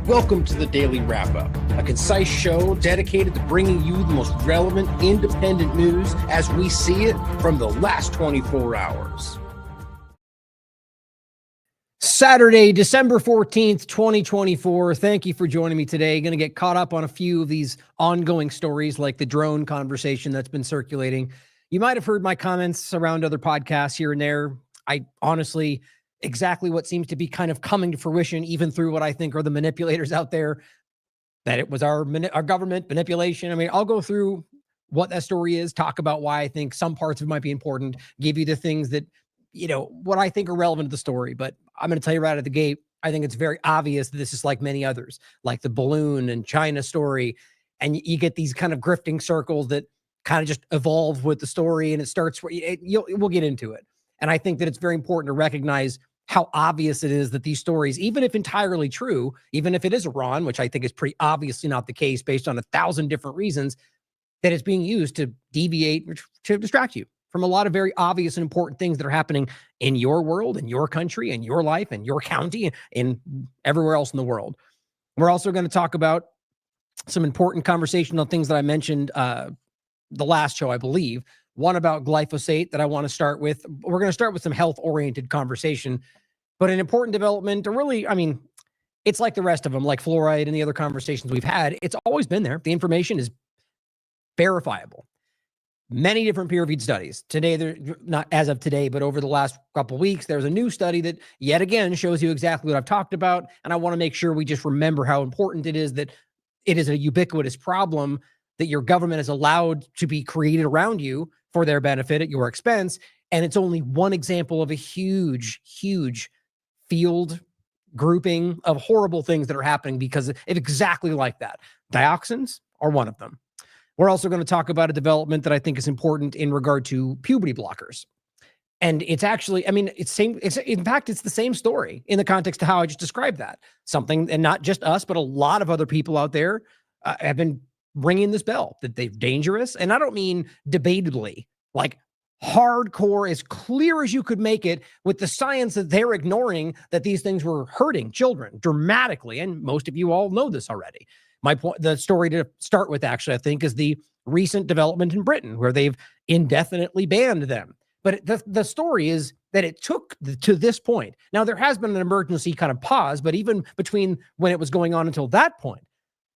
Welcome to the Daily Wrap-Up, a concise show dedicated to bringing you the most relevant, independent news as we see it from the last 24 hours. Saturday, December 14th, 2024. Thank you for joining me today. Going to get caught up on a few of these ongoing stories like the drone conversation that's been circulating. You might have heard my comments around other podcasts here and there. I honestly, exactly what seems to be kind of coming to fruition, even through what I think are the manipulators out there, that it was our government manipulation. I mean, I'll go through what that story is, talk about why I think some parts of it might be important, give you the things that, what I think are relevant to the story. But I'm going to tell you right at the gate, I think it's very obvious that this is like many others, like the balloon and China story. And you get these kind of grifting circles that kind of just evolve with the story, and it starts, we'll get into it. And I think that it's very important to recognize how obvious it is that these stories, even if entirely true, even if it is Iran, which I think is pretty obviously not the case based on 1,000 different reasons, that it's being used to deviate, to distract you from a lot of very obvious and important things that are happening in your world, in your country, in your life, in your county, and everywhere else in the world. We're also going to talk about some important conversational things that I mentioned the last show, I believe. One about glyphosate that I want to start with. We're going to start with some health-oriented conversation, but an important development, or really, I mean, it's like the rest of them, like fluoride and the other conversations we've had. It's always been there. The information is verifiable. Many different peer-reviewed studies. Today, they're not as of today, but over the last couple of weeks, there's a new study that yet again shows you exactly what I've talked about. And I want to make sure we just remember how important it is that it is a ubiquitous problem that your government is allowed to be created around you for their benefit at your expense. And it's only one example of a huge, huge field grouping of horrible things that are happening because of exactly like that. Dioxins are one of them. We're also going to talk about a development that I think is important in regard to puberty blockers. And it's actually, I mean, in fact, it's the same story in the context of how I just described that. Something, and not just us, but a lot of other people out there have been ringing this bell that they're dangerous. And I don't mean debatably, like hardcore, as clear as you could make it with the science that they're ignoring, that these things were hurting children dramatically. And most of you all know this already. My point, the story to start with, actually, I think, is the recent development in Britain where they've indefinitely banned them. But the story is that it took to this point. Now, there has been an emergency kind of pause, but even between when it was going on until that point,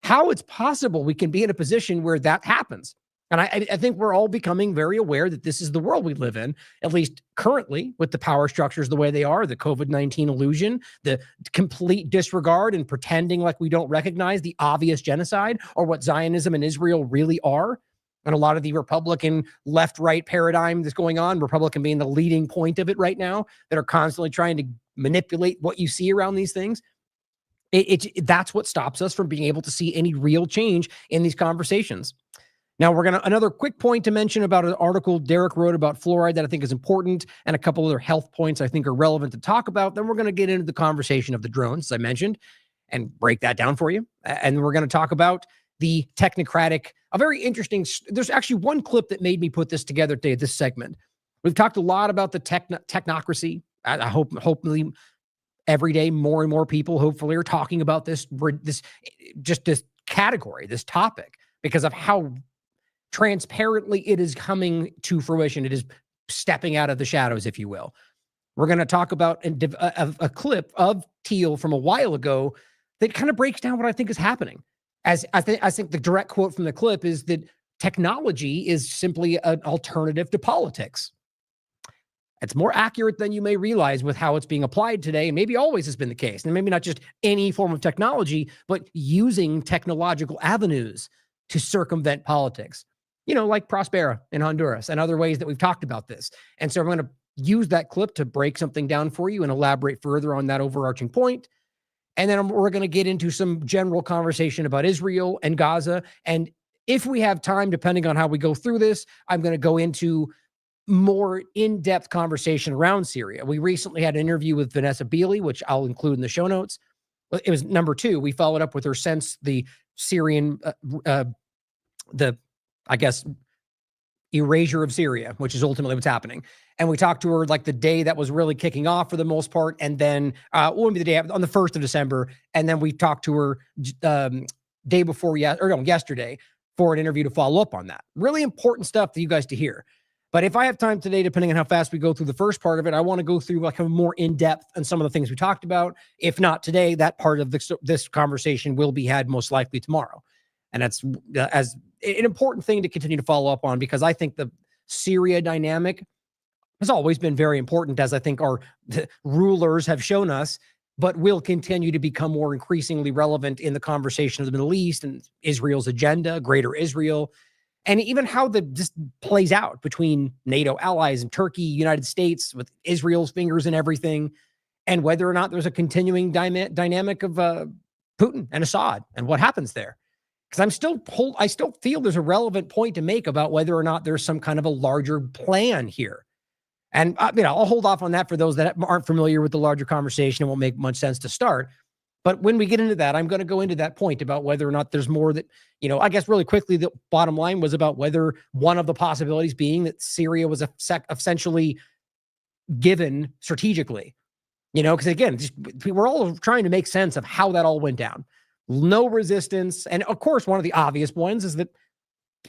how it's possible we can be in a position where that happens. And I think we're all becoming very aware that this is the world we live in, at least currently, with the power structures the way they are, the COVID-19 illusion, the complete disregard and pretending like we don't recognize the obvious genocide or what Zionism and Israel really are. And a lot of the Republican left-right paradigm that's going on, Republican being the leading point of it right now, that are constantly trying to manipulate what you see around these things. That's what stops us from being able to see any real change in these conversations. Now, another quick point to mention about an article Derek wrote about fluoride that I think is important, and a couple other health points I think are relevant to talk about. Then we're going to get into the conversation of the drones, as I mentioned, and break that down for you. And we're going to talk about the Technocratic, a very interesting, there's actually one clip that made me put this together today, this segment. We've talked a lot about the technocracy. I hope, hopefully, every day, more and more people hopefully are talking about this category, this topic, because of how transparently it is coming to fruition. It is stepping out of the shadows, if you will. We're going to talk about a clip of Teal from a while ago that kind of breaks down what I think is happening. As I think the direct quote from the clip is that technology is simply an alternative to politics. It's more accurate than you may realize with how it's being applied today, and maybe always has been the case. And maybe not just any form of technology, but using technological avenues to circumvent politics. Like Prospera in Honduras and other ways that we've talked about this. And so I'm going to use that clip to break something down for you and elaborate further on that overarching point. And then we're going to get into some general conversation about Israel and Gaza. And if we have time, depending on how we go through this, I'm going to go into more in-depth conversation around Syria. We recently had an interview with Vanessa Beeley, which I'll include in the show notes. It was number 2. We followed up with her since the Syrian, I guess, erasure of Syria, which is ultimately what's happening. And we talked to her like the day that was really kicking off for the most part. And then wouldn't be the day on the 1st of December. And then we talked to her day before yesterday for an interview to follow up on that. Really important stuff for you guys to hear. But if I have time today, depending on how fast we go through the first part of it, I want to go through like a more in-depth on some of the things we talked about. If not today, that part of this conversation will be had most likely tomorrow. And that's as an important thing to continue to follow up on, because I think the Syria dynamic has always been very important, as I think our rulers have shown us, but will continue to become more increasingly relevant in the conversation of the Middle East and Israel's agenda, greater Israel, and even how this plays out between NATO allies and Turkey, United States, with Israel's fingers in everything, and whether or not there's a continuing dynamic of Putin and Assad and what happens there. Because I still feel there's a relevant point to make about whether or not there's some kind of a larger plan here. And I'll hold off on that for those that aren't familiar with the larger conversation. It won't make much sense to start. But when we get into that, I'm going to go into that point about whether or not there's more that, I guess really quickly, the bottom line was about whether one of the possibilities being that Syria was essentially given strategically, because again, we're all trying to make sense of how that all went down. No resistance. And of course, one of the obvious ones is that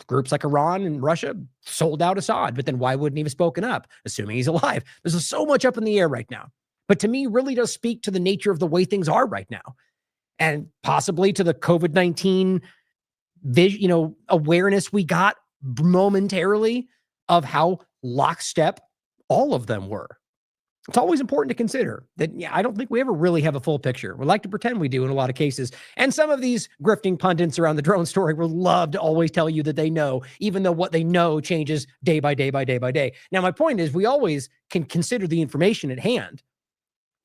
groups like Iran and Russia sold out Assad, but then why wouldn't he have spoken up, assuming he's alive? There's so much up in the air right now. But to me, really does speak to the nature of the way things are right now, and possibly to the COVID-19 awareness we got momentarily of how lockstep all of them were. It's always important to consider that, I don't think we ever really have a full picture. We like to pretend we do in a lot of cases. And some of these grifting pundits around the drone story will love to always tell you that they know, even though what they know changes day by day by day by day. Now, my point is we always can consider the information at hand,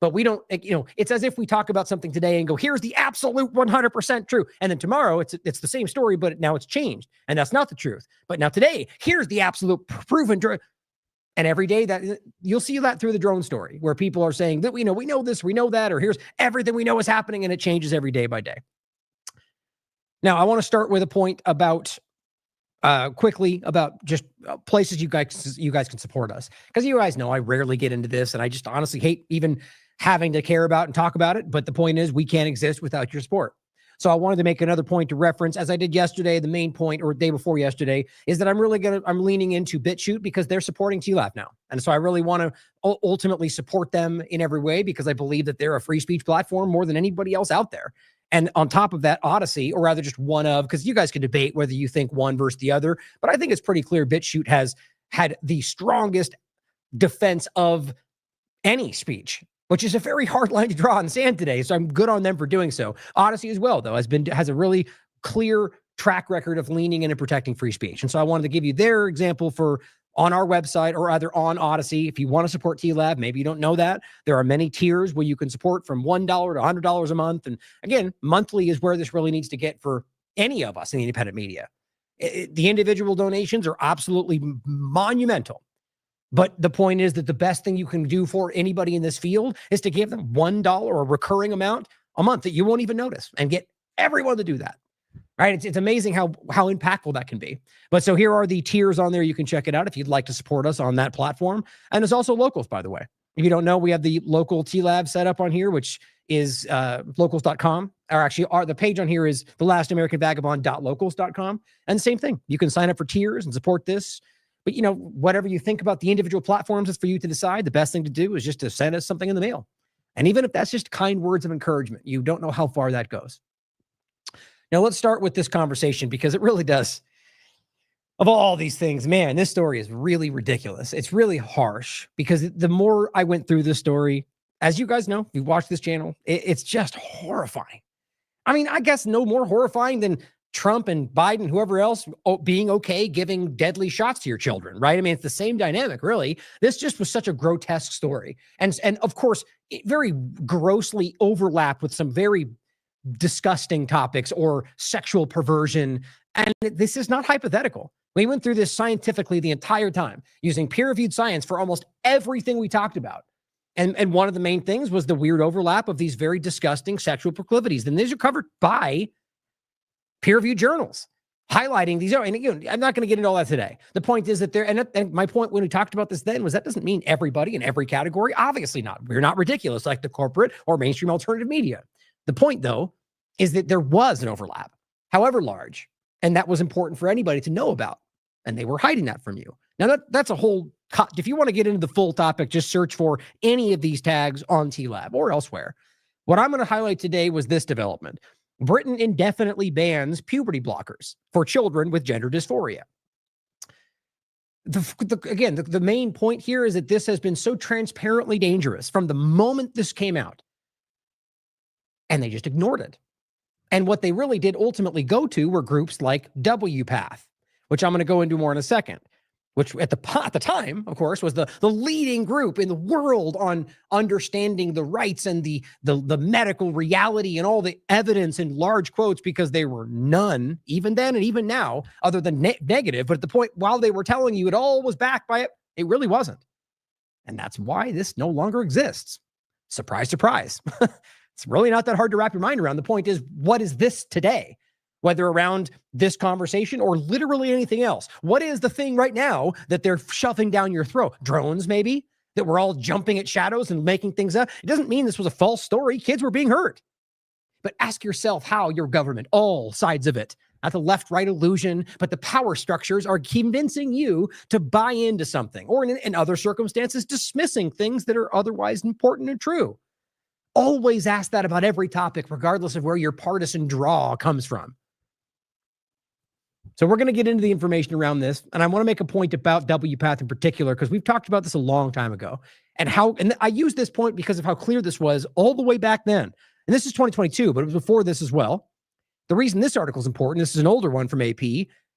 but we don't, it's as if we talk about something today and go, here's the absolute 100% true. And then tomorrow it's the same story, but now it's changed. And that's not the truth. But now today, here's the absolute proven truth. And every day that you'll see that through the drone story, where people are saying that we know this, we know that, or here's everything we know is happening, and it changes every day by day. Now, I want to start with a point about quickly about just places you guys can support us, because you guys know I rarely get into this, and I just honestly hate even having to care about and talk about it. But the point is, we can't exist without your support. So I wanted to make another point to reference, as I did yesterday. The main point, or day before yesterday, is that I'm leaning into BitChute, because they're supporting TLAV now. And so I really want to ultimately support them in every way, because I believe that they're a free speech platform more than anybody else out there. And on top of that, Odyssey, or rather just one of, because you guys can debate whether you think one versus the other, but I think it's pretty clear BitChute has had the strongest defense of any speech, which is a very hard line to draw in the sand today. So I'm good on them for doing so. Odyssey as well, though, has a really clear track record of leaning in and protecting free speech. And so I wanted to give you their example on our website, or either on Odyssey. If you want to support TLAV, maybe you don't know that, there are many tiers where you can support from $1 to $100 a month. And again, monthly is where this really needs to get for any of us in the independent media. The individual donations are absolutely monumental. But the point is that the best thing you can do for anybody in this field is to give them $1 or a recurring amount a month that you won't even notice, and get everyone to do that. Right? It's amazing how impactful that can be. But so here are the tiers on there. You can check it out if you'd like to support us on that platform. And there's also locals, by the way. If you don't know, we have the local TLAV set up on here, which is locals.com. Or actually, the page on here is thelastamericanvagabond.locals.com. And the same thing. You can sign up for tiers and support this. But, whatever you think about the individual platforms, it's for you to decide. The best thing to do is just to send us something in the mail. And even if that's just kind words of encouragement, you don't know how far that goes. Now, let's start with this conversation, because it really does. Of all these things, man, this story is really ridiculous. It's really harsh, because the more I went through this story, as you guys know, if you watch this channel, it's just horrifying. I mean, I guess no more horrifying than Trump and Biden, whoever else, being okay giving deadly shots to your children, right? I mean, it's the same dynamic, really. This just was such a grotesque story. And of course, it very grossly overlapped with some very disgusting topics, or sexual perversion. And this is not hypothetical. We went through this scientifically the entire time, using peer-reviewed science for almost everything we talked about. And one of the main things was the weird overlap of these very disgusting sexual proclivities. And these are covered by peer-reviewed journals. highlighting these. And again, I'm not going to get into all that today. The point is that and my point when we talked about this then was that doesn't mean everybody in every category. Obviously not. We're not ridiculous like the corporate or mainstream alternative media. The point, though, is that there was an overlap, however large, and that was important for anybody to know about. And they were hiding that from you. Now, that's a whole, if you want to get into the full topic, just search for any of these tags on TLAV or elsewhere. What I'm going to highlight today was this development. Britain indefinitely bans puberty blockers for children with gender dysphoria. The main point here is that this has been so transparently dangerous from the moment this came out. And they just ignored it. And what they really did ultimately go to were groups like WPATH, which I'm going to go into more in a second, which at the time, of course, was the leading group in the world on understanding the rights and the medical reality and all the evidence in large quotes, because there were none, even then and even now, other than negative. But at the point, while they were telling you it all was backed by it, it really wasn't. And that's why this no longer exists. Surprise, surprise. It's really not that hard to wrap your mind around. The point is, what is this today? Whether around this conversation or literally anything else. What is the thing right now that they're shoving down your throat? Drones, maybe? That we're all jumping at shadows and making things up? It doesn't mean this was a false story. Kids were being hurt. But ask yourself how your government, all sides of it, not the left-right illusion, but the power structures are convincing you to buy into something, or in other circumstances, dismissing things that are otherwise important and true. Always ask that about every topic, regardless of where your partisan draw comes from. So we're going to get into the information around this, and I want to make a point about WPATH in particular, because we've talked about this a long time ago, and I use this point because of how clear this was all the way back then. And this is 2022, but it was before this as well. The reason this article is important, this is an older one from AP,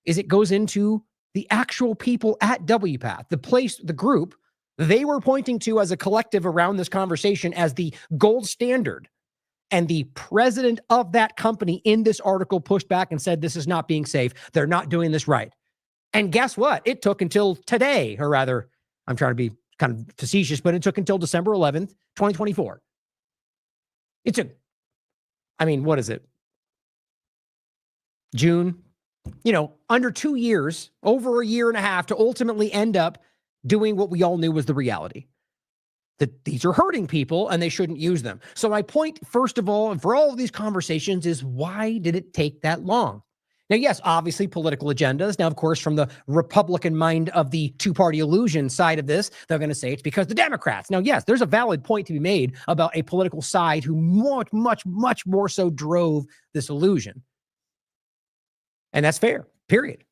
is it goes into the actual people at WPATH, the group they were pointing to as a collective around this conversation as the gold standard. And the president of that company in this article pushed back and said, this is not being safe. They're not doing this right. And guess what? It took until today, or rather, I'm trying to be kind of facetious, but it took until December 11th, 2024. What is it? June, under 2 years, over a year and a half to ultimately end up doing what we all knew was the reality. That these are hurting people and they shouldn't use them. So my point, first of all, and for all of these conversations, is why did it take that long? Now, yes, obviously political agendas. Now, of course, from the Republican mind of the two-party illusion side of this, they're going to say it's because the Democrats. Now, yes, there's a valid point to be made about a political side who much more so drove this illusion. And that's fair, period.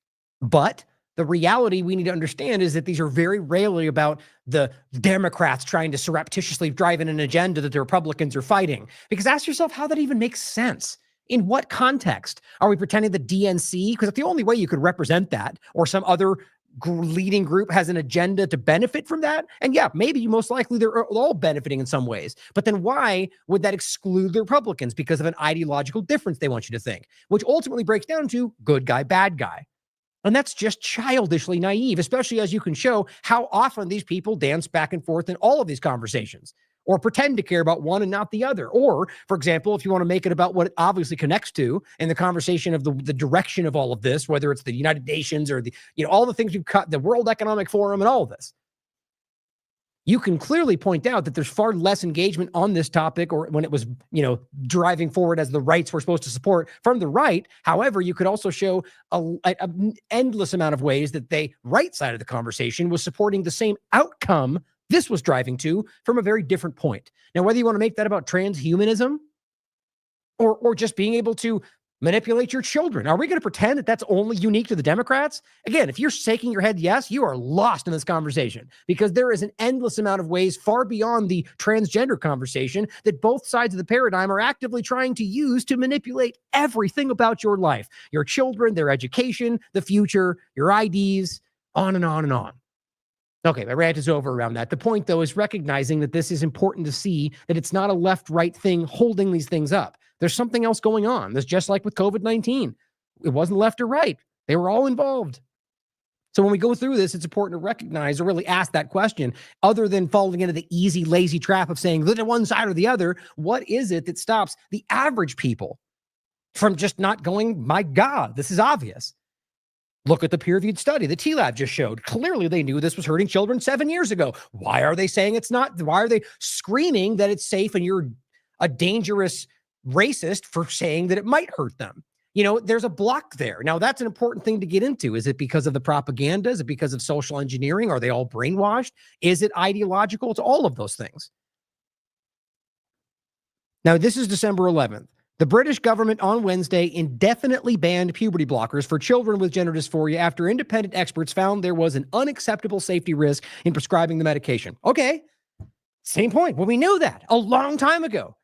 But the reality we need to understand is that these are very rarely about the Democrats trying to surreptitiously drive in an agenda that the Republicans are fighting. Because ask yourself how that even makes sense. In what context? Are we pretending the DNC? Because the only way you could represent that, or some other leading group has an agenda to benefit from that. And yeah, maybe most likely they're all benefiting in some ways. But then why would that exclude the Republicans? Because of an ideological difference they want you to think, which ultimately breaks down to good guy, bad guy. And that's just childishly naive, especially as you can show how often these people dance back and forth in all of these conversations, or pretend to care about one and not the other. Or, for example, if you want to make it about what it obviously connects to in the conversation of the direction of all of this, whether it's the United Nations or all the things we've cut, the World Economic Forum and all of this, you can clearly point out that there's far less engagement on this topic, or when it was, driving forward as the rights we're supposed to support from the right. However, you could also show an endless amount of ways that the right side of the conversation was supporting the same outcome this was driving to from a very different point. Now, whether you want to make that about transhumanism or just being able to manipulate your children, are we going to pretend that that's only unique to the Democrats? Again, if you're shaking your head yes, you are lost in this conversation, because there is an endless amount of ways far beyond the transgender conversation that both sides of the paradigm are actively trying to use to manipulate everything about your life, your children, their education, the future, your IDs, on and on and on. Okay, my rant is over around that. The point, though, is recognizing that this is important to see, that it's not a left-right thing holding these things up. There's something else going on. That's just like with COVID-19. It wasn't left or right. They were all involved. So when we go through this, it's important to recognize or really ask that question, other than falling into the easy, lazy trap of saying, look at one side or the other. What is it that stops the average people from just not going, my God, this is obvious? Look at the peer-reviewed study the TLAV just showed. Clearly, they knew this was hurting children 7 years ago. Why are they saying it's not? Why are they screaming that it's safe and you're a dangerous racist for saying that it might hurt them? You know, there's a block there. Now, that's an important thing to get into. Is it because of the propaganda? Is it because of social engineering? Are they all brainwashed? Is it ideological? It's all of those things. Now, this is December 11th. The British government on Wednesday indefinitely banned puberty blockers for children with gender dysphoria after independent experts found there was an unacceptable safety risk in prescribing the medication. Okay, same point. Well, we knew that a long time ago.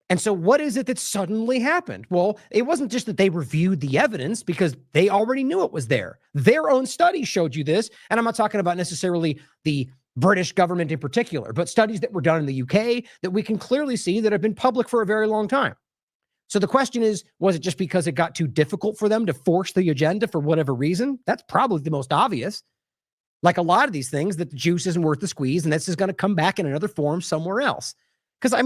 And so what is it that suddenly happened? Well, it wasn't just that they reviewed the evidence because they already knew it was there. Their own studies showed you this. And I'm not talking about necessarily the British government in particular, but studies that were done in the UK that we can clearly see that have been public for a very long time. So the question is, was it just because it got too difficult for them to force the agenda for whatever reason? That's probably the most obvious. Like a lot of these things, that the juice isn't worth the squeeze, and this is going to come back in another form somewhere else. Because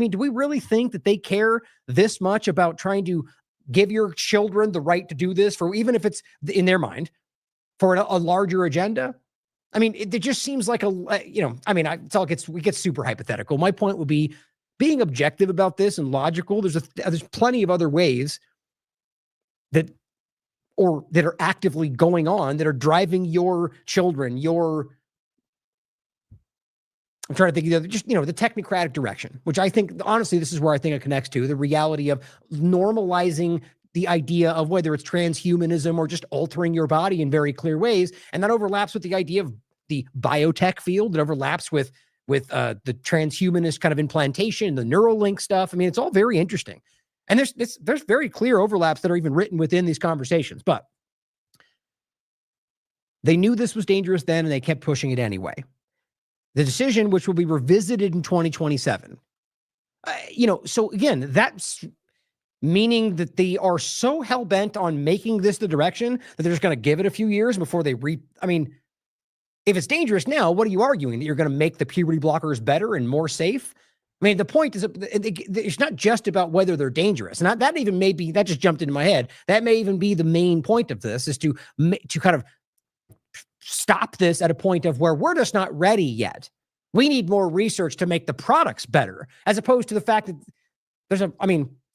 do we really think that they care this much about trying to give your children the right to do this, for even if it's in their mind, for a larger agenda? I mean, it just seems like we get super hypothetical. My point would be being objective about this and logical. There's plenty of other ways that are actively going on that are driving your children, I'm trying to think of the technocratic direction, which I think, honestly, this is where I think it connects to the reality of normalizing the idea of whether it's transhumanism or just altering your body in very clear ways. And that overlaps with the idea of the biotech field, that overlaps with the transhumanist kind of implantation, the Neuralink stuff. I mean, it's all very interesting. And there's very clear overlaps that are even written within these conversations. But they knew this was dangerous then, and they kept pushing it anyway. The decision, which will be revisited in 2027. So again, that's meaning that they are so hell-bent on making this the direction that they're just going to give it a few years before they if it's dangerous now, what are you arguing? That you're going to make the puberty blockers better and more safe? I mean, the point is, it's not just about whether they're dangerous. And that just jumped into my head. That may even be the main point of this, is to kind of stop this at a point of where we're just not ready yet. We need more research to make the products better, as opposed to the fact that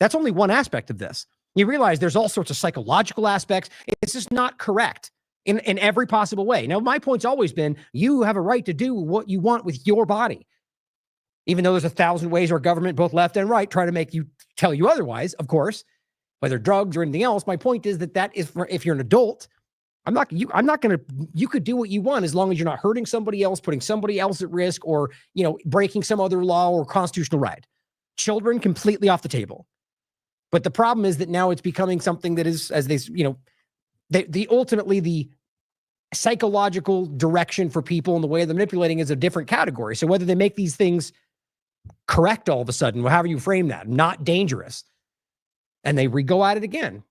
that's only one aspect of this. You realize there's all sorts of psychological aspects. It's just not correct in every possible way. Now, my point's always been, you have a right to do what you want with your body. Even though there's 1,000 ways our government, both left and right, try to tell you otherwise, of course, whether drugs or anything else. My point is that is for, if you're an adult, you could do what you want as long as you're not hurting somebody else, putting somebody else at risk, or, breaking some other law or constitutional right. Children completely off the table. But the problem is that now it's becoming something that is, as they, ultimately the psychological direction for people and the way they're manipulating is a different category. So whether they make these things correct all of a sudden, however you frame that, not dangerous, and they go at it again,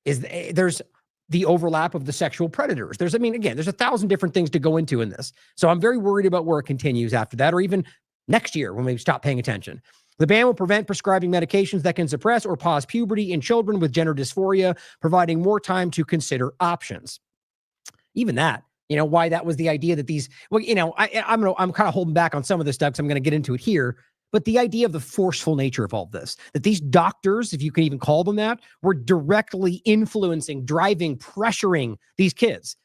there's the overlap of the sexual predators. There's 1,000 different things to go into in this. So I'm very worried about where it continues after that, or even next year when we stop paying attention. The ban will prevent prescribing medications that can suppress or pause puberty in children with gender dysphoria, providing more time to consider options. Even that, why that was the idea that these, I'm kind of holding back on some of this stuff because I'm going to get into it here. But the idea of the forceful nature of all this, that these doctors, if you can even call them that, were directly influencing, driving, pressuring these kids.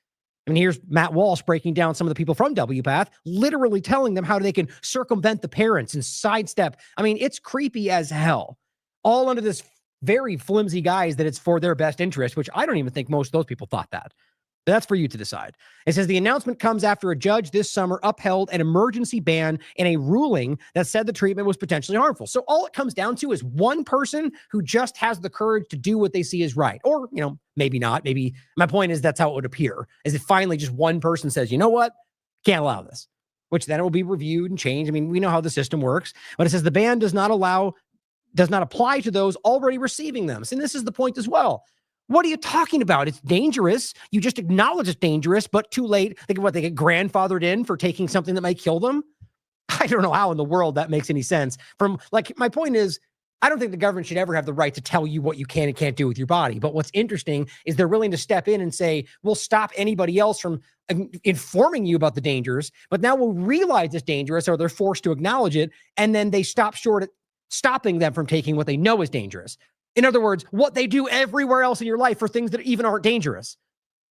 I mean, here's Matt Walsh breaking down some of the people from WPATH, literally telling them how they can circumvent the parents and sidestep. I mean, it's creepy as hell. All under this very flimsy guise that it's for their best interest, which I don't even think most of those people thought that. But that's for you to decide. It says the announcement comes after a judge this summer upheld an emergency ban in a ruling that said the treatment was potentially harmful. So all it comes down to is one person who just has the courage to do what they see is right. Or, maybe not. Maybe my point is that's how it would appear, is if finally just one person says, you know what, can't allow this, which then it will be reviewed and changed. I mean, we know how the system works, but it says the ban does not apply to those already receiving them. So this is the point as well. What are you talking about? It's dangerous. You just acknowledge it's dangerous, but too late. Think of what they get grandfathered in for taking something that might kill them. I don't know how in the world that makes any sense. My point is, I don't think the government should ever have the right to tell you what you can and can't do with your body. But what's interesting is they're willing to step in and say, we'll stop anybody else from informing you about the dangers, but now we'll realize it's dangerous, or they're forced to acknowledge it, and then they stop short at stopping them from taking what they know is dangerous. In other words, what they do everywhere else in your life for things that even aren't dangerous.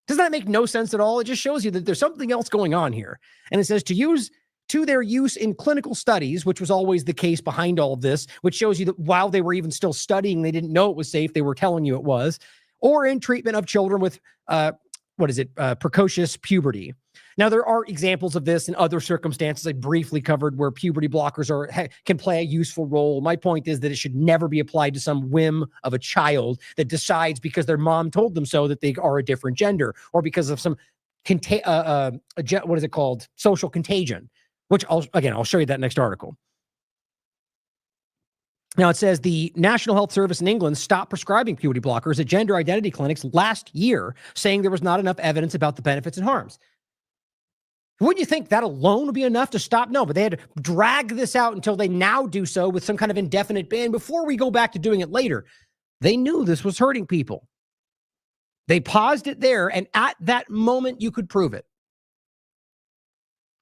Doesn't that make no sense at all? It just shows you that there's something else going on here. And it says to their use in clinical studies, which was always the case behind all of this, which shows you that while they were even still studying, they didn't know it was safe. They were telling you it was, or in treatment of children with, precocious puberty. Now, there are examples of this in other circumstances I briefly covered where puberty blockers can play a useful role. My point is that it should never be applied to some whim of a child that decides because their mom told them so that they are a different gender, or because of some social contagion, which I'll show you that next article. Now, it says the National Health Service in England stopped prescribing puberty blockers at gender identity clinics last year, saying there was not enough evidence about the benefits and harms. Wouldn't you think that alone would be enough to stop? No, but they had to drag this out until they now do so with some kind of indefinite ban before we go back to doing it later. They knew this was hurting people. They paused it there, and at that moment, you could prove it.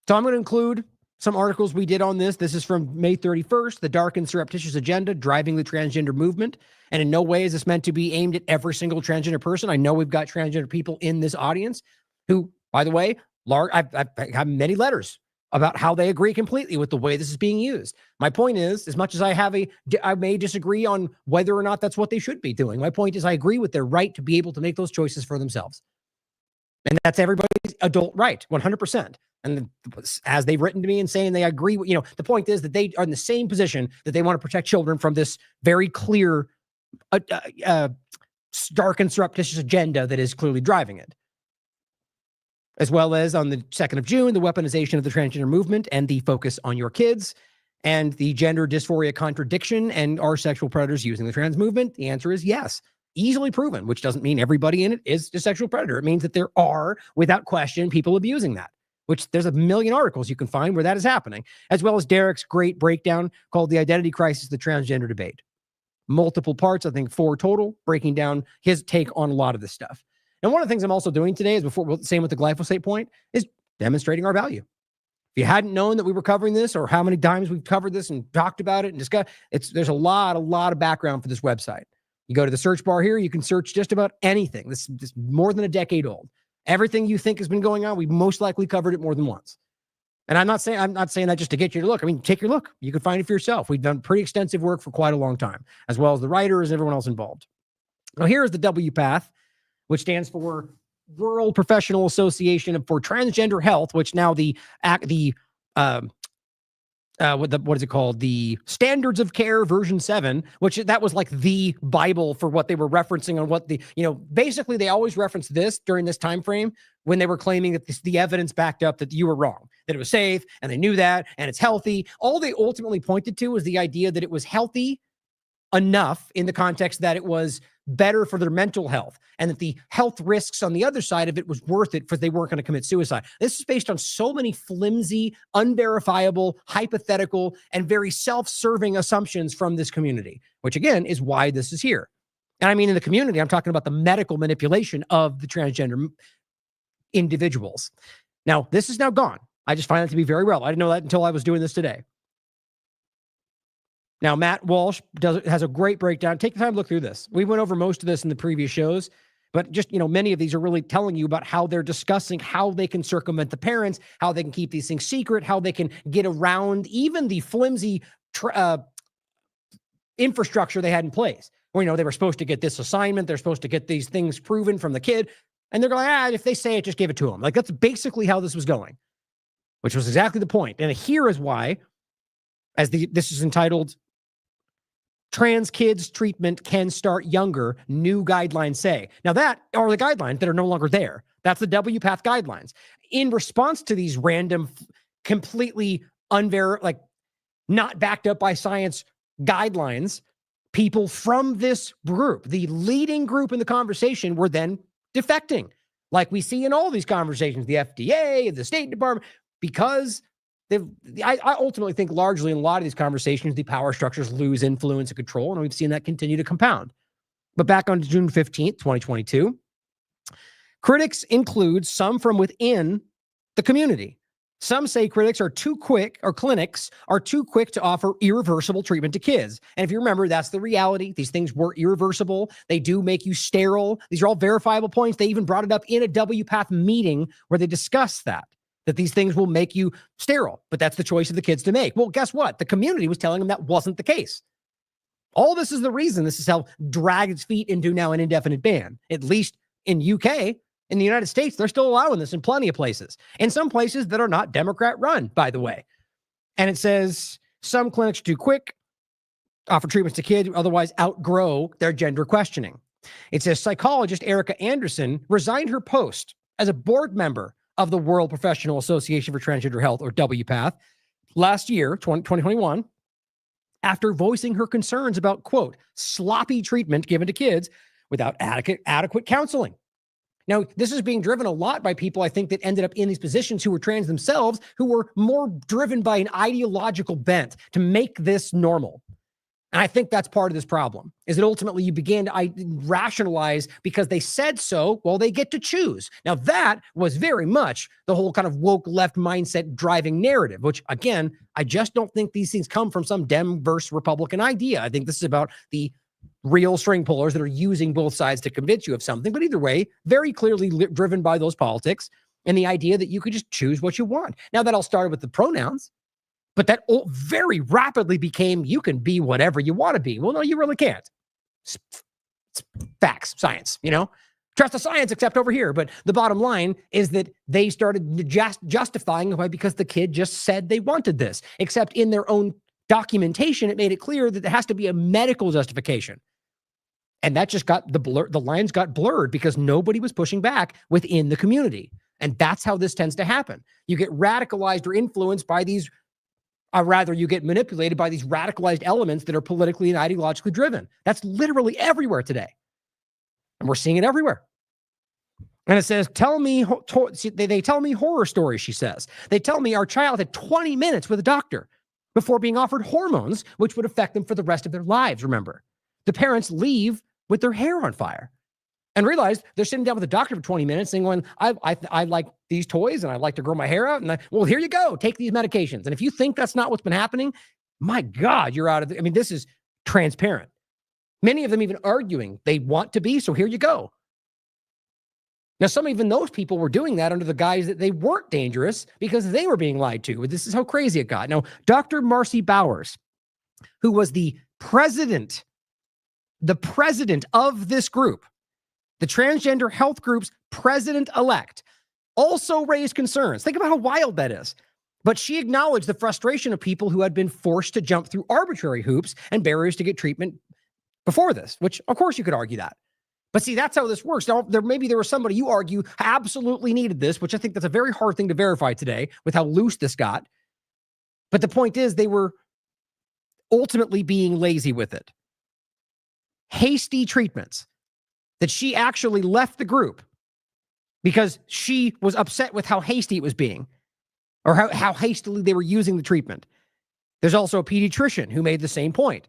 So I'm going to include some articles we did on this. This is from May 31st, The Dark and Surreptitious Agenda, Driving the Transgender Movement. And in no way is this meant to be aimed at every single transgender person. I know we've got transgender people in this audience who, by the way, I've had many letters about how they agree completely with the way this is being used. My point is, as much as I may disagree on whether or not that's what they should be doing, my point is I agree with their right to be able to make those choices for themselves. And that's everybody's adult right, 100%. And as they've written to me and saying they agree, the point is that they are in the same position that they want to protect children from this very clear, dark and surreptitious agenda that is clearly driving it. As well as on the 2nd of June, the weaponization of the transgender movement and the focus on your kids and the gender dysphoria contradiction and are sexual predators using the trans movement? The answer is yes. Easily proven, which doesn't mean everybody in it is a sexual predator. It means that there are, without question, people abusing that, which there's a million articles you can find where that is happening, as well as Derek's great breakdown called The Identity Crisis, the Transgender Debate. Multiple parts, I think 4 total, breaking down his take on a lot of this stuff. And one of the things I'm also doing today is same with the glyphosate point, is demonstrating our value. If you hadn't known that we were covering this or how many times we've covered this and talked about it and discussed, there's a lot of background for this website. You go to the search bar here, you can search just about anything. This is more than a decade old. Everything you think has been going on, we've most likely covered it more than once. And I'm not saying that just to get you to look. I mean, take your look. You can find it for yourself. We've done pretty extensive work for quite a long time, as well as the writers and everyone else involved. Now, here is the WPATH, which stands for World Professional Association for Transgender Health, which now the what is it called? The Standards of Care version 7, which that was like the Bible for what they were referencing on what basically they always referenced this during this time frame when they were claiming that the evidence backed up that you were wrong, that it was safe and they knew that and it's healthy. All they ultimately pointed to was the idea that it was healthy enough in the context that it was better for their mental health and that the health risks on the other side of it was worth it because they weren't going to commit suicide. This is based on so many flimsy, unverifiable, hypothetical, and very self-serving assumptions from this community, which again is why this is here. And I mean, in the community, I'm talking about the medical manipulation of the transgender individuals. Now, this is now gone. I just find that to be very real. I didn't know that until I was doing this today. Now, Matt Walsh has a great breakdown. Take the time to look through this. We went over most of this in the previous shows, but just, many of these are really telling you about how they're discussing how they can circumvent the parents, how they can keep these things secret, how they can get around even the flimsy infrastructure they had in place. Where, they were supposed to get this assignment, they're supposed to get these things proven from the kid, and they're going, if they say it, just give it to them. Like, that's basically how this was going, which was exactly the point. And here is why, this is entitled, Trans Kids Treatment Can Start Younger, New Guidelines Say. Now, that are the guidelines that are no longer there. That's the WPATH guidelines. In response to these random, completely not backed up by science guidelines, people from this group, the leading group in the conversation, were then defecting. Like we see in all these conversations, the FDA, the State Department, because I ultimately think largely in a lot of these conversations, the power structures lose influence and control, and we've seen that continue to compound. But back on June 15th, 2022, critics include some from within the community. Some say critics are too quick, or clinics are too quick to offer irreversible treatment to kids. And if you remember, that's the reality. These things were irreversible. They do make you sterile. These are all verifiable points. They even brought it up in a WPATH meeting where they discussed that these things will make you sterile, but that's the choice of the kids to make. Well, guess what? The community was telling them that wasn't the case. All this is the reason this is how dragged its feet into now an indefinite ban, at least in UK. In the United States, they're still allowing this in plenty of places. In some places that are not Democrat run, by the way. And it says some clinics are too quick, offer treatments to kids who otherwise outgrow their gender questioning. It says psychologist Erica Anderson resigned her post as a board member of the World Professional Association for Transgender Health, or WPATH, last year, 2021, after voicing her concerns about, quote, sloppy treatment given to kids without adequate counseling. Now, this is being driven a lot by people, I think, that ended up in these positions who were trans themselves, who were more driven by an ideological bent to make this normal. And I think that's part of this problem, is that ultimately you begin to rationalize because they said so, well, they get to choose. Now, that was very much the whole kind of woke left mindset driving narrative, which, again, I just don't think these things come from some Dem versus Republican idea. I think this is about the real string pullers that are using both sides to convince you of something. But either way, very clearly driven by those politics and the idea that you could just choose what you want. Now, that all started with the pronouns, but that very rapidly became, you can be whatever you want to be. Well, no, you really can't. It's facts, science, trust the science except over here. But the bottom line is that they started justifying it because the kid just said they wanted this, except in their own documentation, it made it clear that there has to be a medical justification. And that just got the lines got blurred because nobody was pushing back within the community. And that's how this tends to happen. You get radicalized or influenced by these, you get manipulated by these radicalized elements that are politically and ideologically driven. That's literally everywhere today. And we're seeing it everywhere. And it says, they tell me horror stories, she says. They tell me our child had 20 minutes with a doctor before being offered hormones, which would affect them for the rest of their lives, remember. The parents leave with their hair on fire and realize they're sitting down with the doctor for 20 minutes saying, well, I like these toys and I like to grow my hair out. And well, here you go, take these medications. And if you think that's not what's been happening, my God, you're out of this is transparent. Many of them even arguing they want to be, so here you go. Now, even those people were doing that under the guise that they weren't dangerous because they were being lied to. This is how crazy it got. Now, Dr. Marcy Bowers, who was the president of this group, the transgender health group's president-elect, also raised concerns. Think about how wild that is. But she acknowledged the frustration of people who had been forced to jump through arbitrary hoops and barriers to get treatment before this, which, of course, you could argue that. But see, that's how this works. Now, there was somebody you argue absolutely needed this, which I think that's a very hard thing to verify today with how loose this got. But the point is they were ultimately being lazy with it. Hasty treatments that she actually left the group because she was upset with how hasty it was being or how hastily they were using the treatment. There's also a pediatrician who made the same point.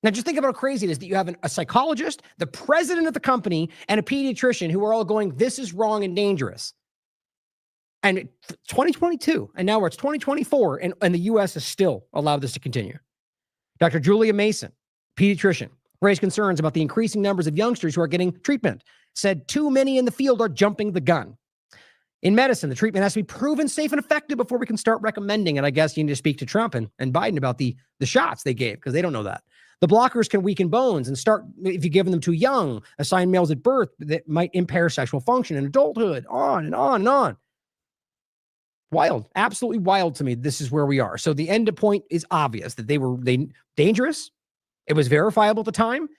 Now, just think about how crazy it is that you have a psychologist, the president of the company, and a pediatrician who are all going, this is wrong and dangerous. And 2022, and now it's 2024, and the U.S. has still allowed this to continue. Dr. Julia Mason, pediatrician, raised concerns about the increasing numbers of youngsters who are getting treatment, said too many in the field are jumping the gun. In medicine, the treatment has to be proven safe and effective before we can start recommending it. I guess you need to speak to Trump and Biden about the shots they gave because they don't know that. The blockers can weaken bones and start, if you're giving them too young, assign males at birth that might impair sexual function in adulthood, on and on and on. Wild, absolutely wild to me. This is where we are. So the end point is obvious that they dangerous. It was verifiable at the time.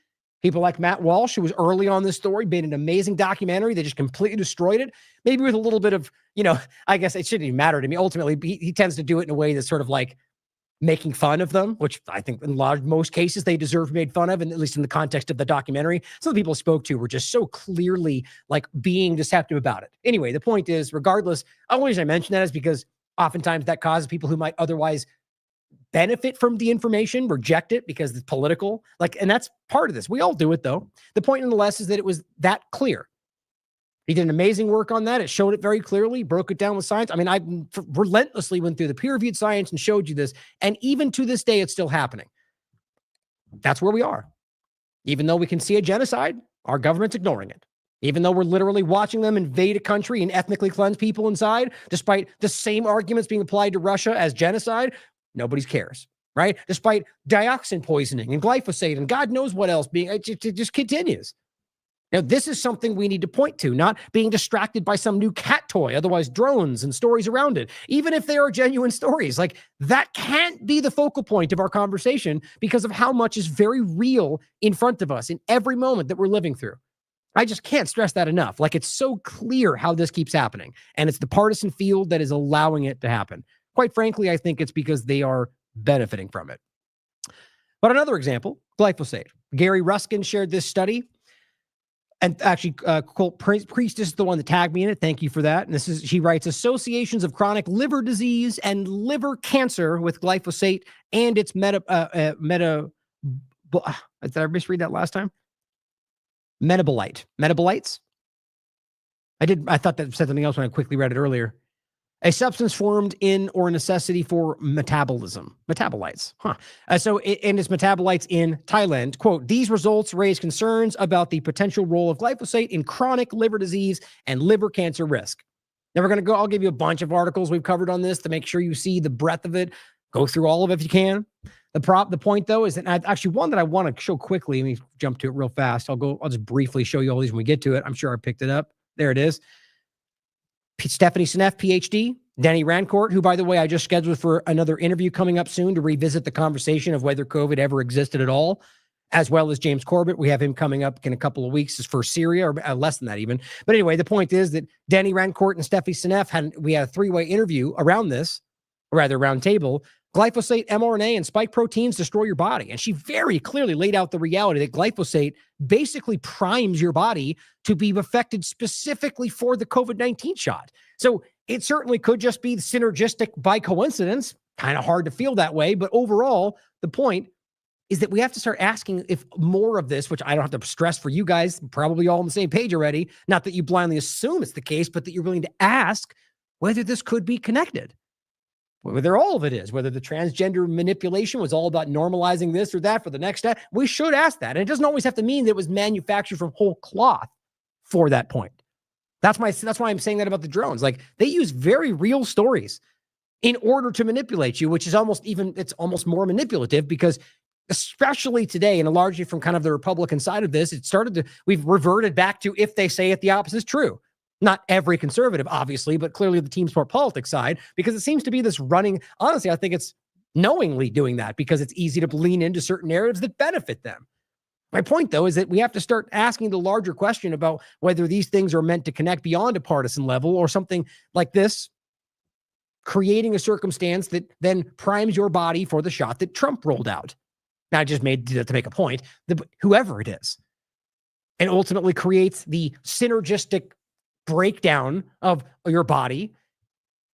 People like Matt Walsh, who was early on this story, made an amazing documentary that just completely destroyed it. Maybe with a little bit of, I guess it shouldn't even matter to me. Ultimately, he tends to do it in a way that's sort of like making fun of them, which I think in most cases they deserve to be made fun of, and at least in the context of the documentary. Some of the people I spoke to were just so clearly like being deceptive about it. Anyway, the point is, regardless, only reason I mention that is because Oftentimes that causes people who might otherwise benefit from the information, reject it because it's political. And that's part of this. We all do it though. The point nonetheless is that it was that clear. He did an amazing work on that. It showed it very clearly, broke it down with science. I mean, I relentlessly went through the peer-reviewed science and showed you this. And even to this day, it's still happening. That's where we are. Even though we can see a genocide, our government's ignoring it. Even though we're literally watching them invade a country and ethnically cleanse people inside, despite the same arguments being applied to Russia as genocide, nobody cares, right? Despite dioxin poisoning and glyphosate and God knows what else it just continues. Now, this is something we need to point to, not being distracted by some new cat toy, otherwise drones and stories around it. Even if they are genuine stories, that can't be the focal point of our conversation because of how much is very real in front of us in every moment that we're living through. I just can't stress that enough. It's so clear how this keeps happening. And it's the partisan field that is allowing it to happen. Quite frankly, I think it's because they are benefiting from it. But another example, glyphosate. Gary Ruskin shared this study. And actually, Priest is the one that tagged me in it. Thank you for that. And she writes, associations of chronic liver disease and liver cancer with glyphosate and its did I misread that last time? Metabolites. I thought that said something else when I quickly read it earlier. A substance formed in or a necessity for metabolism. Metabolites. And its metabolites in Thailand. Quote, these results raise concerns about the potential role of glyphosate in chronic liver disease and liver cancer risk. Now I'll give you a bunch of articles we've covered on this to make sure you see the breadth of it. Go through all of it if you can. The point though is that actually one that I want to show quickly. Let me jump to it real fast. I'll just briefly show you all these when we get to it. I'm sure I picked it up. There it is. Stephanie Seneff, PhD, Denny Rancourt, who, by the way, I just scheduled for another interview coming up soon to revisit the conversation of whether COVID ever existed at all, as well as James Corbett. We have him coming up in a couple of weeks for Syria, or less than that even. But anyway, the point is that Denny Rancourt and Stephanie Seneff we had a three-way interview around this, or rather round table. Glyphosate, mRNA, and spike proteins destroy your body. And she very clearly laid out the reality that glyphosate basically primes your body to be affected specifically for the COVID-19 shot. So it certainly could just be synergistic by coincidence. Kind of hard to feel that way. But overall, the point is that we have to start asking if more of this, which I don't have to stress for you guys, probably all on the same page already, not that you blindly assume it's the case, but that you're willing to ask whether this could be connected. Whether all of it is, whether the transgender manipulation was all about normalizing this or that for the next step, we should ask that. And it doesn't always have to mean that it was manufactured from whole cloth for that point. That's why I'm saying that about the drones. They use very real stories in order to manipulate you, which is it's almost more manipulative because especially today, and largely from kind of the Republican side of this, we've reverted back to if they say it, the opposite is true. Not every conservative, obviously, but clearly the team sport politics side, because it seems to be this running. Honestly, I think it's knowingly doing that because it's easy to lean into certain narratives that benefit them. My point, though, is that we have to start asking the larger question about whether these things are meant to connect beyond a partisan level or something like this, creating a circumstance that then primes your body for the shot that Trump rolled out. Now, I just made to make a point, whoever it is, and ultimately creates the synergistic breakdown of your body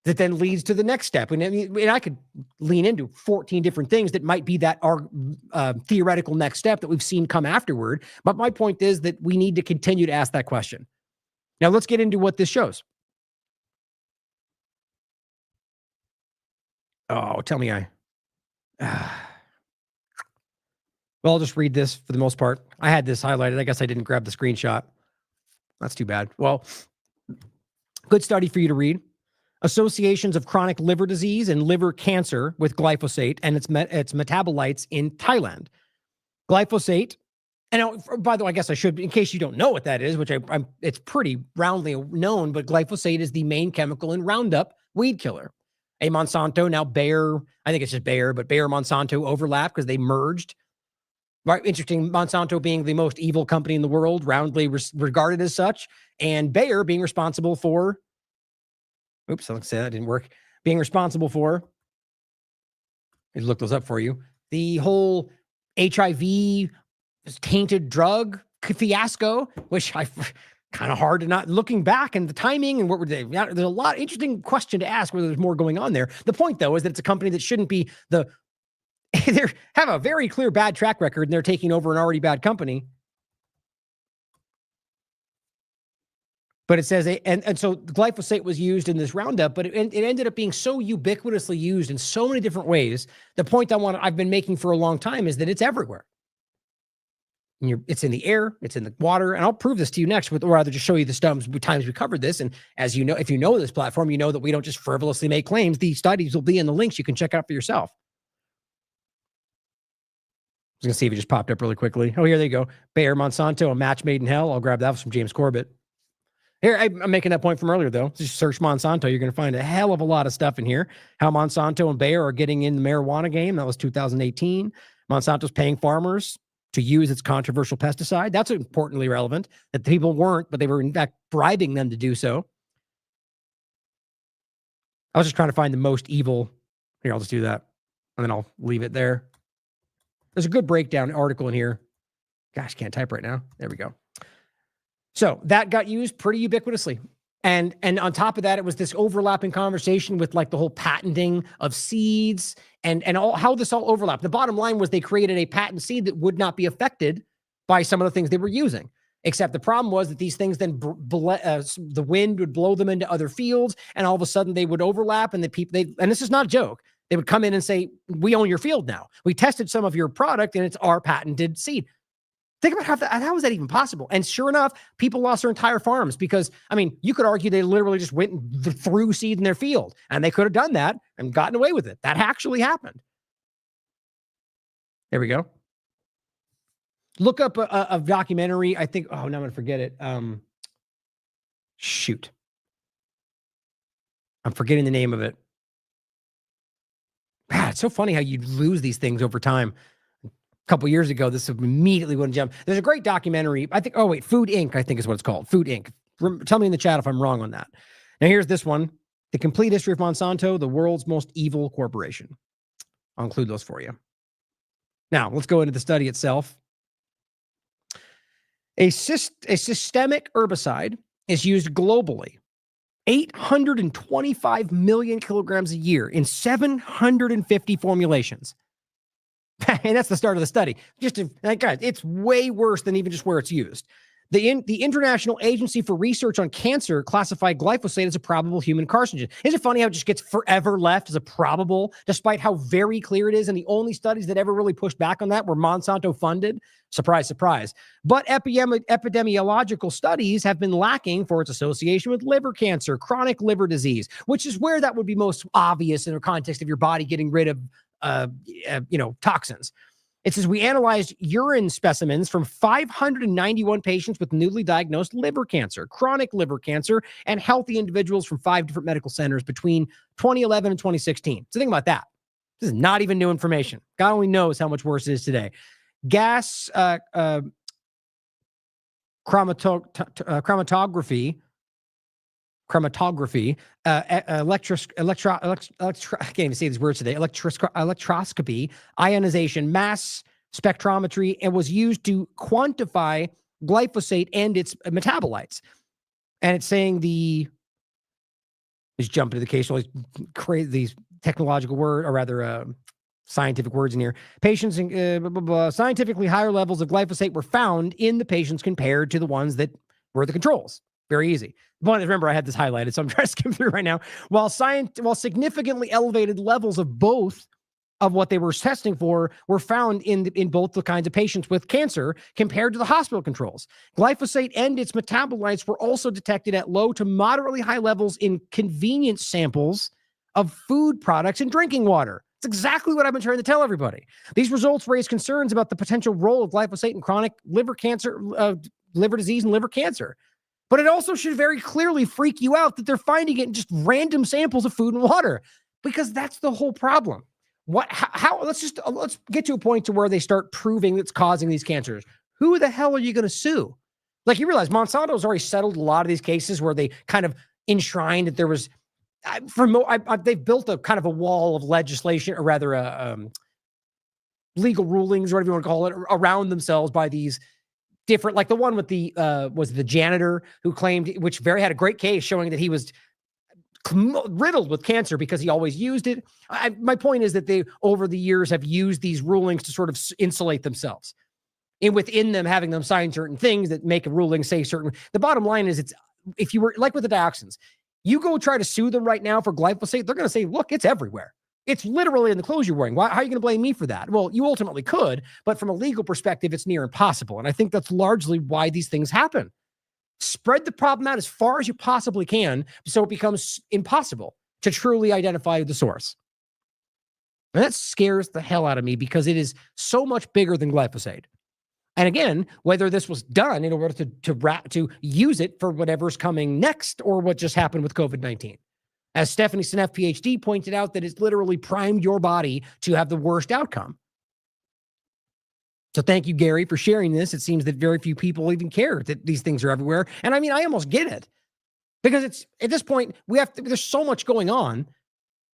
that then leads to the next step. And I could lean into 14 different things that might be that our theoretical next step that we've seen come afterward. But my point is that we need to continue to ask that question. Now let's get into what this shows. Oh, tell me well, I'll just read this for the most part. I had this highlighted. I guess I didn't grab the screenshot. That's too bad. Well, good study for you to read. Associations of chronic liver disease and liver cancer with glyphosate and its metabolites in Thailand. Glyphosate, and by the way, I guess I should, in case you don't know what that is, which it's pretty roundly known, but glyphosate is the main chemical in Roundup weed killer. A Monsanto, now Bayer, I think it's just Bayer, but Bayer Monsanto overlap because they merged. Right, interesting. Monsanto being the most evil company in the world, roundly regarded as such, and Bayer being responsible for, oops, I'll say that didn't work, being responsible for, I look those up for you, the whole HIV tainted drug fiasco, which kind of hard to not looking back and the timing and what were they? There's a lot interesting question to ask whether there's more going on there. The point though is that it's a company that shouldn't be they have a very clear bad track record and they're taking over an already bad company. But it says, and so glyphosate was used in this Roundup, but it ended up being so ubiquitously used in so many different ways. The point I've been making for a long time is that it's everywhere. It's in the air, it's in the water, and I'll prove this to you next, or rather just show you the times we covered this. And as you know, if you know this platform, you know that we don't just frivolously make claims. These studies will be in the links you can check out for yourself. I was going to see if it just popped up really quickly. Oh, here they go. Bayer, Monsanto, a match made in hell. I'll grab that from James Corbett. Here, I'm making that point from earlier, though. Just search Monsanto. You're going to find a hell of a lot of stuff in here. How Monsanto and Bayer are getting in the marijuana game. That was 2018. Monsanto's paying farmers to use its controversial pesticide. That's importantly relevant, that the people weren't, but they were in fact bribing them to do so. I was just trying to find the most evil. Here, I'll just do that, and then I'll leave it there. There's a good breakdown article in here. Gosh, can't type right now. There we go. So that got used pretty ubiquitously. And on top of that, it was this overlapping conversation with like the whole patenting of seeds and all how this all overlapped. The bottom line was they created a patent seed that would not be affected by some of the things they were using. Except the problem was that these things then the wind would blow them into other fields, and all of a sudden they would overlap. And and this is not a joke. They would come in and say, "We own your field now. We tested some of your product, and it's our patented seed." Think about how was that even possible? And sure enough, people lost their entire farms because, I mean, you could argue they literally just went and threw seed in their field, and they could have done that and gotten away with it. That actually happened. There we go. Look up a documentary. I think, oh, now I'm going to forget it. Shoot. I'm forgetting the name of it. God, it's so funny how you lose these things over time. Couple years ago, this immediately wouldn't jump. There's a great documentary. I think, Food Inc. I think is what it's called. Food Inc. Tell me in the chat if I'm wrong on that. Now, here's this one. The Complete History of Monsanto, the world's most evil corporation. I'll include those for you. Now, let's go into the study itself. A systemic herbicide is used globally. 825 million kilograms a year in 750 formulations. And that's the start of the study. Guys, it's way worse than even just where it's used. The International Agency for Research on Cancer classified glyphosate as a probable human carcinogen. Isn't it funny how it just gets forever left as a probable, despite how very clear it is? And the only studies that ever really pushed back on that were Monsanto funded. Surprise, surprise. But epidemiological studies have been lacking for its association with liver cancer, chronic liver disease, which is where that would be most obvious in the context of your body getting rid of toxins. It says we analyzed urine specimens from 591 patients with newly diagnosed liver cancer, chronic liver cancer, and healthy individuals from 5 different medical centers between 2011 and 2016. So think about that. This is not even new information. God only knows how much worse it is today. Gas chromatography, I can't even say these words today, electroscopy, ionization, mass spectrometry, and was used to quantify glyphosate and its metabolites. And it's saying let's jump into the case, all these technological words, or rather scientific words in here. Patients, scientifically higher levels of glyphosate were found in the patients compared to the ones that were the controls. Very easy. But remember, I had this highlighted, so I'm trying to skim through right now. While significantly elevated levels of both of what they were testing for were found in both the kinds of patients with cancer compared to the hospital controls. Glyphosate and its metabolites were also detected at low to moderately high levels in convenience samples of food products and drinking water. It's exactly what I've been trying to tell everybody. These results raise concerns about the potential role of glyphosate in chronic liver cancer, liver disease and liver cancer. But it also should very clearly freak you out that they're finding it in just random samples of food and water, because that's the whole problem. Let's get to a point to where they start proving that's causing these cancers. Who the hell are you going to sue? Like, you realize Monsanto's already settled a lot of these cases where they kind of enshrined that there was, they've built a kind of a wall of legislation, or rather legal rulings, or whatever you want to call it, around themselves by these different, like the one with the was the janitor who claimed, which had a great case showing that he was riddled with cancer because he always used it. My point is that they, over the years, have used these rulings to sort of insulate themselves. And within them, having them sign certain things that make a ruling say certain. The bottom line is, if you were like with the dioxins, you go try to sue them right now for glyphosate, they're going to say, look, it's everywhere. It's literally in the clothes you're wearing. How are you going to blame me for that? Well, you ultimately could, but from a legal perspective, it's near impossible. And I think that's largely why these things happen. Spread the problem out as far as you possibly can so it becomes impossible to truly identify the source. And that scares the hell out of me because it is so much bigger than glyphosate. And again, whether this was done in order to use it for whatever's coming next or what just happened with COVID-19. As Stephanie Seneff, PhD, pointed out, that it's literally primed your body to have the worst outcome. So thank you, Gary, for sharing this. It seems that very few people even care that these things are everywhere. And I mean, I almost get it because it's at this point, there's so much going on.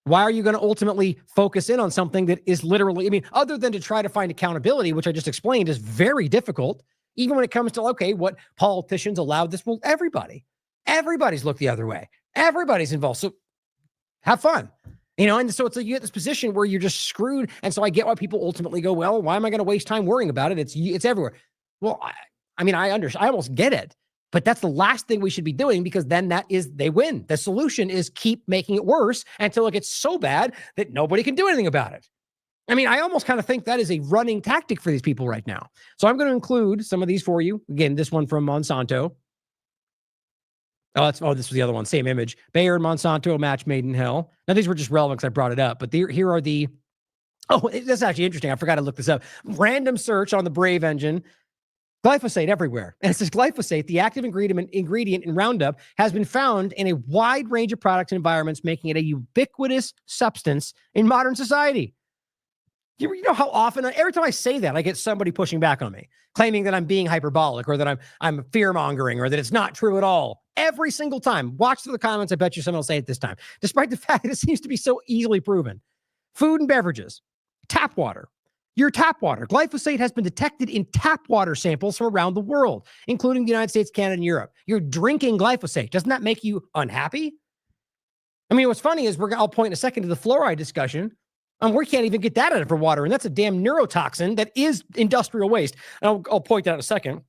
Why are you going to ultimately focus in on something that is literally, I mean, other than to try to find accountability, which I just explained is very difficult, even when it comes to, okay, what politicians allowed this? Well, everybody's looked the other way. Everybody's involved. So have fun. And so it's like you get this position where you're just screwed. And so I get why people ultimately go, well, why am I going to waste time worrying about it? It's everywhere. Well, I mean, I almost get it, but that's the last thing we should be doing, because then they win. The solution is keep making it worse until it gets so bad that nobody can do anything about it. I mean, I almost kind of think that is a running tactic for these people right now. So I'm going to include some of these for you. Again, this one from Monsanto. This was the other one. Same image. Bayer and Monsanto, a match made in hell. Now, these were just relevant because I brought it up. But here are the... Oh, that's actually interesting. I forgot to look this up. Random search on the Brave engine. Glyphosate everywhere. And it says glyphosate, the active ingredient in Roundup, has been found in a wide range of products and environments, making it a ubiquitous substance in modern society. You know how often, every time I say that, I get somebody pushing back on me, claiming that I'm being hyperbolic or that I'm fear-mongering or that it's not true at all. Every single time. Watch through the comments. I bet you someone will say it this time, despite the fact that it seems to be so easily proven. Food and beverages, tap water. Your tap water. Glyphosate has been detected in tap water samples from around the world, including the United States, Canada, and Europe. You're drinking glyphosate. Doesn't that make you unhappy? I mean, what's funny is I'll point in a second to the fluoride discussion. We can't even get that out of our water, and that's a damn neurotoxin that is industrial waste. And I'll point that out in a second.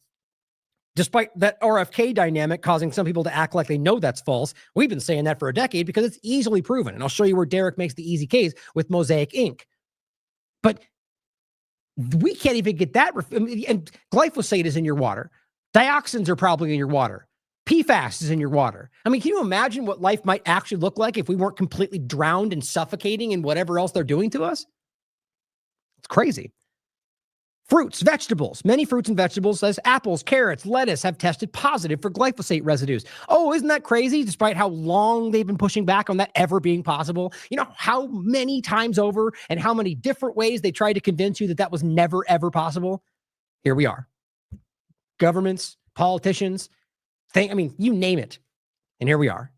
Despite that RFK dynamic causing some people to act like they know that's false, we've been saying that for a decade because it's easily proven. And I'll show you where Derek makes the easy case with Mosaic Ink. But we can't even get that. And glyphosate is in your water. Dioxins are probably in your water. PFAS is in your water. I mean, can you imagine what life might actually look like if we weren't completely drowned and suffocating in whatever else they're doing to us? It's crazy. Fruits, vegetables. Many fruits and vegetables, as apples, carrots, lettuce, have tested positive for glyphosate residues. Oh, isn't that crazy? Despite how long they've been pushing back on that ever being possible. You know how many times over and how many different ways they tried to convince you that that was never, ever possible? Here we are. Governments, politicians, you name it. And here we are.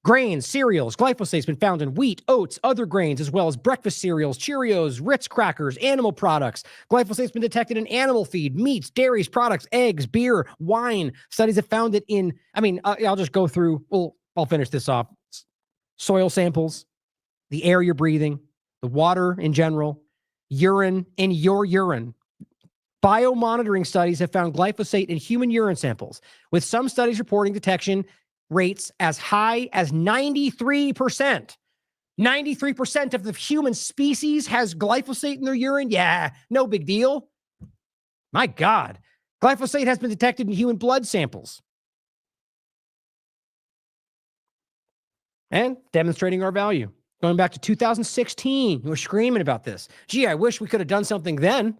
Grains, cereals, glyphosate has been found in wheat, oats, other grains, as well as breakfast cereals, Cheerios, Ritz crackers, animal products. Glyphosate has been detected in animal feed, meats, dairies, products, eggs, beer, wine. Studies have found it in, I'll just go through, I'll finish this off. Soil samples, the air you're breathing, the water in general, urine in your urine. Biomonitoring studies have found glyphosate in human urine samples, with some studies reporting detection rates as high as 93%. 93% of the human species has glyphosate in their urine? Yeah, no big deal. My God. Glyphosate has been detected in human blood samples. And demonstrating our value. Going back to 2016, we were screaming about this. Gee, I wish we could have done something then.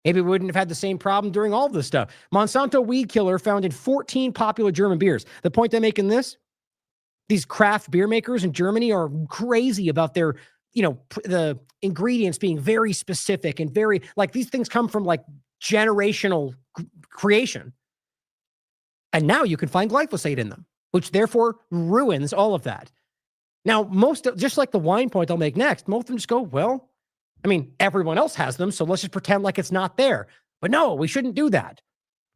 Maybe we wouldn't have had the same problem during all of this stuff. Monsanto weed killer found in 14 popular German beers. The point I make in this, these craft beer makers in Germany are crazy about their, the ingredients being very specific and very, these things come from generational creation. And now you can find glyphosate in them, which therefore ruins all of that. Now, just like the wine point I'll make next, most of them just go, well, everyone else has them, so let's just pretend like it's not there. But no, we shouldn't do that.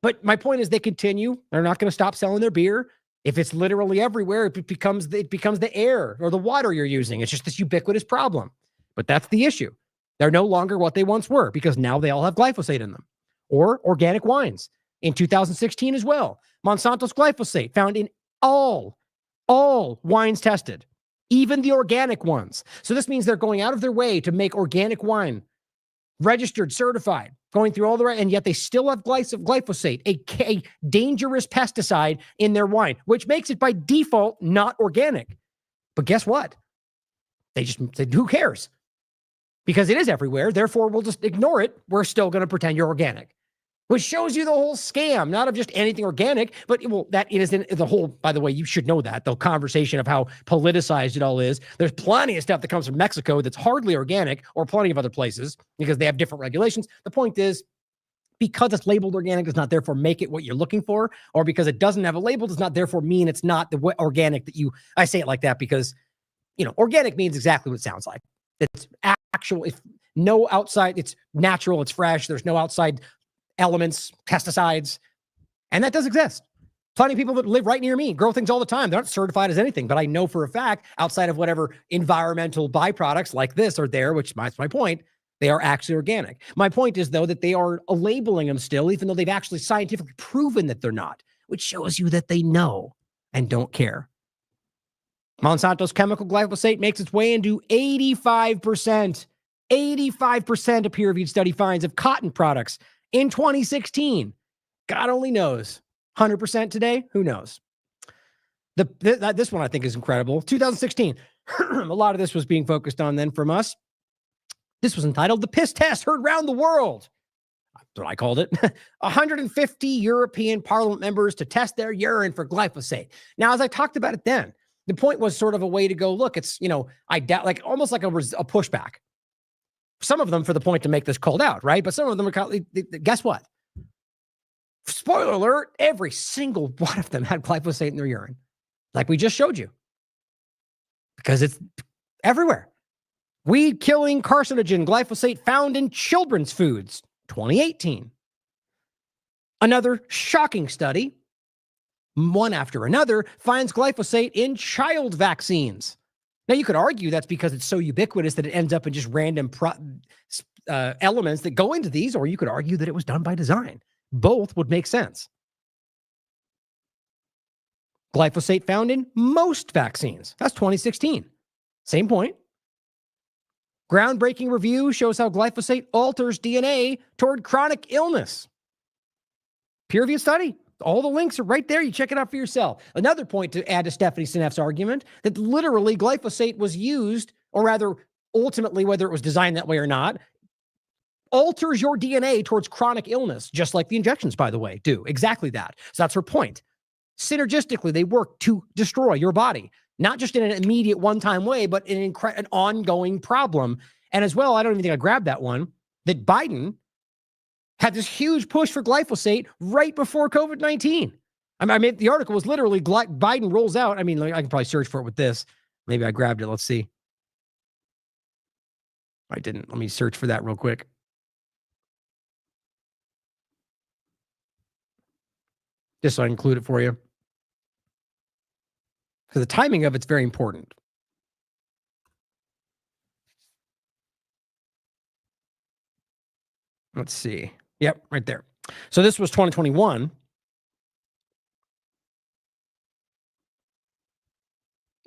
But my point is they continue. They're not going to stop selling their beer. If it's literally everywhere, it becomes the air or the water you're using. It's just this ubiquitous problem. But that's the issue. They're no longer what they once were because now they all have glyphosate in them. Or organic wines in 2016 as well. Monsanto's glyphosate found in all wines tested, even the organic ones. So this means they're going out of their way to make organic wine, registered, certified, going through all the right, and yet they still have glyphosate, a dangerous pesticide in their wine, which makes it by default not organic. But guess what? They just said, who cares? Because it is everywhere. Therefore, we'll just ignore it. We're still going to pretend you're organic, which shows you the whole scam, not of just anything organic, but that is in the whole, by the way, you should know that, the conversation of how politicized it all is. There's plenty of stuff that comes from Mexico that's hardly organic, or plenty of other places because they have different regulations. The point is, because it's labeled organic does not therefore make it what you're looking for, or because it doesn't have a label does not therefore mean it's not the organic that I say it like that because, organic means exactly what it sounds like. It's actual, it's no outside, it's natural, it's fresh, there's no outside elements, pesticides, and that does exist. Plenty of people that live right near me grow things all the time. They're not certified as anything, but I know for a fact, outside of whatever environmental byproducts like this are there, which that's my point, they are actually organic. My point is, though, that they are labeling them still, even though they've actually scientifically proven that they're not, which shows you that they know and don't care. Monsanto's chemical glyphosate makes its way into 85% of peer-reviewed study finds of cotton products in 2016. God only knows. 100% today? Who knows? This one I think is incredible. 2016. A lot of this was being focused on then from us. This was entitled The Piss Test Heard Round the World. That's what I called it. 150 European Parliament members to test their urine for glyphosate. Now, as I talked about it then, the point was sort of a way to go, look, it's, I doubt, like almost like a pushback. Some of them for the point to make this called out, right? But some of them are, guess what? Spoiler alert, every single one of them had glyphosate in their urine, like we just showed you, because it's everywhere. Weed-killing carcinogen glyphosate found in children's foods, 2018. Another shocking study, one after another, finds glyphosate in child vaccines. Now, you could argue that's because it's so ubiquitous that it ends up in just random elements that go into these, or you could argue that it was done by design. Both would make sense. Glyphosate found in most vaccines. That's 2016. Same point. Groundbreaking review shows how glyphosate alters DNA toward chronic illness. Peer-reviewed study. All the links are right there. You check it out for yourself. Another point to add to Stephanie Seneff's argument, that literally glyphosate was used, or rather, ultimately, whether it was designed that way or not, alters your DNA towards chronic illness, just like the injections, by the way, do. Exactly that. So that's her point. Synergistically, they work to destroy your body, not just in an immediate one-time way, but in an ongoing problem. And as well, I don't even think I grabbed that one, that Biden had this huge push for glyphosate right before COVID-19. I mean, the article was literally Biden rolls out. I mean, I can probably search for it with this. Maybe I grabbed it. Let's see. I didn't. Let me search for that real quick. Just so I include it for you. Because the timing of it's very important. Let's see. Yep, right there. So this was 2021.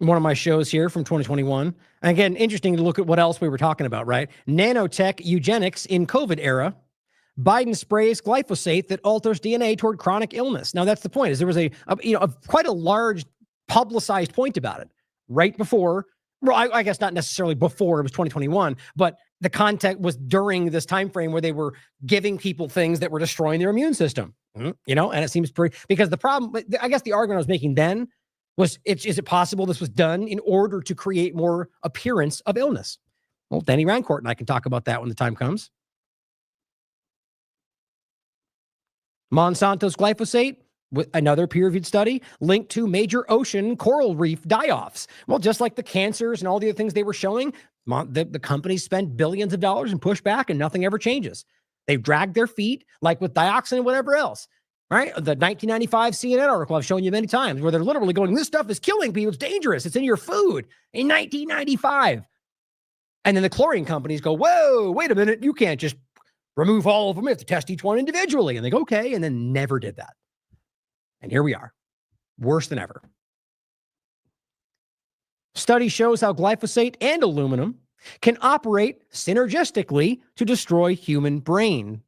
One of my shows here from 2021. And again, interesting to look at what else we were talking about, right? Nanotech eugenics in COVID era. Biden sprays glyphosate that alters DNA toward chronic illness. Now, that's the point, is there was a quite a large publicized point about it right before. Well, I guess not necessarily before, it was 2021, but the context was during this time frame where they were giving people things that were destroying their immune system. And it seems pretty, because the problem, I guess the argument I was making then was, is it possible this was done in order to create more appearance of illness? Well, Denny Rancourt and I can talk about that when the time comes. Monsanto's glyphosate, with another peer-reviewed study, linked to major ocean coral reef die-offs. Well, just like the cancers and all the other things they were showing, the companies spend billions of dollars and push back, and nothing ever changes. They've dragged their feet, like with dioxin and whatever else. right? The 1995 CNN article I've shown you many times where they're literally going, this stuff is killing people. It's dangerous. It's in your food in 1995. And then the chlorine companies go, whoa, wait a minute. You can't just remove all of them. You have to test each one individually. And they go, okay. And then never did that. And here we are, worse than ever. Study shows how glyphosate and aluminum can operate synergistically to destroy human brain.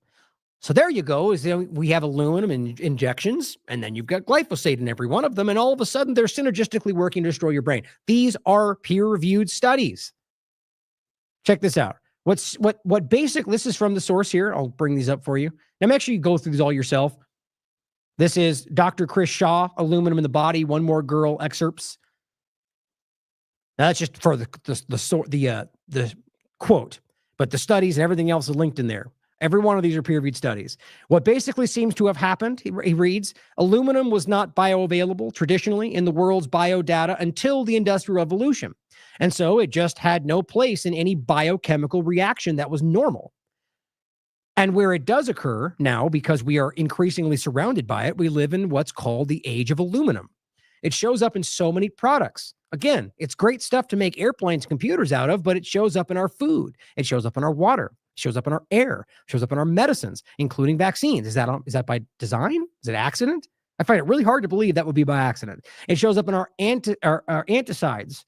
So there you go. We have aluminum in injections, and then you've got glyphosate in every one of them, and all of a sudden they're synergistically working to destroy your brain. These are peer-reviewed studies. Check this out. This is from the source here. I'll bring these up for you. Now make sure you go through these all yourself. This is Dr. Chris Shaw, Aluminum in the Body, One More Girl excerpts. Now that's just for the quote, but the studies and everything else is linked in there. Every one of these are peer-reviewed studies. What basically seems to have happened, he reads, aluminum was not bioavailable traditionally in the world's biodata until the Industrial Revolution. And so it just had no place in any biochemical reaction that was normal. And where it does occur now, because we are increasingly surrounded by it, we live in what's called the age of aluminum. It shows up in so many products. Again, it's great stuff to make airplanes, computers out of, but it shows up in our food. It shows up in our water. It shows up in our air. It shows up in our medicines, including vaccines. Is that by design? Is it accident? I find it really hard to believe that would be by accident. It shows up in our anticides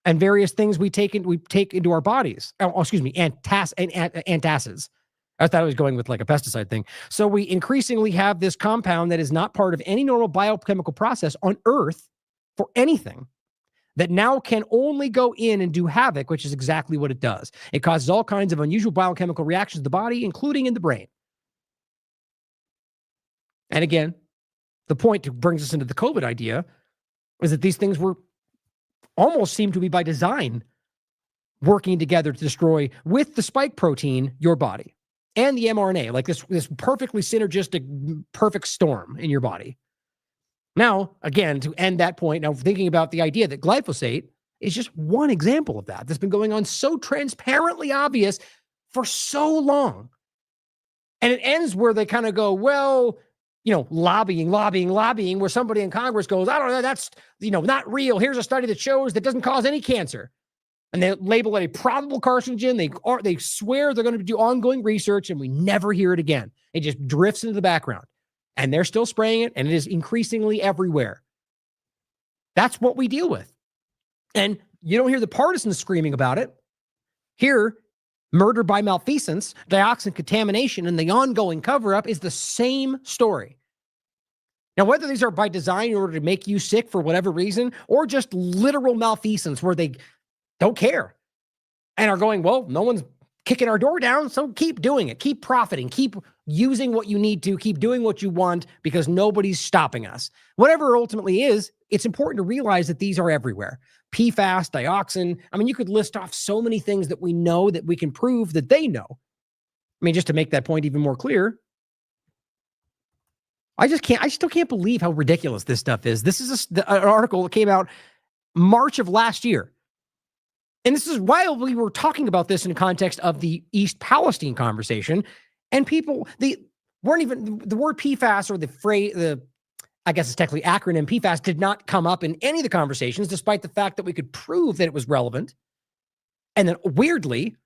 and various things we take into our bodies. Antacids. I thought I was going with like a pesticide thing. So we increasingly have this compound that is not part of any normal biochemical process on Earth for anything that now can only go in and do havoc, which is exactly what it does. It causes all kinds of unusual biochemical reactions in the body, including in the brain. And again, the point that brings us into the COVID idea is that these things were almost seem to be by design working together to destroy, with the spike protein, your body. And the mRNA, like this perfectly synergistic, perfect storm in your body. Now, again, to end that point, now thinking about the idea that glyphosate is just one example of that. That's been going on so transparently obvious for so long. And it ends where they kind of go, well, lobbying, where somebody in Congress goes, I don't know, that's, not real. Here's a study that shows that doesn't cause any cancer. And they label it a probable carcinogen. They swear they're going to do ongoing research, and we never hear it again. It just drifts into the background. And they're still spraying it, and it is increasingly everywhere. That's what we deal with. And you don't hear the partisans screaming about it. Here, murder by malfeasance, dioxin contamination, and the ongoing cover-up is the same story. Now, whether these are by design in order to make you sick for whatever reason, or just literal malfeasance where they don't care and are going, well, no one's kicking our door down, so keep doing it. Keep profiting. Keep using what you need to. Keep doing what you want because nobody's stopping us. Whatever it ultimately is, it's important to realize that these are everywhere. PFAS, dioxin. I mean, you could list off so many things that we know that we can prove that they know. I mean, just to make that point even more clear, I still can't believe how ridiculous this stuff is. This is an article that came out March of last year. And this is while we were talking about this in context of the East Palestine conversation, and people, the word PFAS or I guess it's technically acronym PFAS did not come up in any of the conversations, despite the fact that we could prove that it was relevant. And then weirdly,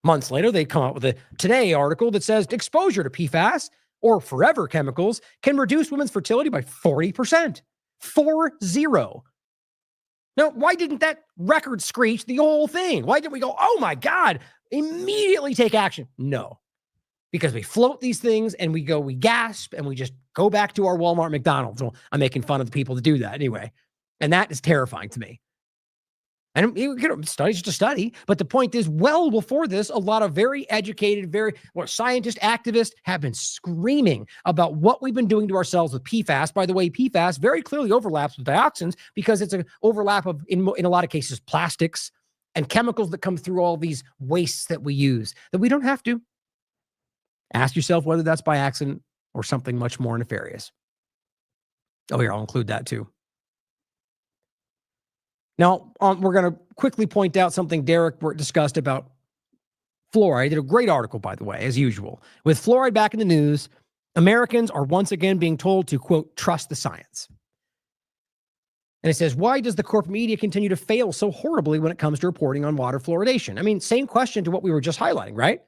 months later, they come out with a Today article that says exposure to PFAS or forever chemicals can reduce women's fertility by 40%. 40. Now, why didn't that record screech the whole thing? Why didn't we go, oh my God, immediately take action? No, because we float these things and we gasp and we just go back to our Walmart, McDonald's. Well, I'm making fun of the people that do that anyway. And that is terrifying to me. And study's just a study, but the point is, well before this, a lot of very educated, scientists, activists have been screaming about what we've been doing to ourselves with PFAS. By the way, PFAS very clearly overlaps with dioxins because it's an overlap of, in a lot of cases, plastics and chemicals that come through all these wastes that we use that we don't have to. Ask yourself whether that's by accident or something much more nefarious. Oh, here, I'll include that too. Now, we're going to quickly point out something Derek discussed about fluoride. He did a great article, by the way, as usual. With fluoride back in the news, Americans are once again being told to, quote, trust the science. And it says, why does the corporate media continue to fail so horribly when it comes to reporting on water fluoridation? I mean, same question to what we were just highlighting, right?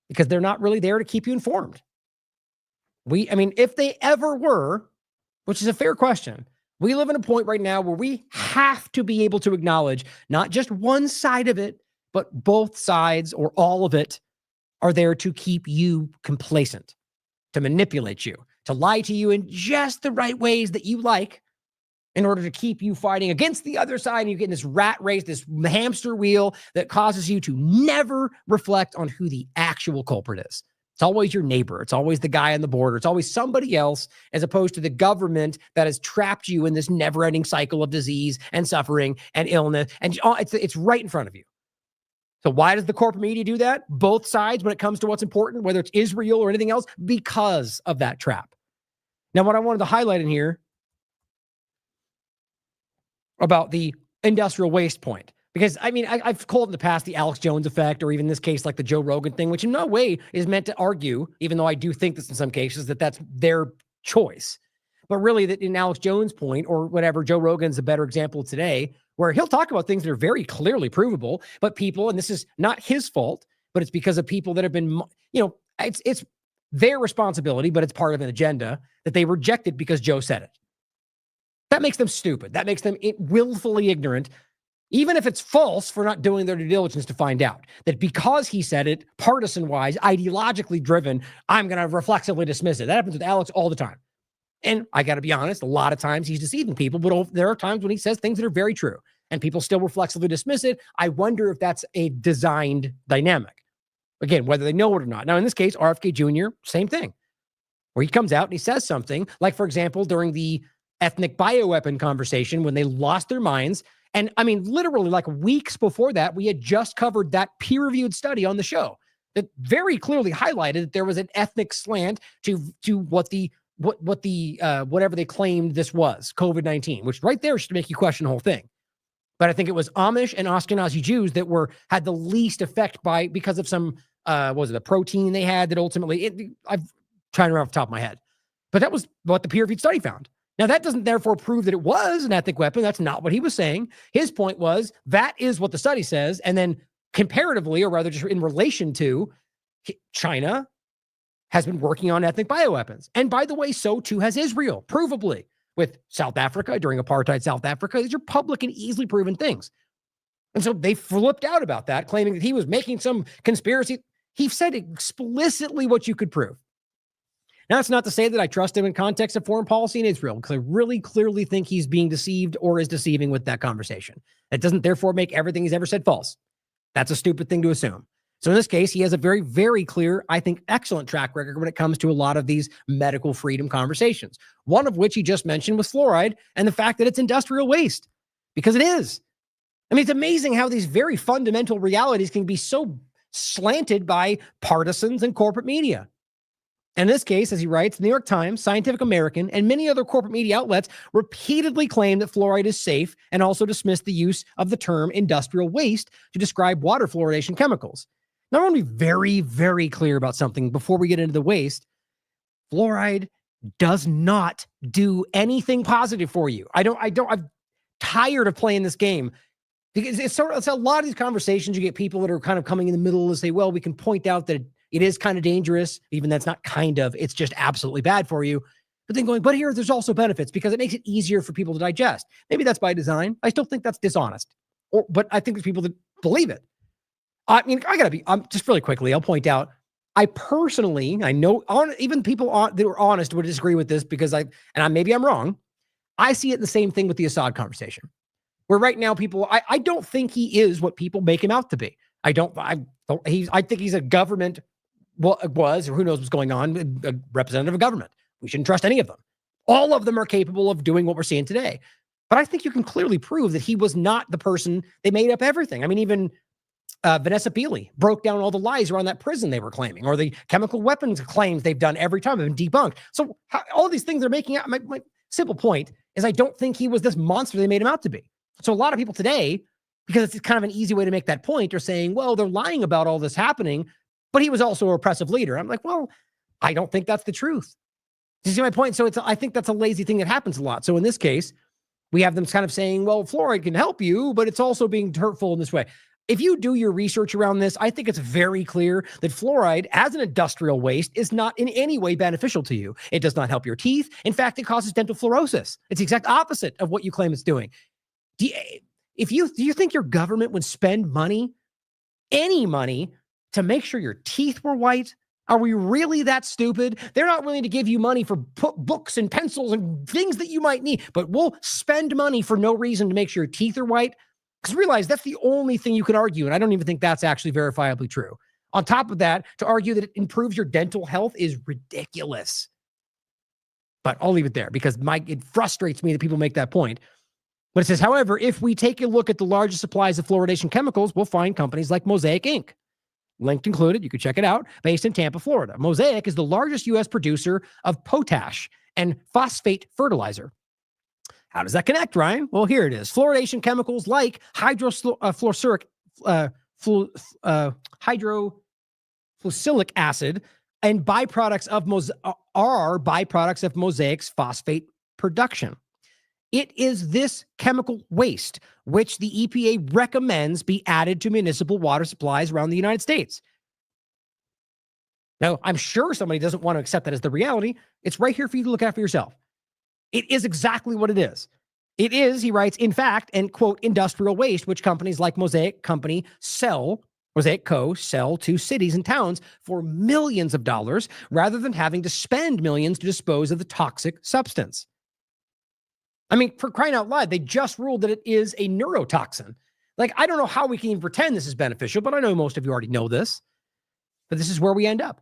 Because they're not really there to keep you informed. If they ever were, which is a fair question, we live in a point right now where we have to be able to acknowledge not just one side of it, but both sides or all of it are there to keep you complacent, to manipulate you, to lie to you in just the right ways that you like in order to keep you fighting against the other side. And you get in this rat race, this hamster wheel that causes you to never reflect on who the actual culprit is. It's always your neighbor. It's always the guy on the border. It's always somebody else, as opposed to the government that has trapped you in this never-ending cycle of disease and suffering and illness. And it's right in front of you. So why does the corporate media do that? Both sides when it comes to what's important, whether it's Israel or anything else, because of that trap. Now, what I wanted to highlight in here about the industrial waste point, because I've called in the past the Alex Jones effect, or even in this case, like the Joe Rogan thing, which in no way is meant to argue, even though I do think this in some cases, that that's their choice. But really, that in Alex Jones' point, or whatever, Joe Rogan's a better example today, where he'll talk about things that are very clearly provable, but people, and this is not his fault, but it's because of people that have been, it's their responsibility, but it's part of an agenda that they rejected because Joe said it. That makes them stupid. That makes them willfully ignorant, even if it's false, for not doing their due diligence to find out that because he said it, partisan-wise, ideologically driven, I'm going to reflexively dismiss it. That happens with Alex all the time. And I got to be honest, a lot of times he's deceiving people, but there are times when he says things that are very true and people still reflexively dismiss it. I wonder if that's a designed dynamic. Again, whether they know it or not. Now, in this case, RFK Jr., same thing, where he comes out and he says something like, for example, during the ethnic bioweapon conversation, when they lost their minds. And literally like weeks before that, we had just covered that peer-reviewed study on the show that very clearly highlighted that there was an ethnic slant to whatever they claimed this was, COVID-19, which right there should make you question the whole thing. But I think it was Amish and Ashkenazi Jews that had the least effect because of some, the protein they had that ultimately, I'm trying to remember off the top of my head. But that was what the peer-reviewed study found. Now, that doesn't therefore prove that it was an ethnic weapon. That's not what he was saying. His point was that is what the study says. And then comparatively, or rather just in relation to, China has been working on ethnic bioweapons. And by the way, so too has Israel, provably, with South Africa during apartheid South Africa. These are public and easily proven things. And so they flipped out about that, claiming that he was making some conspiracy. He said explicitly what you could prove. Now, that's not to say that I trust him in context of foreign policy in Israel, because I really clearly think he's being deceived or is deceiving with that conversation. That doesn't therefore make everything he's ever said false. That's a stupid thing to assume. So in this case, he has a very, very clear, I think, excellent track record when it comes to a lot of these medical freedom conversations. One of which he just mentioned was fluoride and the fact that it's industrial waste, because it is. It's amazing how these very fundamental realities can be so slanted by partisans and corporate media. In this case, as he writes, the New York Times, Scientific American, and many other corporate media outlets repeatedly claim that fluoride is safe and also dismiss the use of the term industrial waste to describe water fluoridation chemicals. Now, I want to be very, very clear about something before we get into the waste. Fluoride does not do anything positive for you. I'm tired of playing this game. Because it's a lot of these conversations, you get people that are kind of coming in the middle and say, well, we can point out that it is kind of dangerous. Even that's not kind of, it's just absolutely bad for you. But then but there's also benefits because it makes it easier for people to digest. Maybe that's by design. I still think that's dishonest. But I think there's people that believe it. Just really quickly, I'll point out, I personally, I know even people that are honest would disagree with this because maybe I'm wrong. I see it the same thing with the Assad conversation, where right now I don't think he is what people make him out to be. I think he's a government, or who knows what's going on, a representative of government. We shouldn't trust any of them. All of them are capable of doing what we're seeing today. But I think you can clearly prove that he was not the person. They made up everything. Even Vanessa Beeley broke down all the lies around that prison they were claiming, or the chemical weapons claims they've done every time have been debunked. So all these things they're making out. My simple point is I don't think he was this monster they made him out to be. So a lot of people today, because it's kind of an easy way to make that point, are saying, well, they're lying about all this happening, but he was also a repressive leader. I'm like, well, I don't think that's the truth. You see my point? So I think that's a lazy thing that happens a lot. So in this case, we have them kind of saying, well, fluoride can help you, but it's also being hurtful in this way. If you do your research around this, I think it's very clear that fluoride as an industrial waste is not in any way beneficial to you. It does not help your teeth. In fact, it causes dental fluorosis. It's the exact opposite of what you claim it's doing. Do you think your government would spend money, any money, to make sure your teeth were white? Are we really that stupid? They're not willing to give you money for books and pencils and things that you might need, but we'll spend money for no reason to make sure your teeth are white. Because realize that's the only thing you can argue, and I don't even think that's actually verifiably true. On top of that, to argue that it improves your dental health is ridiculous. But I'll leave it there because it frustrates me that people make that point. But it says, however, if we take a look at the largest supplies of fluoridation chemicals, we'll find companies like Mosaic Inc., linked included, you can check it out, based in Tampa, Florida. Mosaic is the largest U.S. producer of potash and phosphate fertilizer. How does that connect, Ryan? Well, here it is. Fluoridation chemicals like hydrofluoric hydrofluosillic acid and byproducts of Mosaic's phosphate production. It is this chemical waste which the EPA recommends be added to municipal water supplies around the United States. Now, I'm sure somebody doesn't want to accept that as the reality. It's right here for you to look at for yourself. It is exactly what it is. It is, he writes, in fact, and quote, industrial waste, which companies like Mosaic Co. sell to cities and towns for millions of dollars rather than having to spend millions to dispose of the toxic substance. I mean, for crying out loud, they just ruled that it is a neurotoxin. Like, I don't know how we can even pretend this is beneficial, but I know most of you already know this. But this is where we end up.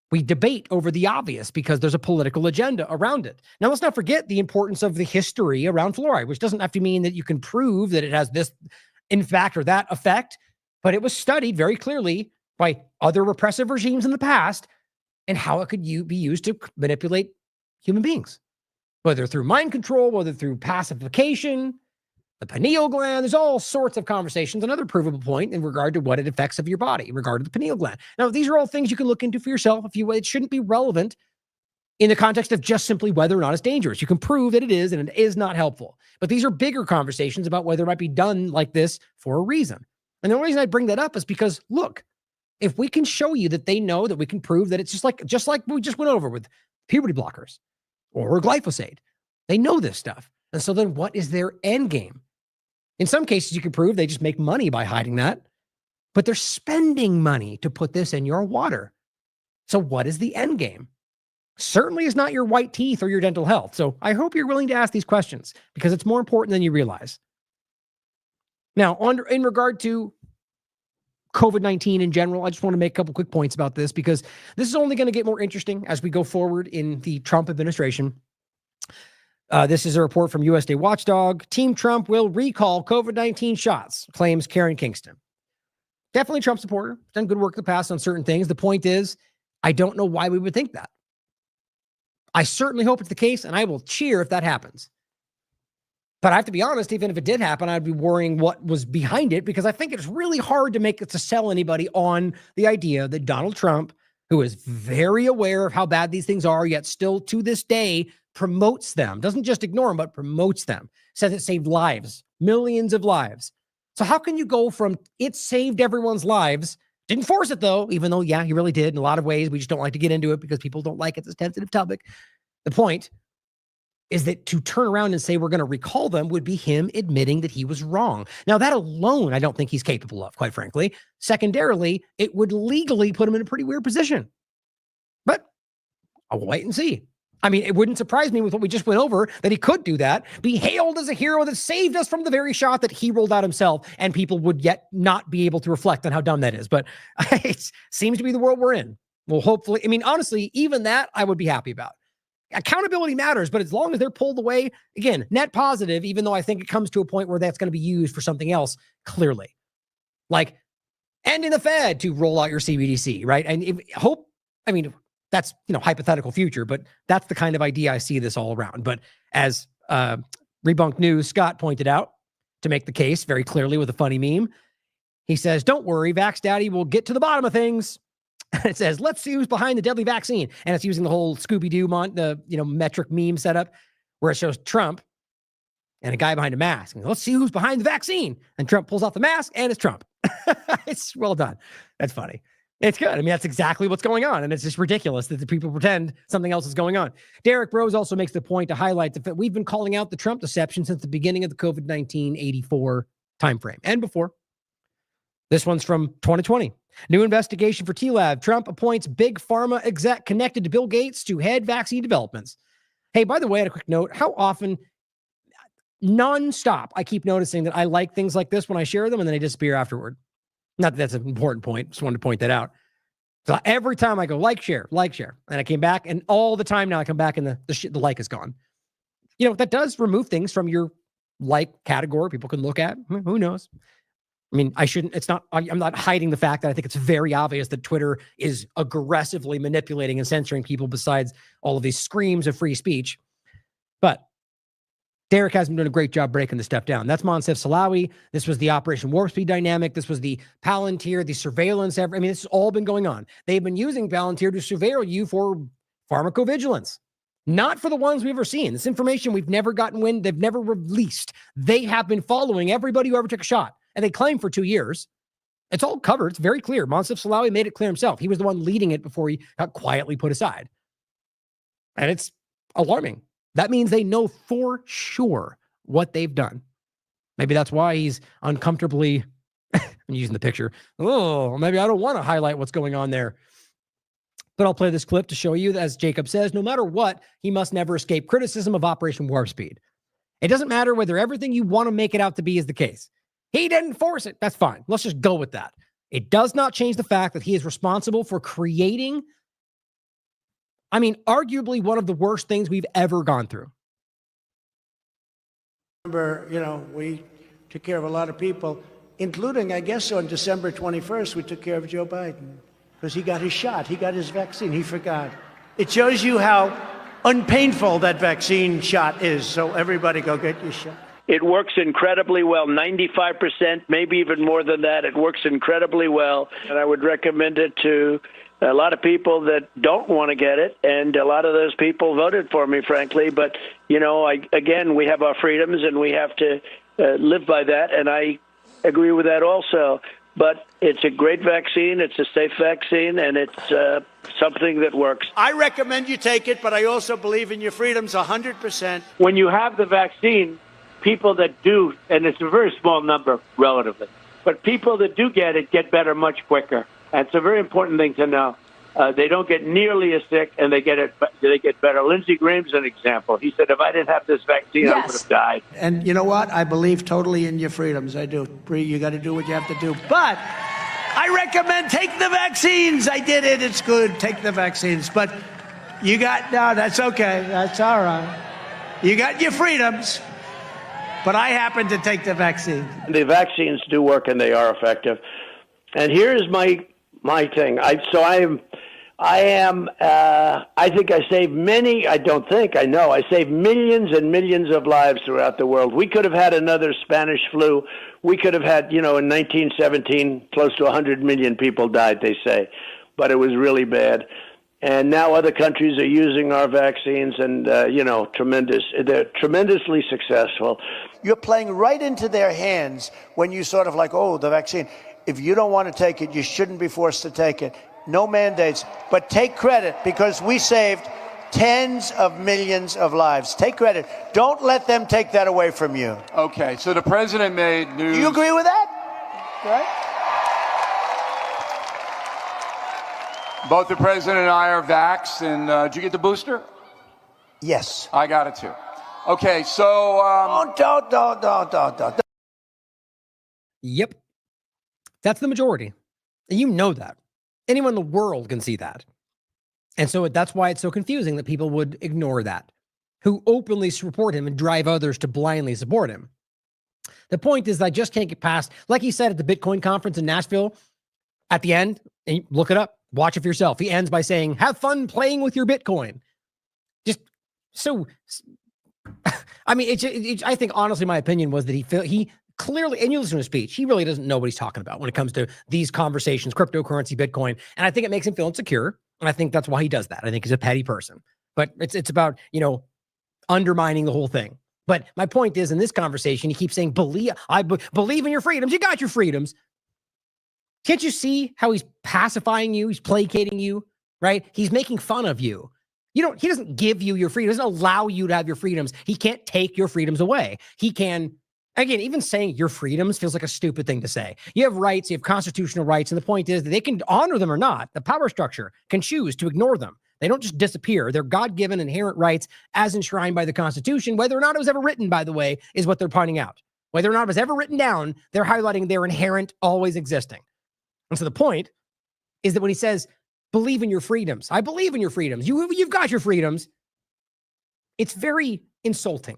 We debate over the obvious because there's a political agenda around it. Now, let's not forget the importance of the history around fluoride, which doesn't have to mean that you can prove that it has this, in fact, or that effect, but it was studied very clearly by other repressive regimes in the past and how it could be used to manipulate human beings. Whether through mind control, whether through pacification, the pineal gland, there's all sorts of conversations. Another provable point in regard to what it affects of your body in regard to the pineal gland. Now, these are all things you can look into for yourself. It shouldn't be relevant in the context of just simply whether or not it's dangerous. You can prove that it is, and it is not helpful. But these are bigger conversations about whether it might be done like this for a reason. And the only reason I bring that up is because, look, if we can show you that they know that we can prove that it's just like we just went over with puberty blockers or glyphosate. They know this stuff. And so then what is their end game? In some cases, you can prove they just make money by hiding that, but they're spending money to put this in your water. So what is the end game? Certainly is not your white teeth or your dental health. So I hope you're willing to ask these questions because it's more important than you realize. Now, in regard to COVID-19 in general, I just want to make a couple quick points about this because this is only going to get more interesting as we go forward in the Trump administration. This is a report from USA Watchdog. Team Trump will recall COVID-19 shots, claims Karen Kingston. Definitely Trump supporter. Done good work in the past on certain things. The point is, I don't know why we would think that. I certainly hope it's the case, and I will cheer if that happens. But I have to be honest, even if it did happen, I'd be worrying what was behind it because I think it's really hard to make it to sell anybody on the idea that Donald Trump, who is very aware of how bad these things are, yet still to this day promotes them, doesn't just ignore them, but promotes them, says it saved lives, millions of lives. So how can you go from it saved everyone's lives, didn't force it though, even though, yeah, he really did in a lot of ways. We just don't like to get into it because people don't like it. It's a sensitive topic. The point is that to turn around and say we're going to recall them would be him admitting that he was wrong. Now, that alone, I don't think he's capable of, quite frankly. Secondarily, it would legally put him in a pretty weird position. But I'll wait and see. I mean, it wouldn't surprise me with what we just went over that he could do that, be hailed as a hero that saved us from the very shot that he rolled out himself, and people would yet not be able to reflect on how dumb that is. But it seems to be the world we're in. Well, hopefully, I mean, honestly, even that I would be happy about. Accountability matters, but as long as they're pulled away, again, net positive, even though I think it comes to a point where that's going to be used for something else, clearly. Like ending the Fed to roll out your CBDC, right? And that's, hypothetical future, but that's the kind of idea I see this all around. But as Rebunked News, Scott pointed out, to make the case very clearly with a funny meme, he says, don't worry, Vax Daddy will get to the bottom of things. It says, let's see who's behind the deadly vaccine. And it's using the whole Scooby-Doo, metric meme setup where it shows Trump and a guy behind a mask. And let's see who's behind the vaccine. And Trump pulls off the mask and it's Trump. It's well done. That's funny. It's good. I mean, that's exactly what's going on. And it's just ridiculous that the people pretend something else is going on. Derek Rose also makes the point to highlight the fact we've been calling out the Trump deception since the beginning of the COVID-19 84 timeframe and before. This one's from 2020. New investigation for TLAV. Trump appoints big pharma exec connected to Bill Gates to head vaccine developments. Hey, by the way, a quick note, how often, nonstop, I keep noticing that I like things like this when I share them and then they disappear afterward. Not that that's an important point. Just wanted to point that out. So every time I go like, share. And I came back and all the time now I come back and the like is gone. That does remove things from your like category people can look at. Who knows? I mean, I'm not hiding the fact that I think it's very obvious that Twitter is aggressively manipulating and censoring people besides all of these screams of free speech. But Derek has been doing a great job breaking this stuff down. That's Moncef Slaoui. This was the Operation Warp Speed dynamic. This was the Palantir, the surveillance. This has all been going on. They've been using Palantir to surveil you for pharmacovigilance, not for the ones we've ever seen. This information we've never gotten wind, they've never released. They have been following everybody who ever took a shot, and they claim for 2 years. It's all covered. It's very clear. Moncef Slaoui made it clear himself. He was the one leading it before he got quietly put aside. And it's alarming. That means they know for sure what they've done. Maybe that's why he's uncomfortably, I'm using the picture. Oh, maybe I don't want to highlight what's going on there. But I'll play this clip to show you that, as Jacob says, no matter what, he must never escape criticism of Operation Warp Speed. It doesn't matter whether everything you want to make it out to be is the case. He didn't force it. That's fine. Let's just go with that. It does not change the fact that he is responsible for creating, arguably one of the worst things we've ever gone through. Remember, we took care of a lot of people, including, I guess, on December 21st, we took care of Joe Biden because he got his shot. He got his vaccine. He forgot. It shows you how unpainful that vaccine shot is. So everybody go get your shot. It works incredibly well, 95%, maybe even more than that. It works incredibly well, and I would recommend it to a lot of people that don't want to get it, and a lot of those people voted for me, frankly. But, again, we have our freedoms, and we have to live by that, and I agree with that also. But it's a great vaccine, it's a safe vaccine, and it's something that works. I recommend you take it, but I also believe in your freedoms 100%. When you have the vaccine, people that do, and it's a very small number relatively, but people that do get it get better much quicker. And it's a very important thing to know. They don't get nearly as sick, and they get better. Lindsey Graham's an example. He said, if I didn't have this vaccine, I would have died. And you know what? I believe totally in your freedoms. I do. Bree, you got to do what you have to do. But I recommend take the vaccines. I did it. It's good. Take the vaccines. But no, that's okay. That's all right. You got your freedoms. But I happen to take the vaccine. The vaccines do work, and they are effective. And here's my thing. I think I saved many. I saved millions and millions of lives throughout the world. We could have had another Spanish flu. We could have had, in 1917, close to 100 million people died, they say. But it was really bad. And now other countries are using our vaccines, and, they're tremendously successful. You're playing right into their hands when you sort of the vaccine. If you don't want to take it, you shouldn't be forced to take it. No mandates, but take credit because we saved tens of millions of lives. Take credit. Don't let them take that away from you. Okay, so the president made news. Do you agree with that? Right? Both the president and I are vaxxed, and did you get the booster? Yes. I got it too. Okay, so... Don't. Yep. That's the majority. And you know that. Anyone in the world can see that. And so that's why it's so confusing that people would ignore that, who openly support him and drive others to blindly support him. The point is, I just can't get past, like he said at the Bitcoin conference in Nashville, at the end, and look it up, watch it for yourself. He ends by saying, have fun playing with your Bitcoin. Just so, I think honestly, my opinion was that he clearly, and you listen to his speech, he really doesn't know what he's talking about when it comes to these conversations, cryptocurrency, Bitcoin. And I think it makes him feel insecure. And I think that's why he does that. I think he's a petty person. But it's about, undermining the whole thing. But my point is, in this conversation, he keeps saying, I believe in your freedoms. You got your freedoms. Can't you see how he's pacifying you? He's placating you, right? He's making fun of you. He doesn't give you your freedom. He doesn't allow you to have your freedoms. He can't take your freedoms away. He can, again, even saying your freedoms feels like a stupid thing to say. You have rights, you have constitutional rights, and the point is that they can honor them or not. The power structure can choose to ignore them. They don't just disappear. They're God-given inherent rights as enshrined by the Constitution. Whether or not it was ever written, by the way, is what they're pointing out. Whether or not it was ever written down, they're highlighting their inherent, always existing. And so the point is that when he says, believe in your freedoms, I believe in your freedoms, you've got your freedoms, it's very insulting.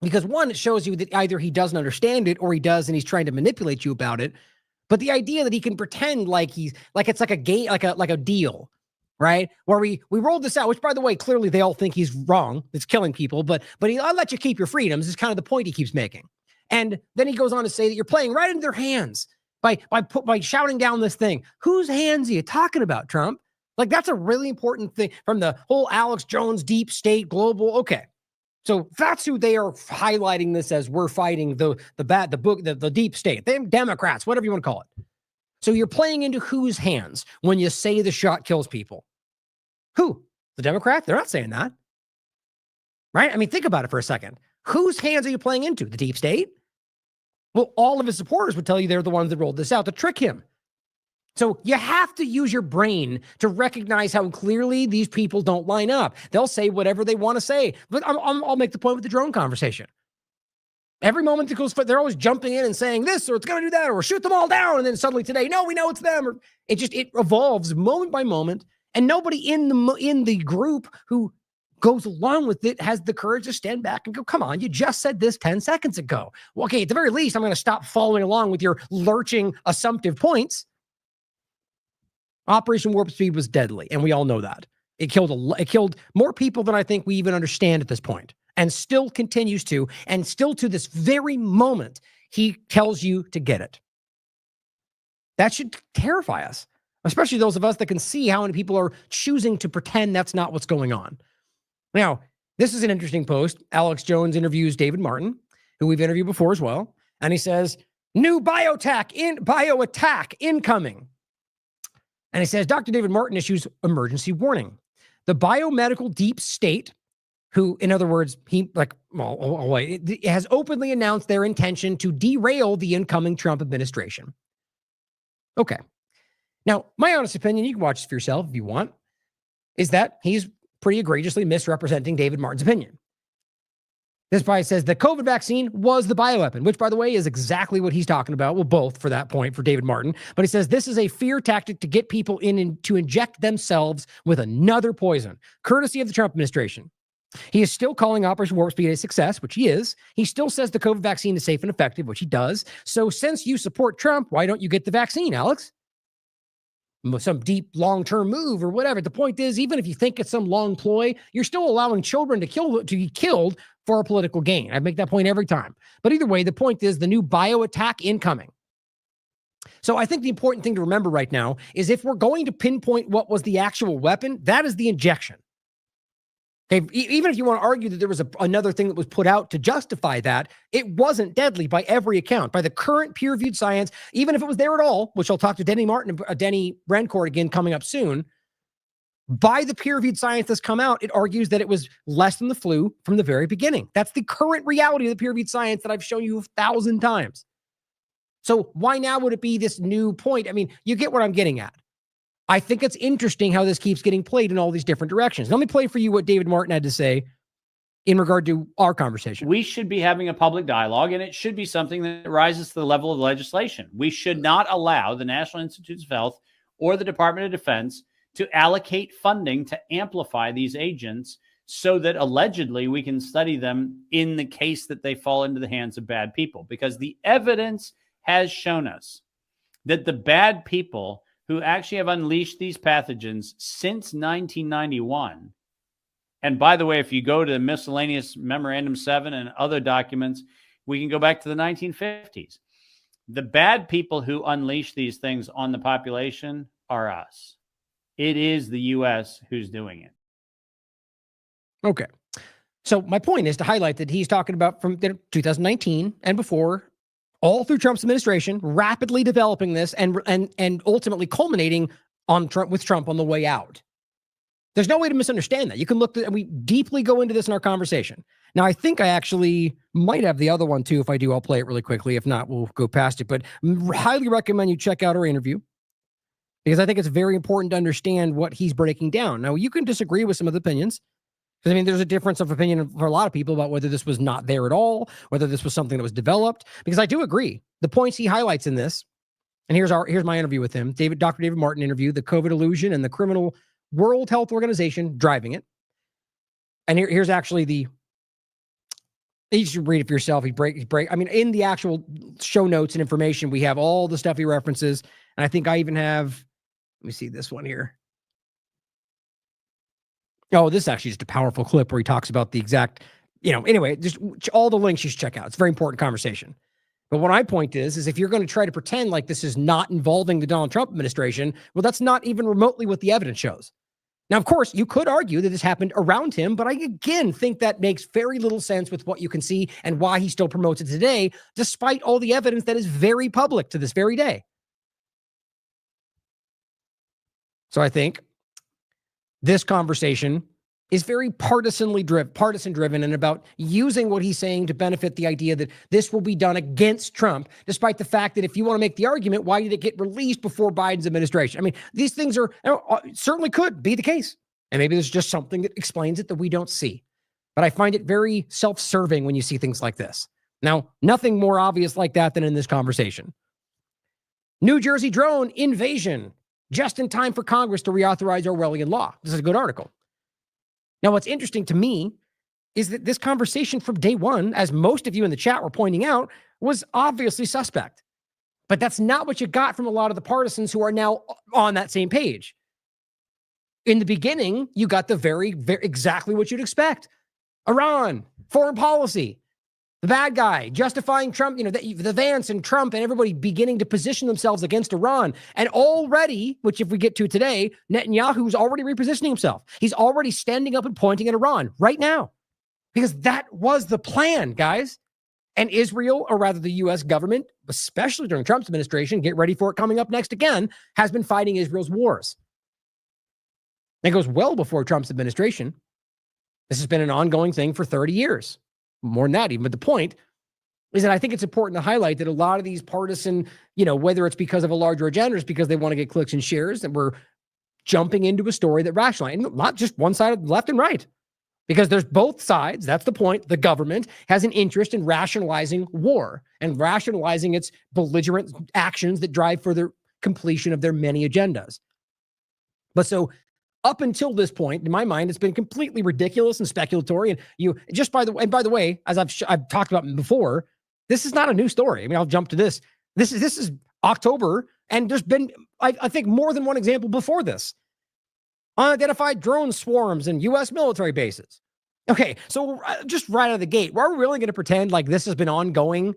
Because one, it shows you that either he doesn't understand it or he does and he's trying to manipulate you about it. But the idea that he can pretend like it's like a game, like a deal, right? Where we rolled this out, which by the way, clearly they all think he's wrong. It's killing people, but I'll let you keep your freedoms is kind of the point he keeps making. And then he goes on to say that you're playing right into their hands by shouting down this thing. Whose hands are you talking about, Trump? Like, that's a really important thing from the whole Alex Jones, deep state, global. Okay. So that's who they are highlighting this as. We're fighting the deep state, them Democrats, whatever you want to call it. So you're playing into whose hands when you say the shot kills people? Who? The Democrats? They're not saying that. Right? I mean, think about it for a second. Whose hands are you playing into? The deep state? Well, all of his supporters would tell you they're the ones that rolled this out to trick him. So you have to use your brain to recognize how clearly these people don't line up. They'll say whatever they want to say. But I'll make the point with the drone conversation. Every moment that goes, they're always jumping in and saying this, or it's going to do that, or shoot them all down. And then suddenly today, no, we know it's them. Or it evolves moment by moment. And nobody in the group who goes along with it has the courage to stand back and go, come on, you just said this 10 seconds ago. Well, okay, at the very least, I'm going to stop following along with your lurching assumptive points. Operation Warp Speed was deadly, and we all know that. It killed more people than I think we even understand at this point, and still continues to, and still to this very moment, he tells you to get it. That should terrify us, especially those of us that can see how many people are choosing to pretend that's not what's going on. Now, this is an interesting post. Alex Jones interviews David Martin, who we've interviewed before as well, and he says, new bioattack incoming. And he says, Dr. David Martin issues emergency warning. The biomedical deep state, who, in other words, it has openly announced their intention to derail the incoming Trump administration. Okay. Now, my honest opinion, you can watch this for yourself if you want, is that he's pretty egregiously misrepresenting David Martin's opinion. This guy says the COVID vaccine was the bioweapon, which, by the way, is exactly what he's talking about. Well, both for that point for David Martin. But he says this is a fear tactic to get people in to inject themselves with another poison, courtesy of the Trump administration. He is still calling Operation Warp Speed a success, which he is. He still says the COVID vaccine is safe and effective, which he does. So since you support Trump, why don't you get the vaccine, Alex? Some deep long-term move or whatever. The point is, even if you think it's some long ploy, you're still allowing children to be killed for a political gain. I make that point every time. But either way, the point is the new bioattack incoming. So I think the important thing to remember right now is if we're going to pinpoint what was the actual weapon, that is the injection. Okay, even if you want to argue that there was another thing that was put out to justify that, it wasn't deadly by every account. By the current peer-reviewed science, even if it was there at all, which I'll talk to Denny Rancourt again coming up soon, by the peer-reviewed science that's come out, it argues that it was less than the flu from the very beginning. That's the current reality of the peer-reviewed science that I've shown you 1,000 times. So why now would it be this new point? I mean, you get what I'm getting at. I think it's interesting how this keeps getting played in all these different directions. Let me play for you what David Martin had to say in regard to our conversation. We should be having a public dialogue, and it should be something that rises to the level of legislation. We should not allow the National Institutes of Health or the Department of Defense to allocate funding to amplify these agents so that allegedly we can study them in the case that they fall into the hands of bad people. Because the evidence has shown us that the bad people who actually have unleashed these pathogens since 1991. And by the way, if you go to miscellaneous memorandum 7 and other documents, We can go back to the 1950s. The bad people who unleash these things on the population are us. It is the U.S. who's doing it. Okay. So my point is to highlight that he's talking about from 2019 and before, all through Trump's administration, rapidly developing this and ultimately culminating on Trump on the way out. There's no way to misunderstand that. You can look and we deeply go into this in our conversation. Now, I think I actually might have the other one too. If I do, I'll play it really quickly. If not, we'll go past it. But highly recommend you check out our interview because I think it's very important to understand what he's breaking down. Now, you can disagree with some of the opinions. Because, I mean, there's a difference of opinion for a lot of people about whether this was not there at all, whether this was something that was developed. Because I do agree. The points he highlights in this, and here's my interview with him, Dr. David Martin interview, the COVID illusion and the criminal World Health Organization driving it. And here's actually you should read it for yourself. I mean, in the actual show notes and information, we have all the stuff he references. And I think I even have, let me see this one here. Oh, this is actually just a powerful clip where he talks about the exact, anyway, just all the links you should check out. It's a very important conversation. But what my point is if you're going to try to pretend like this is not involving the Donald Trump administration, well, that's not even remotely what the evidence shows. Now, of course, you could argue that this happened around him, but I again think that makes very little sense with what you can see and why he still promotes it today, despite all the evidence that is very public to this very day. So I think this conversation is very partisan driven and about using what he's saying to benefit the idea that this will be done against Trump, despite the fact that if you want to make the argument, why did it get released before Biden's administration? I mean, these things certainly could be the case. And maybe there's just something that explains it that we don't see. But I find it very self-serving when you see things like this. Now, nothing more obvious like that than in this conversation. New Jersey drone invasion. Just in time for Congress to reauthorize Orwellian law. This is a good article. Now, what's interesting to me is that this conversation from day one, as most of you in the chat were pointing out, was obviously suspect. But that's not what you got from a lot of the partisans who are now on that same page. In the beginning, you got the very exactly what you'd expect. Iran, foreign policy, the bad guy, justifying Trump, the Vance and Trump and everybody beginning to position themselves against Iran. And already, which if we get to today, Netanyahu's already repositioning himself. He's already standing up and pointing at Iran right now. Because that was the plan, guys. And Israel, or rather the U.S. government, especially during Trump's administration, get ready for it coming up next again, has been fighting Israel's wars. That goes well before Trump's administration. This has been an ongoing thing for 30 years. More than that even. But the point is that I think it's important to highlight that a lot of these partisan, whether it's because of a larger agenda or it's because they want to get clicks and shares, that we're jumping into a story that rationalizes, and not just one side of left and right, because there's both sides. That's the point. The government has an interest in rationalizing war and rationalizing its belligerent actions that drive for the completion of their many agendas. But so up until this point, in my mind, it's been completely ridiculous and speculatory. And by the way, as I've talked about before, this is not a new story. I mean, I'll jump to this. This is October, and there's been, I think, more than one example before this. Unidentified drone swarms in U.S. military bases. Okay, so just right out of the gate, are we really going to pretend like this has been ongoing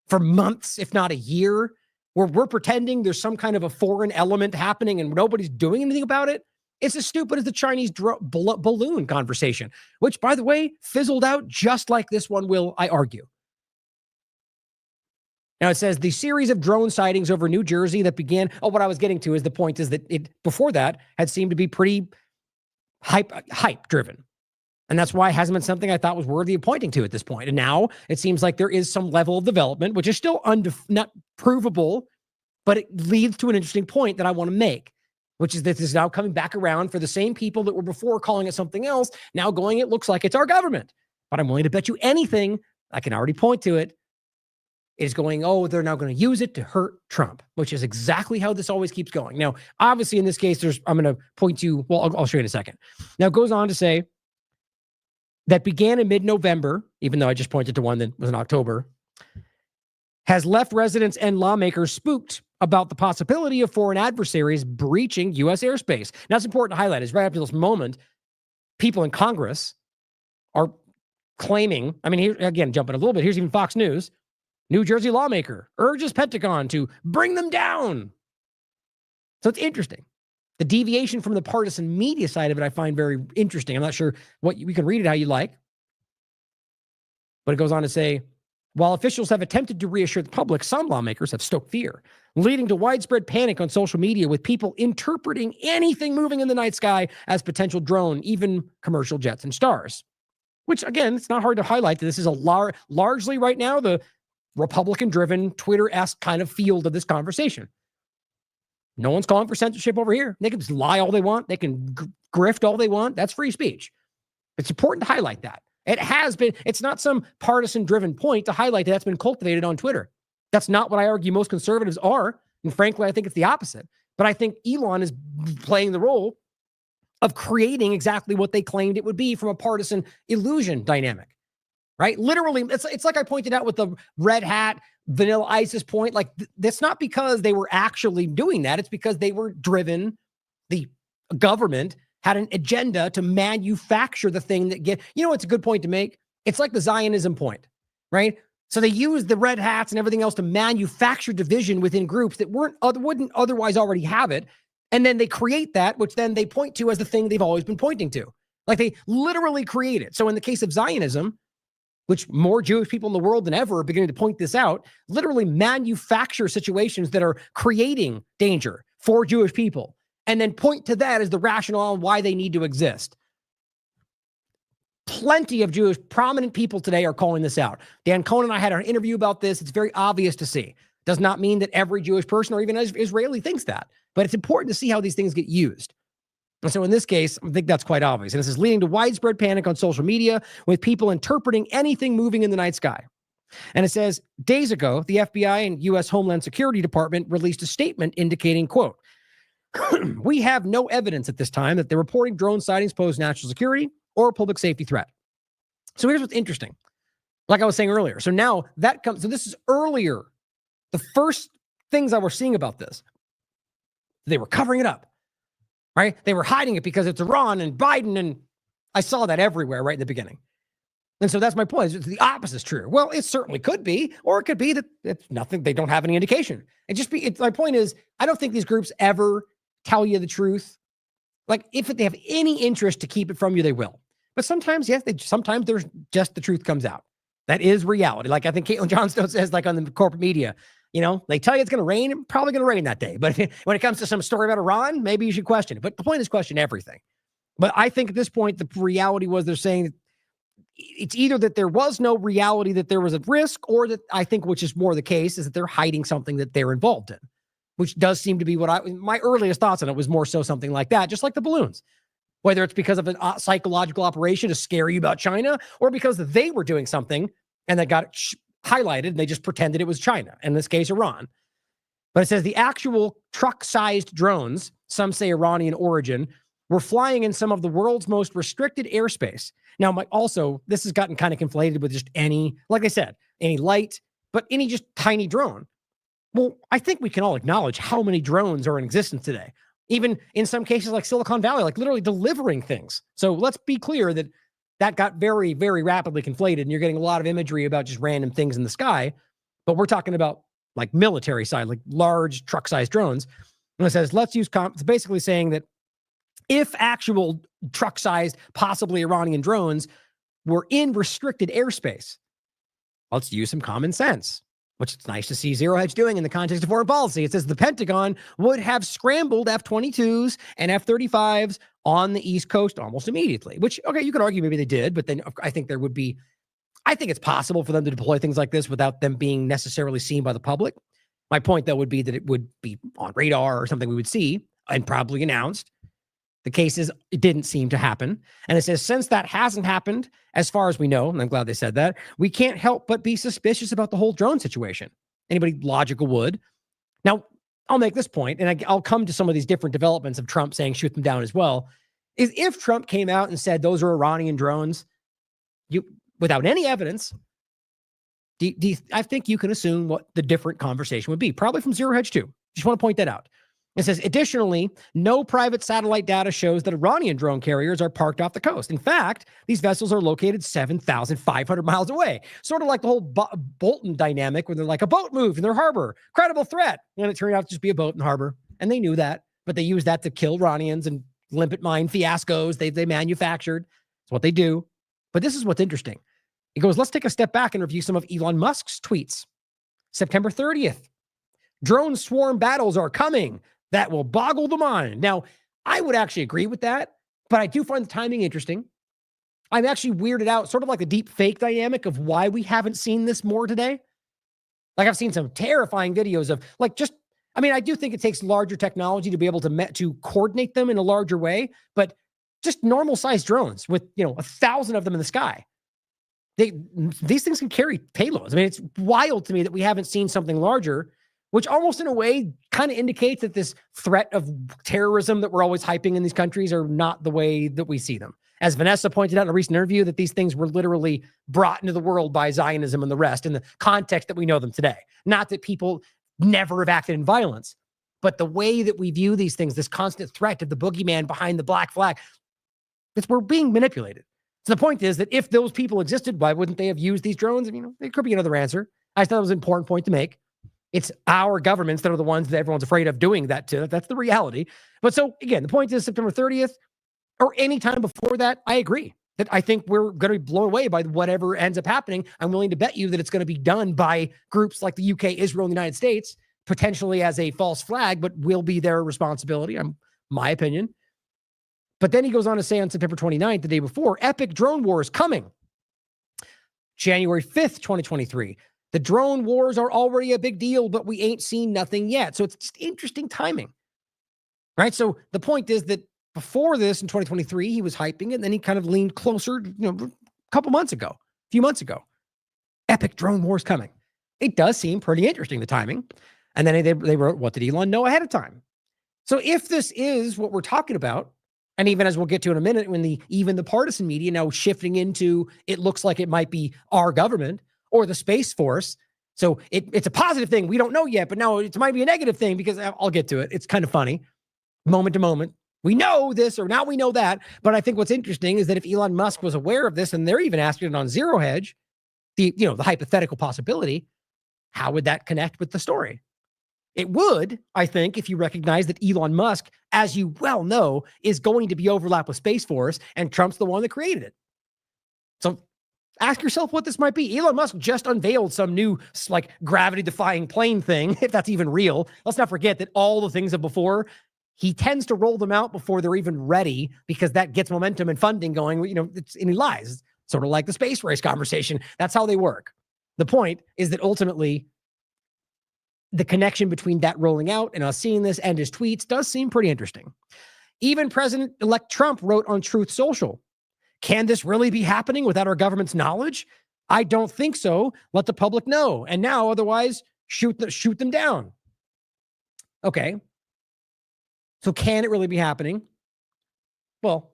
for months, if not a year, where we're pretending there's some kind of a foreign element happening and nobody's doing anything about it? It's as stupid as the Chinese balloon conversation, which, by the way, fizzled out just like this one will, I argue. Now, it says the series of drone sightings over New Jersey that began, what I was getting to is the point is that it, before that, had seemed to be pretty hype driven. And that's why it hasn't been something I thought was worthy of pointing to at this point. And now it seems like there is some level of development, which is still not provable, but it leads to an interesting point that I want to make, which is that this is now coming back around for the same people that were before calling it something else, now going, it looks like it's our government. But I'm willing to bet you anything, I can already point to it, is going, they're now going to use it to hurt Trump, which is exactly how this always keeps going. Now, obviously, in this case, I'm going to point to, I'll show you in a second. Now, it goes on to say that began in mid-November, even though I just pointed to one that was in October, has left residents and lawmakers spooked about the possibility of foreign adversaries breaching U.S. airspace. Now, it's important to highlight is right up to this moment, people in Congress are claiming, I mean, here again, jumping a little bit, here's even Fox News. New Jersey lawmaker urges Pentagon to bring them down. So it's interesting. The deviation from the partisan media side of it, I find very interesting. I'm not sure what we can read it how you like. But it goes on to say, while officials have attempted to reassure the public, some lawmakers have stoked fear, leading to widespread panic on social media with people interpreting anything moving in the night sky as potential drone, even commercial jets and stars. Which, again, it's not hard to highlight that this is a largely right now the Republican-driven, Twitter-esque kind of field of this conversation. No one's calling for censorship over here. They can just lie all they want. They can grift all they want. That's free speech. It's important to highlight that. It has been, it's not some partisan-driven point to highlight that's been cultivated on Twitter. That's not what I argue most conservatives are. And frankly, I think it's the opposite. But I think Elon is playing the role of creating exactly what they claimed it would be from a partisan illusion dynamic, right? Literally, it's like I pointed out with the red hat, vanilla ISIS point. Like, that's not because they were actually doing that. It's because they were driven, the government had an agenda to manufacture the thing that it's a good point to make. It's like the Zionism point, right? So they use the red hats and everything else to manufacture division within groups that wouldn't otherwise already have it. And then they create that, which then they point to as the thing they've always been pointing to. Like, they literally create it. So in the case of Zionism, which more Jewish people in the world than ever are beginning to point this out, literally manufacture situations that are creating danger for Jewish people, and then point to that as the rationale on why they need to exist. Plenty of Jewish prominent people today are calling this out. Dan Cohen and I had an interview about this. It's very obvious to see. Does not mean that every Jewish person or even Israeli thinks that, but it's important to see how these things get used. And so in this case, I think that's quite obvious. And this is leading to widespread panic on social media with people interpreting anything moving in the night sky. And it says, days ago, the FBI and U.S. Homeland Security Department released a statement indicating, quote, we have no evidence at this time that the reporting drone sightings pose national security or public safety threat. So here's what's interesting. Like I was saying earlier. So now that comes, so this is earlier. The first things I was seeing about this, they were covering it up, right? They were hiding it because it's Iran and Biden, and I saw that everywhere right in the beginning. And so that's my point. The opposite is true. Well, it certainly could be, or it could be that it's nothing. They don't have any indication. My point is, I don't think these groups ever tell you the truth. Like, if they have any interest to keep it from you, they will. But sometimes, yes, sometimes there's just the truth comes out. That is reality. Like I think Caitlin Johnstone says, like on the corporate media, they tell you it's going to rain, it's probably going to rain that day. But when it comes to some story about Iran, maybe you should question it. But the point is question everything. But I think at this point, the reality was they're saying it's either that there was no reality that there was a risk, or that I think, which is more the case, is that they're hiding something that they're involved in, which does seem to be my earliest thoughts on it was more so something like that, just like the balloons. Whether it's because of a psychological operation to scare you about China, or because they were doing something and that got highlighted and they just pretended it was China, in this case, Iran. But it says the actual truck-sized drones, some say Iranian origin, were flying in some of the world's most restricted airspace. Now, also, this has gotten kind of conflated with just any, like I said, any light, but any just tiny drone. Well, I think we can all acknowledge how many drones are in existence today. Even in some cases like Silicon Valley, like literally delivering things. So let's be clear that got very, very rapidly conflated, and you're getting a lot of imagery about just random things in the sky. But we're talking about like military side, like large truck-sized drones. And it says, let's use, it's basically saying that if actual truck-sized, possibly Iranian drones were in restricted airspace, let's use some common sense, which it's nice to see Zero Hedge doing in the context of foreign policy. It says the Pentagon would have scrambled F-22s and F-35s on the East Coast almost immediately, which, okay, you could argue maybe they did, but then I think it's possible for them to deploy things like this without them being necessarily seen by the public. My point, though, would be that it would be on radar or something we would see and probably announced. The case is, it didn't seem to happen. And it says, since that hasn't happened, as far as we know, and I'm glad they said that, we can't help but be suspicious about the whole drone situation. Anybody logical would. Now, I'll make this point, and I'll come to some of these different developments of Trump saying shoot them down as well, is if Trump came out and said those are Iranian drones, without any evidence, I think you can assume what the different conversation would be, probably from Zero Hedge too. Just want to point that out. It says, additionally, no private satellite data shows that Iranian drone carriers are parked off the coast. In fact, these vessels are located 7,500 miles away. Sort of like the whole Bolton dynamic where they're like, a boat moved in their harbor, credible threat. And it turned out to just be a boat in the harbor. And they knew that, but they used that to kill Iranians and limpet mine fiascos they manufactured. It's what they do. But this is what's interesting. It goes, let's take a step back and review some of Elon Musk's tweets. September 30th, drone swarm battles are coming. That will boggle the mind. Now, I would actually agree with that, but I do find the timing interesting. I'm actually weirded out, sort of like the deep fake dynamic of why we haven't seen this more today. Like I've seen some terrifying videos of like just, I mean, I do think it takes larger technology to be able to coordinate them in a larger way, but just normal sized drones with, 1,000 of them in the sky. These things can carry payloads. I mean, it's wild to me that we haven't seen something larger, which almost in a way kind of indicates that this threat of terrorism that we're always hyping in these countries are not the way that we see them. As Vanessa pointed out in a recent interview, that these things were literally brought into the world by Zionism and the rest in the context that we know them today. Not that people never have acted in violence, but the way that we view these things, this constant threat of the boogeyman behind the black flag, we're being manipulated. So the point is that if those people existed, why wouldn't they have used these drones? There could be another answer. I thought it was an important point to make. It's our governments that are the ones that everyone's afraid of doing that to. That's the reality. But so again, the point is September 30th or any time before that, I agree that I think we're going to be blown away by whatever ends up happening. I'm willing to bet you that it's going to be done by groups like the UK, Israel, and the United States, potentially as a false flag, but will be their responsibility. My opinion. But then he goes on to say on September 29th, the day before, epic drone war is coming. January 5th, 2023. The drone wars are already a big deal, but we ain't seen nothing yet. So it's just interesting timing, right? So the point is that before this in 2023, he was hyping it, and then he kind of leaned closer, a few months ago. Epic drone wars coming. It does seem pretty interesting, the timing. And then they wrote, what did Elon know ahead of time? So if this is what we're talking about, and even as we'll get to in a minute, when even the partisan media now shifting into, it looks like it might be our government or the Space Force. So it's a positive thing. We don't know yet, but now it might be a negative thing because I'll get to it. It's kind of funny, moment to moment. We know this or now we know that. But I think what's interesting is that if Elon Musk was aware of this and they're even asking it on Zero Hedge, the hypothetical possibility, how would that connect with the story? It would, I think, if you recognize that Elon Musk, as you well know, is going to be overlapped with Space Force, and Trump's the one that created it. So ask yourself what this might be. Elon Musk just unveiled some new, gravity-defying plane thing, if that's even real. Let's not forget that all the things of before, he tends to roll them out before they're even ready because that gets momentum and funding going. And he lies. It's sort of like the space race conversation. That's how they work. The point is that ultimately, the connection between that rolling out and us seeing this and his tweets does seem pretty interesting. Even President-elect Trump wrote on Truth Social, can this really be happening without our government's knowledge? I don't think so. Let the public know. And now, otherwise, shoot them down. Okay. So can it really be happening? Well,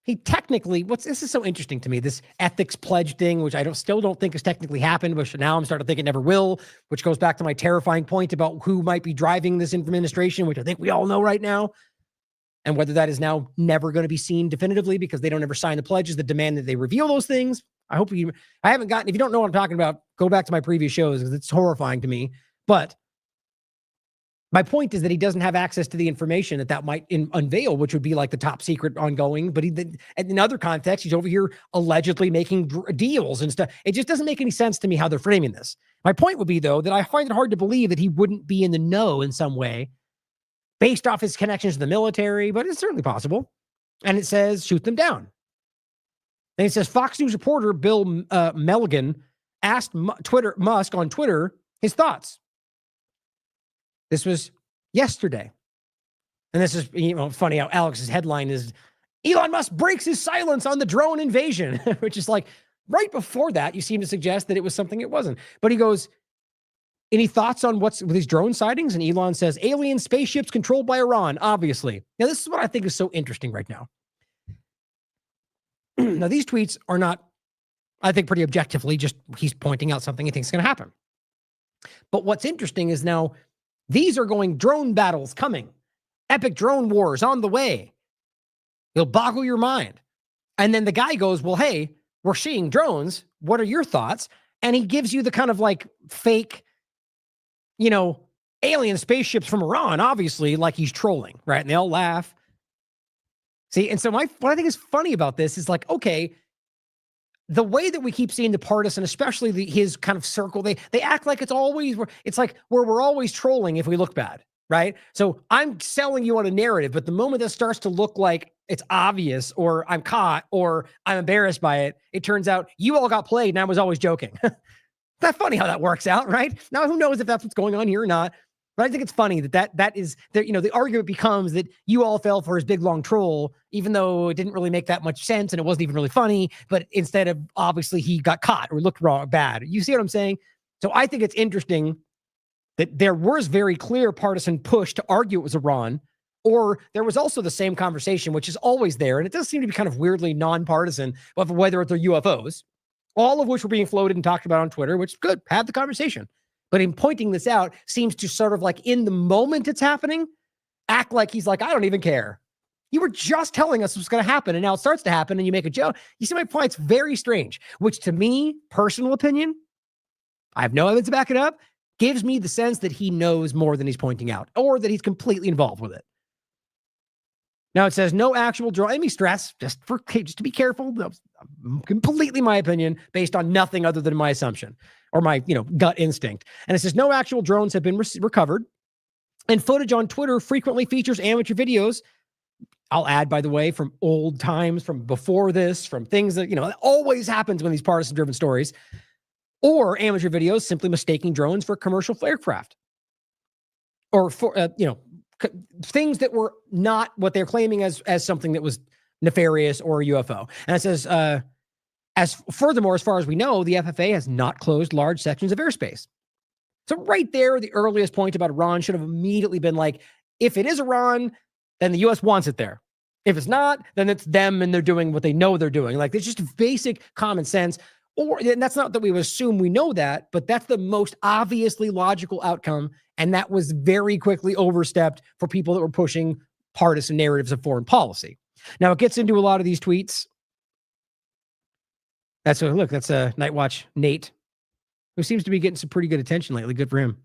he technically, this is so interesting to me, this ethics pledge thing, which I still don't think has technically happened, but now I'm starting to think it never will, which goes back to my terrifying point about who might be driving this administration, which I think we all know right now, and whether that is now never going to be seen definitively because they don't ever sign the pledges that demand that they reveal those things. I haven't gotten, if you don't know what I'm talking about, go back to my previous shows because it's horrifying to me. But my point is that he doesn't have access to the information that might unveil, which would be like the top secret ongoing. But in other contexts, he's over here allegedly making deals and stuff. It just doesn't make any sense to me how they're framing this. My point would be, though, that I find it hard to believe that he wouldn't be in the know in some way based off his connections to the military, but it's certainly possible. And it says, shoot them down. And it says, Fox News reporter Bill Melligan asked Musk on Twitter his thoughts. This was yesterday. And this is, funny how Alex's headline is, Elon Musk breaks his silence on the drone invasion, which is like right before that, you seem to suggest that it was something it wasn't. But he goes, any thoughts on what's with these drone sightings? And Elon says, alien spaceships controlled by Iran, obviously. Now, this is what I think is so interesting right now. Now, these tweets are not, I think, pretty objectively, just he's pointing out something he thinks is going to happen. But what's interesting is now, these are going drone battles coming. Epic drone wars on the way. It'll boggle your mind. And then the guy goes, well, hey, we're seeing drones. What are your thoughts? And he gives you the kind of like fake, alien spaceships from Iran, obviously, like he's trolling, right? And they all laugh. See, and so what I think is funny about this is like, okay, the way that we keep seeing the partisan, especially his kind of circle, they act like it's like where we're always trolling if we look bad, right? So I'm selling you on a narrative, but the moment that starts to look like it's obvious or I'm caught or I'm embarrassed by it, it turns out you all got played and I was always joking. That's funny how that works out, right? Now, who knows if that's what's going on here or not? But I think it's funny that is that, the argument becomes that you all fell for his big long troll, even though it didn't really make that much sense and it wasn't even really funny. But instead of obviously he got caught or looked wrong, bad. You see what I'm saying? So I think it's interesting that there was very clear partisan push to argue it was Iran, or there was also the same conversation, which is always there. And it does seem to be kind of weirdly nonpartisan of whether they're UFOs, all of which were being floated and talked about on Twitter, which is good. Have the conversation. But in pointing this out, seems to sort of like in the moment it's happening, act like he's like, I don't even care. You were just telling us what's going to happen, and now it starts to happen, and you make a joke. You see my point? It's very strange, which to me, personal opinion, I have no evidence to back it up, gives me the sense that he knows more than he's pointing out, or that he's completely involved with it. Now it says no actual drone. Let me stress, just to be careful, completely my opinion based on nothing other than my assumption or my gut instinct. And it says no actual drones have been recovered, and footage on Twitter frequently features amateur videos. I'll add, by the way, from old times, from before this, from things that that always happens when these partisan-driven stories, or amateur videos simply mistaking drones for commercial aircraft, or for things that were not what they're claiming as something that was nefarious or a UFO. And it says, furthermore, as far as we know, the FFA has not closed large sections of airspace. So right there, the earliest point about Iran should have immediately been like, if it is Iran, then the U.S. wants it there. If it's not, then it's them and they're doing what they know they're doing. Like, it's just basic common sense. And that's not that we would assume we know that, but that's the most obviously logical outcome. And that was very quickly overstepped for people that were pushing partisan narratives of foreign policy. Now it gets into a lot of these tweets. That's a Night Watch Nate, who seems to be getting some pretty good attention lately. Good for him.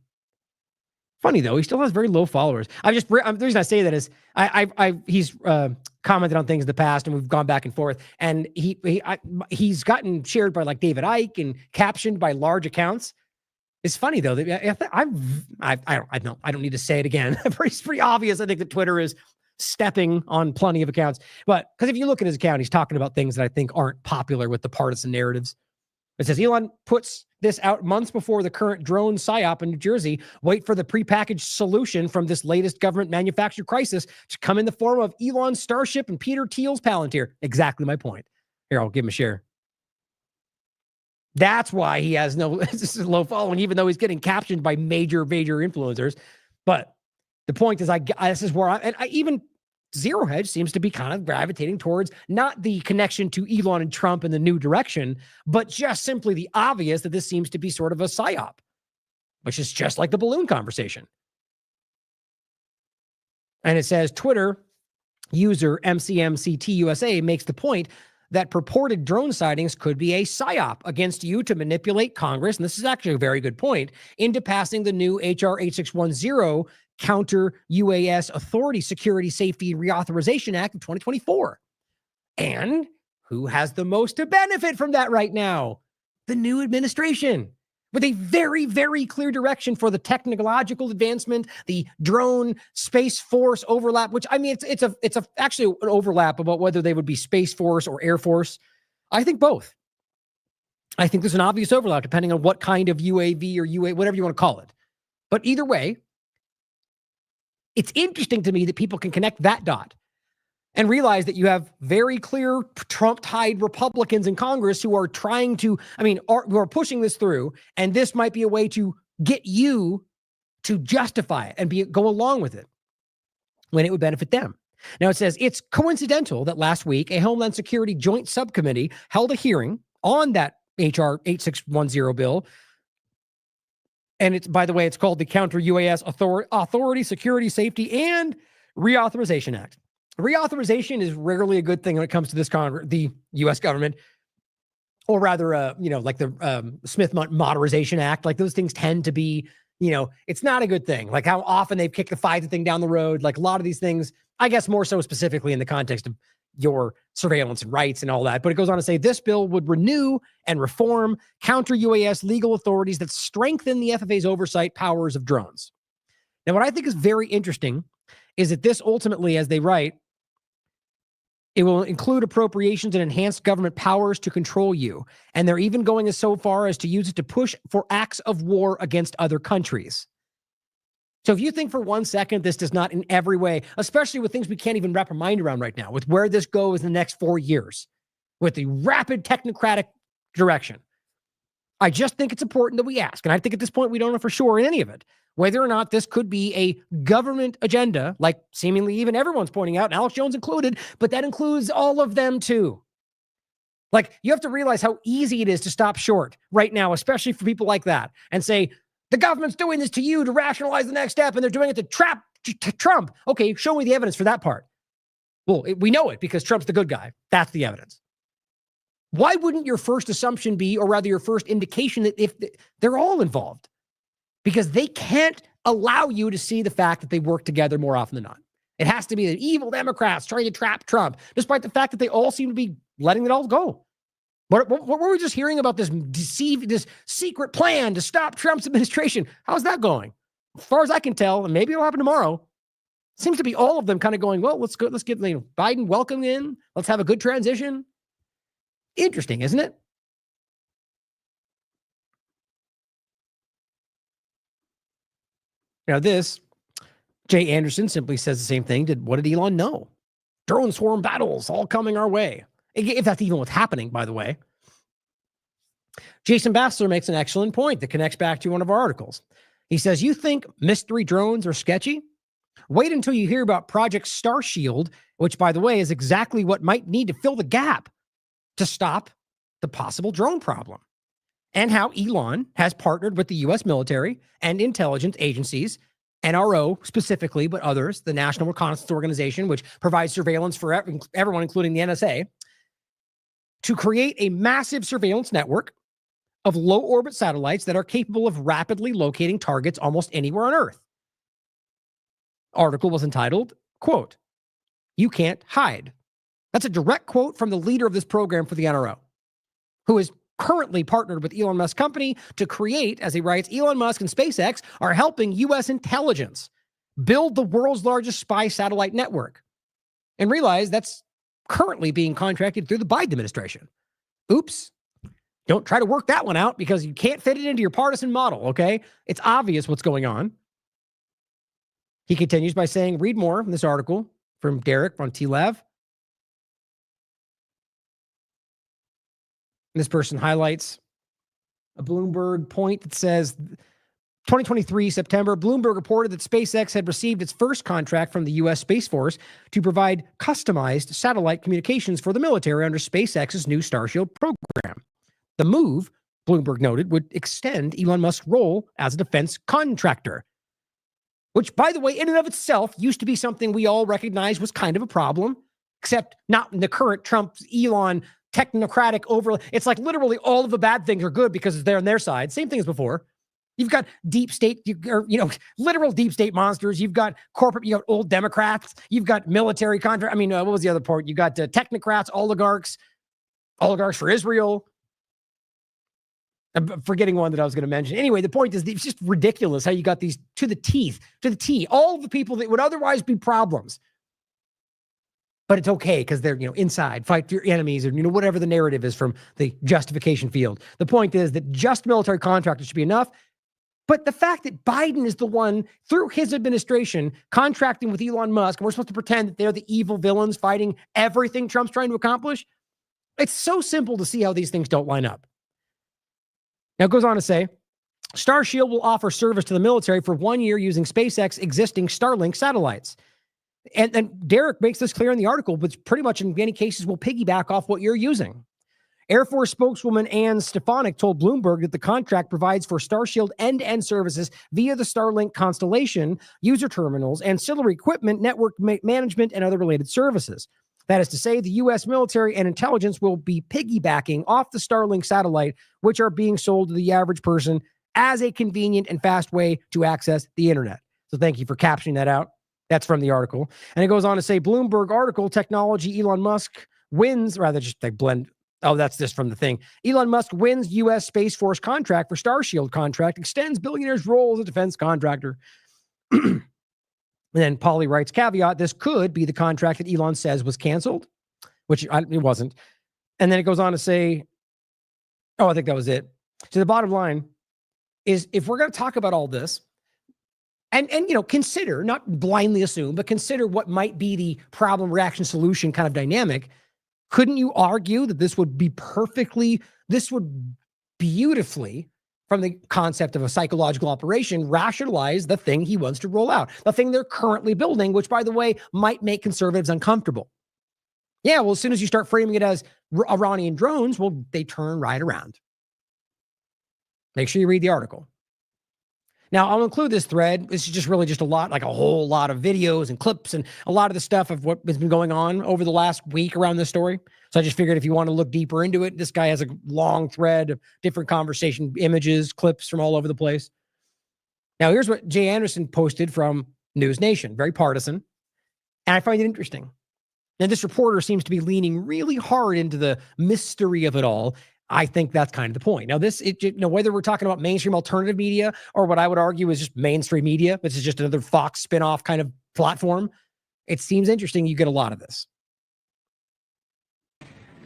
Funny though, he still has very low followers. The reason I say that is he's commented on things in the past, and we've gone back and forth. And he's gotten shared by like David Icke and captioned by large accounts. It's funny though that I don't need to say it again. It's pretty obvious. I think that Twitter is stepping on plenty of accounts, but because if you look at his account, he's talking about things that I think aren't popular with the partisan narratives. It says Elon puts this out months before the current drone psyop in New Jersey. Wait for the prepackaged solution from this latest government manufactured crisis to come in the form of Elon's Starship and Peter Thiel's Palantir. Exactly my point. Here, I'll give him a share. That's why he has this is low following, even though he's getting captioned by major influencers. But the point is, this is where even Zero Hedge seems to be kind of gravitating towards not the connection to Elon and Trump in the new direction, but just simply the obvious that this seems to be sort of a psyop, which is just like the balloon conversation. And it says Twitter user MCMCTUSA makes the point that purported drone sightings could be a psyop against you to manipulate Congress, and this is actually a very good point, into passing the new HR 8610 Counter UAS Authority Security Safety and Reauthorization Act of 2024. And who has the most to benefit from that right now? The new administration, with a very, very clear direction for the technological advancement, the drone Space Force overlap, which I mean, it's actually an overlap about whether they would be Space Force or Air Force. I think both. I think there's an obvious overlap depending on what kind of UAV or UA, whatever you want to call it. But either way, it's interesting to me that people can connect that dot and realize that you have very clear Trump-tied Republicans in Congress who are trying to, who are pushing this through, and this might be a way to get you to justify it and go along with it when it would benefit them. Now it says, it's coincidental that last week a Homeland Security Joint Subcommittee held a hearing on that HR 8610 bill. And it's, by the way, it's called the Counter UAS Authority, Security, Safety, and Reauthorization Act. Reauthorization is rarely a good thing when it comes to this the U.S. government, or rather, like the Smith Modernization Act. Like those things tend to be, it's not a good thing. Like how often they've kicked the FISA thing down the road. Like a lot of these things, I guess more so specifically in the context of your surveillance and rights and all that. But it goes on to say this bill would renew and reform counter-UAS legal authorities that strengthen the FFA's oversight powers of drones. Now, what I think is very interesting is that this ultimately, as they write, it will include appropriations and enhanced government powers to control you. And they're even going as so far as to use it to push for acts of war against other countries. So if you think for 1 second this does not in every way, especially with things we can't even wrap our mind around right now, with where this goes in the next 4 years, with the rapid technocratic direction, I just think it's important that we ask. And I think at this point we don't know for sure in any of it whether or not this could be a government agenda, like seemingly even everyone's pointing out, and Alex Jones included, but that includes all of them too. Like, you have to realize how easy it is to stop short right now, especially for people like that, and say, the government's doing this to you to rationalize the next step, and they're doing it to trap Trump. Okay, show me the evidence for that part. Well, we know it because Trump's the good guy. That's the evidence. Why wouldn't your first assumption be, or rather your first indication, that if they're all involved? Because they can't allow you to see the fact that they work together more often than not. It has to be the evil Democrats trying to trap Trump, despite the fact that they all seem to be letting it all go. What were we just hearing about this secret plan to stop Trump's administration? How's that going? As far as I can tell, and maybe it'll happen tomorrow, seems to be all of them kind of going, well, let's get Biden welcome in. Let's have a good transition. Interesting, isn't it? Now this, Jay Anderson simply says the same thing. What did Elon know? Drone swarm battles all coming our way. If that's even what's happening, by the way. Jason Bassler makes an excellent point that connects back to one of our articles. He says, you think mystery drones are sketchy? Wait until you hear about Project Starshield, which, by the way, is exactly what might need to fill the gap to stop the possible drone problem. And how Elon has partnered with the U.S. military and intelligence agencies, NRO specifically, but others, the National Reconnaissance Organization, which provides surveillance for everyone, including the NSA, to create a massive surveillance network of low-orbit satellites that are capable of rapidly locating targets almost anywhere on Earth. Article was entitled, quote, "You can't hide." That's a direct quote from the leader of this program for the NRO, who is currently partnered with Elon Musk's company to create, as he writes, Elon Musk and SpaceX are helping U.S. intelligence build the world's largest spy satellite network. And realize that's currently being contracted through the Biden administration. Oops. Don't try to work that one out because you can't fit it into your partisan model, okay? It's obvious what's going on. He continues by saying, read more from this article from Derek on TLAV. This person highlights a Bloomberg point that says 2023 September, Bloomberg reported that SpaceX had received its first contract from the U.S. Space Force to provide customized satellite communications for the military under SpaceX's new Starshield program. The move, Bloomberg noted, would extend Elon Musk's role as a defense contractor, which, by the way, in and of itself used to be something we all recognize was kind of a problem, except not in the current Trump-Elon technocratic overlay. It's like literally all of the bad things are good because it's there on their side. Same thing as before. You've got deep state, literal deep state monsters. You've got corporate, old Democrats. You've got military contract. What was the other part? You got technocrats, oligarchs for Israel. I'm forgetting one that I was going to mention. Anyway, the point is it's just ridiculous how you got these to the T, all of the people that would otherwise be problems. But it's okay because they're, inside, fight your enemies, or, whatever the narrative is from the justification field. The point is that just military contractors should be enough. But the fact that Biden is the one, through his administration, contracting with Elon Musk, and we're supposed to pretend that they're the evil villains fighting everything Trump's trying to accomplish, it's so simple to see how these things don't line up. Now, it goes on to say, Starshield will offer service to the military for 1 year using SpaceX existing Starlink satellites. And Derek makes this clear in the article, but pretty much in many cases will piggyback off what you're using. Air Force spokeswoman Ann Stefanik told Bloomberg that the contract provides for Starshield end-to-end services via the Starlink constellation, user terminals, ancillary equipment, network management, and other related services. That is to say, the U.S. military and intelligence will be piggybacking off the Starlink satellite, which are being sold to the average person as a convenient and fast way to access the internet. So thank you for captioning that out. That's from the article. And it goes on to say, Bloomberg article, technology, Elon Musk wins, rather just they blend. Oh, that's this from the thing. Elon Musk wins U.S. Space Force contract for Starshield contract, extends billionaire's role as a defense contractor. And then Polly writes, caveat, this could be the contract that Elon says was canceled, which it wasn't. And then it goes on to say, oh, I think that was it. So the bottom line is, if we're going to talk about all this, and consider, not blindly assume, but consider what might be the problem, reaction, solution kind of dynamic, couldn't you argue that this would beautifully, from the concept of a psychological operation, rationalize the thing he wants to roll out, the thing they're currently building, which, by the way, might make conservatives uncomfortable. Yeah, well, as soon as you start framing it as Iranian drones, well, they turn right around. Make sure you read the article. Now, I'll include this thread. This is just really just a whole lot of videos and clips and a lot of the stuff of what has been going on over the last week around this story. So I just figured if you want to look deeper into it, this guy has a long thread of different conversation images, clips from all over the place. Now, here's what Jay Anderson posted from News Nation, very partisan. And I find it interesting. Now, this reporter seems to be leaning really hard into the mystery of it all. I think that's kind of the point. Now, whether we're talking about mainstream alternative media or what I would argue is just mainstream media, which is just another Fox spinoff kind of platform, it seems interesting. You get a lot of this.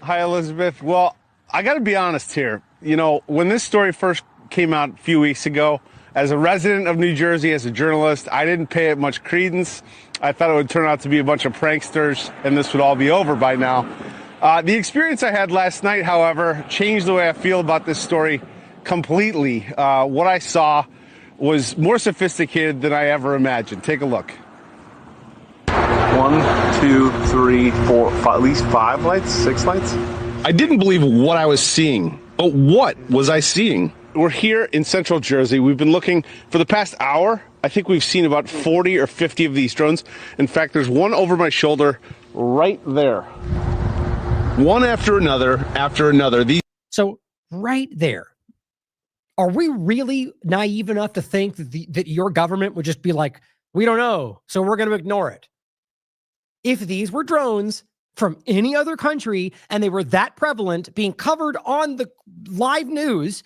Hi, Elizabeth. Well, I got to be honest here. When this story first came out a few weeks ago, as a resident of New Jersey, as a journalist, I didn't pay it much credence. I thought it would turn out to be a bunch of pranksters and this would all be over by now. The experience I had last night, however, changed the way I feel about this story completely. What I saw was more sophisticated than I ever imagined. Take a look. 1, 2, 3, 4, 5, at least 5 lights, 6 lights. I didn't believe what I was seeing. But what was I seeing? We're here in central Jersey. We've been looking for the past hour. I think we've seen about 40 or 50 of these drones. In fact, there's one over my shoulder right there. One after another, So right there, are we really naive enough to think that your government would just be like, we don't know, so we're going to ignore it? If these were drones from any other country and they were that prevalent, being covered on the live news,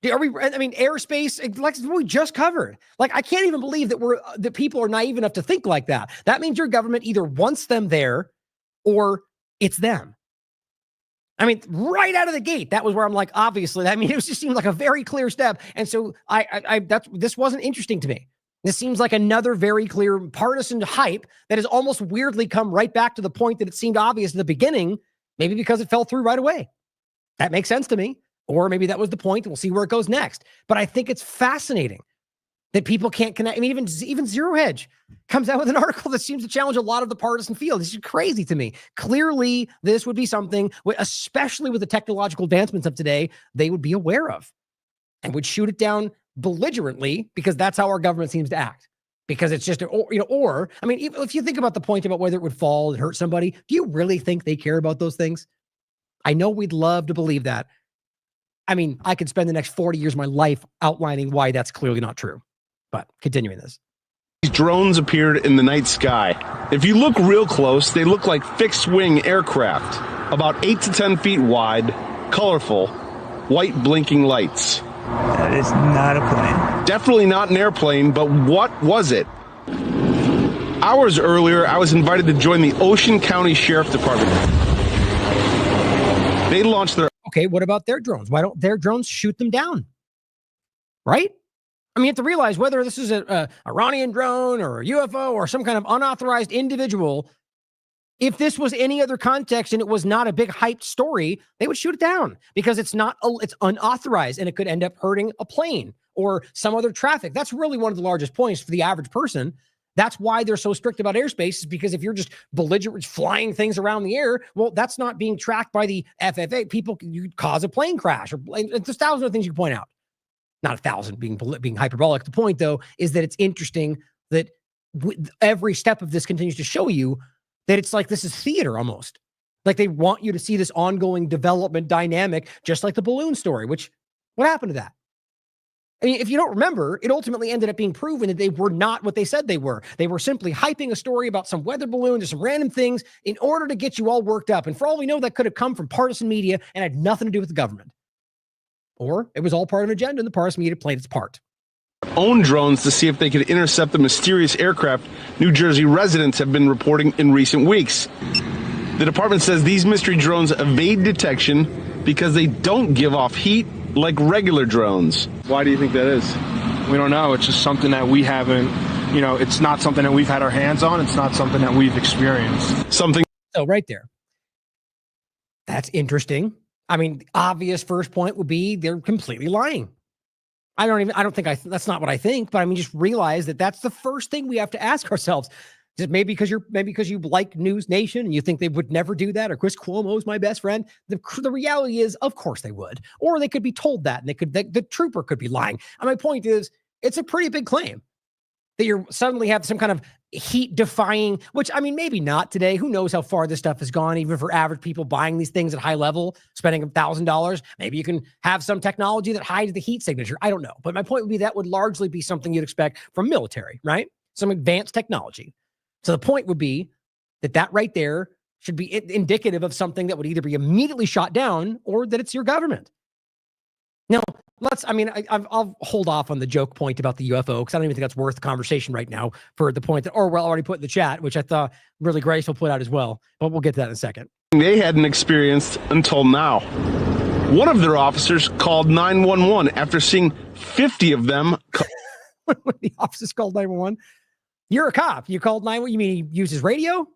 airspace, like we just covered. Like, I can't even believe that people are naive enough to think like that. That means your government either wants them there or it's them. Right out of the gate, that was where I'm like, obviously, it just seemed like a very clear step. And so this wasn't interesting to me. This seems like another very clear partisan hype that has almost weirdly come right back to the point that it seemed obvious in the beginning, maybe because it fell through right away. That makes sense to me. Or maybe that was the point. We'll see where it goes next. But I think it's fascinating that people can't connect. Even Zero Hedge comes out with an article that seems to challenge a lot of the partisan field. This is crazy to me. Clearly, this would be something, especially with the technological advancements of today, they would be aware of and would shoot it down belligerently, because that's how our government seems to act. Because it's just, if you think about the point about whether it would fall and hurt somebody, do you really think they care about those things? I know we'd love to believe that. I could spend the next 40 years of my life outlining why that's clearly not true. But continuing this. These drones appeared in the night sky. If you look real close, they look like fixed-wing aircraft, about 8 to 10 feet wide, colorful, white blinking lights. That is not a plane. Definitely not an airplane, but what was it? Hours earlier, I was invited to join the Ocean County Sheriff Department. They launched their... Okay, what about their drones? Why don't their drones shoot them down? Right? You have to realize whether this is a Iranian drone or a UFO or some kind of unauthorized individual, if this was any other context and it was not a big hyped story, they would shoot it down because it's unauthorized and it could end up hurting a plane or some other traffic. That's really one of the largest points for the average person. That's why they're so strict about airspace, is because if you're just belligerent flying things around the air, well, that's not being tracked by the FAA. You could cause a plane crash, or there's 1,000 other things you can point out. Not 1,000 being hyperbolic. The point, though, is that it's interesting that every step of this continues to show you that it's like this is theater almost. Like they want you to see this ongoing development dynamic, just like the balloon story, which, what happened to that? I mean, if you don't remember, it ultimately ended up being proven that they were not what they said they were. They were simply hyping a story about some weather balloon or some random things in order to get you all worked up. And for all we know, that could have come from partisan media and had nothing to do with the government. Or it was all part of an agenda and the partisan media played its part. Own drones to see if they could intercept the mysterious aircraft New Jersey residents have been reporting in recent weeks. The department says these mystery drones evade detection because they don't give off heat like regular drones. Why do you think that is? We don't know. It's just something that we haven't, it's not something that we've had our hands on. It's not something that we've experienced. Something. So right there. That's interesting. I mean, the obvious first point would be they're completely lying. That's not what I think, but I mean, just realize that that's the first thing we have to ask ourselves. Just maybe because you like News Nation and you think they would never do that, or Chris Cuomo's my best friend. The reality is, of course they would, or they could be told that, and the trooper could be lying. And my point is, it's a pretty big claim that you suddenly have some kind of heat defying, which I mean, maybe not today. Who knows how far this stuff has gone, even for average people buying these things at high level, spending $1,000. Maybe you can have some technology that hides the heat signature. I don't know. But my point would be that would largely be something you'd expect from military, right? Some advanced technology. So the point would be that right there should be indicative of something that would either be immediately shot down or that it's your government. Now, I'll hold off on the joke point about the UFO because I don't even think that's worth the conversation right now for the point that Orwell already put in the chat, which I thought really graceful put out as well. But we'll get to that in a second. They hadn't experienced until now. One of their officers called 911 after seeing 50 of them. When the officers called 911? You're a cop. You called 911? You mean he uses radio?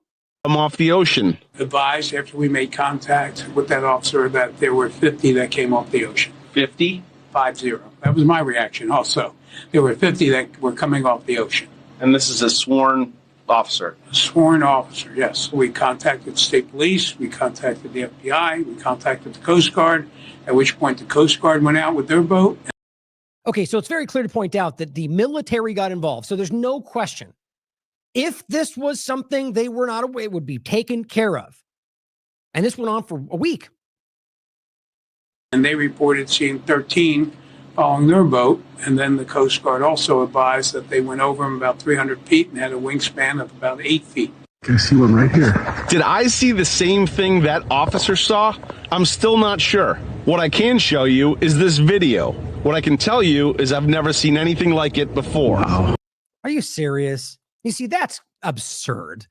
Come off the ocean. Advised after we made contact with that officer that there were 50 that came off the ocean. 50? 50. That was my reaction also. There were 50 that were coming off the ocean. And this is a sworn officer? A sworn officer, yes. We contacted state police, we contacted the FBI, we contacted the Coast Guard, at which point the Coast Guard went out with their boat. Okay, so it's very clear to point out that the military got involved. So there's no question. If this was something they were not aware, it would be taken care of. And this went on for a week. And they reported seeing 13 following their boat. And then the Coast Guard also advised that they went over them about 300 feet and had a wingspan of about 8 feet. I see one right here. Did I see the same thing that officer saw? I'm still not sure. What I can show you is this video. What I can tell you is I've never seen anything like it before. Wow. Are you serious? You see, that's absurd.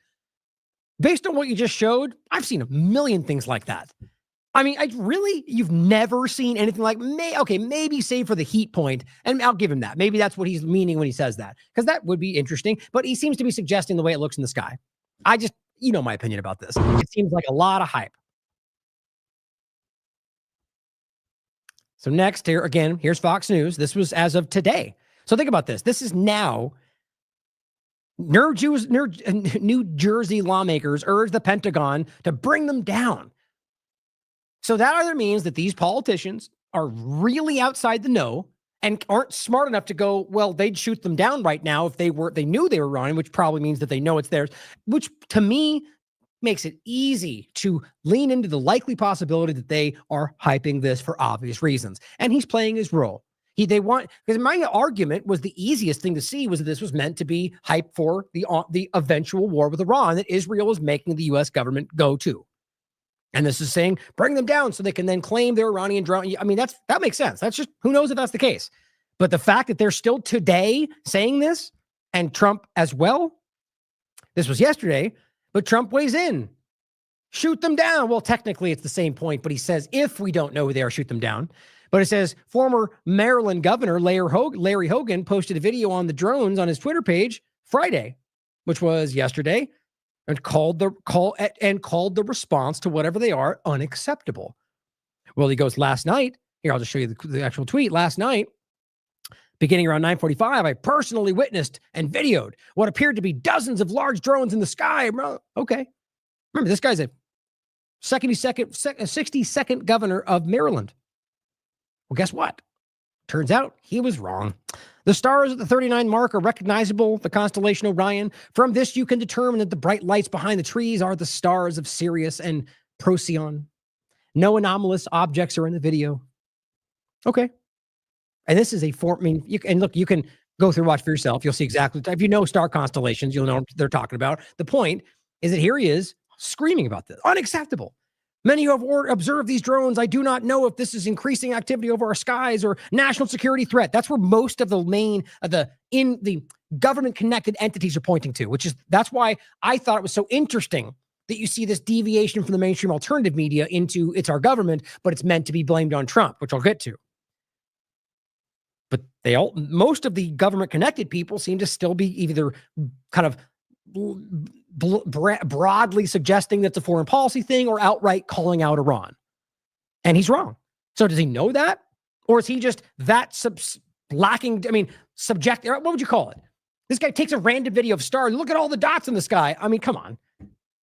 Based on what you just showed, I've seen a million things like that. I mean, you've never seen anything like, maybe save for the heat point, and I'll give him that. Maybe that's what he's meaning when he says that, because that would be interesting, but he seems to be suggesting the way it looks in the sky. You know my opinion about this. It seems like a lot of hype. So next here, again, here's Fox News. This was as of today. So think about this. This is now New Jersey lawmakers urge the Pentagon to bring them down. So that either means that these politicians are really outside the know and aren't smart enough to go, well, they'd shoot them down right now if they knew they were running, which probably means that they know it's theirs, which to me makes it easy to lean into the likely possibility that they are hyping this for obvious reasons. And he's playing his role. Because my argument was the easiest thing to see was that this was meant to be hype for the eventual war with Iran that Israel is making the U.S. government go to. And this is saying, bring them down so they can then claim their Iranian drone. I mean, that makes sense. That's just, who knows if that's the case. But the fact that they're still today saying this, and Trump as well, this was yesterday, but Trump weighs in. Shoot them down. Well, technically it's the same point, but he says, if we don't know who they are, shoot them down. But it says, former Maryland Governor Larry Hogan posted a video on the drones on his Twitter page Friday, which was yesterday, and called the response to whatever they are unacceptable. Well, he goes, last night, here, I'll just show you the actual tweet. Last night, Beginning around 9:45, I personally witnessed and videoed what appeared to be dozens of large drones in the sky. Okay. Remember, this guy's a 60-second governor of Maryland. Well, guess what? Turns out he was wrong. The stars at the 39 mark are recognizable, the constellation Orion. From this, you can determine that the bright lights behind the trees are the stars of Sirius and Procyon. No anomalous objects are in the video. Okay. And this is a form, I mean, you can go through, watch for yourself. You'll see exactly, if you know star constellations, you'll know what they're talking about. The point is that here he is screaming about this. Unacceptable. Many who have observed these drones, I do not know if this is increasing activity over our skies or national security threat. That's where most of the main, the government-connected entities are pointing to, that's why I thought it was so interesting that you see this deviation from the mainstream alternative media into it's our government, but it's meant to be blamed on Trump, which I'll get to. But most of the government-connected people seem to still be either kind of broadly suggesting that's a foreign policy thing or outright calling out Iran. And he's wrong. So does he know that? Or is he just that lacking? I mean, subjective. What would you call it? This guy takes a random video of stars. Look at all the dots in the sky. I mean, come on.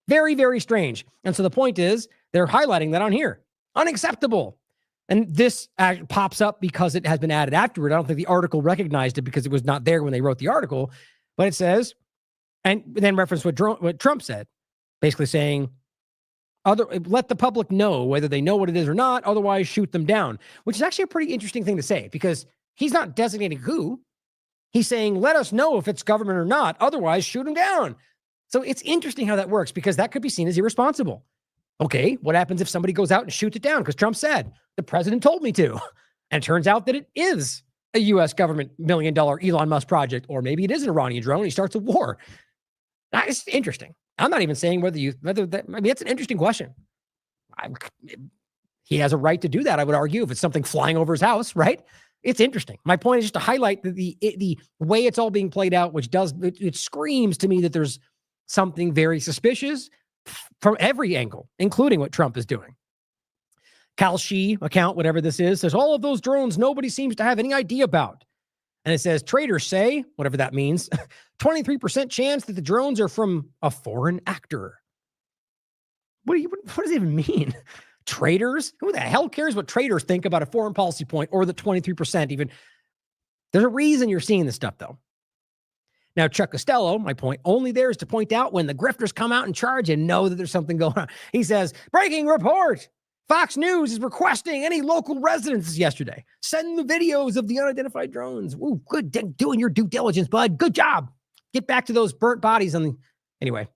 Very, very strange. And so the point is, they're highlighting that on here. Unacceptable. And this pops up because it has been added afterward. I don't think the article recognized it because it was not there when they wrote the article. But it says, and then reference what Trump said, basically saying, let the public know whether they know what it is or not, otherwise shoot them down, which is actually a pretty interesting thing to say because he's not designating who. He's saying, let us know if it's government or not, otherwise shoot them down. So it's interesting how that works because that could be seen as irresponsible. Okay, what happens if somebody goes out and shoots it down? Because Trump said, the president told me to. And it turns out that it is a U.S. government $1 million Elon Musk project, or maybe it is an Iranian drone and he starts a war. It's interesting. I'm not even saying I mean, it's an interesting question. He has a right to do that, I would argue, if it's something flying over his house, right? It's interesting. My point is just to highlight the way it's all being played out, which it screams to me that there's something very suspicious from every angle, including what Trump is doing. Kalshi account, whatever this is, says all of those drones nobody seems to have any idea about. And it says traders say, whatever that means, 23% chance that the drones are from a foreign actor. What does it even mean? Traders? Who the hell cares what traders think about a foreign policy point or the 23% even? There's a reason you're seeing this stuff, though. Now, Chuck Costello, my point, only there is to point out when the grifters come out and charge and know that there's something going on. He says, breaking report. Fox News is requesting any local residents yesterday. Send the videos of the unidentified drones. Ooh, good doing your due diligence, bud. Good job. Get back to those burnt bodies anyway,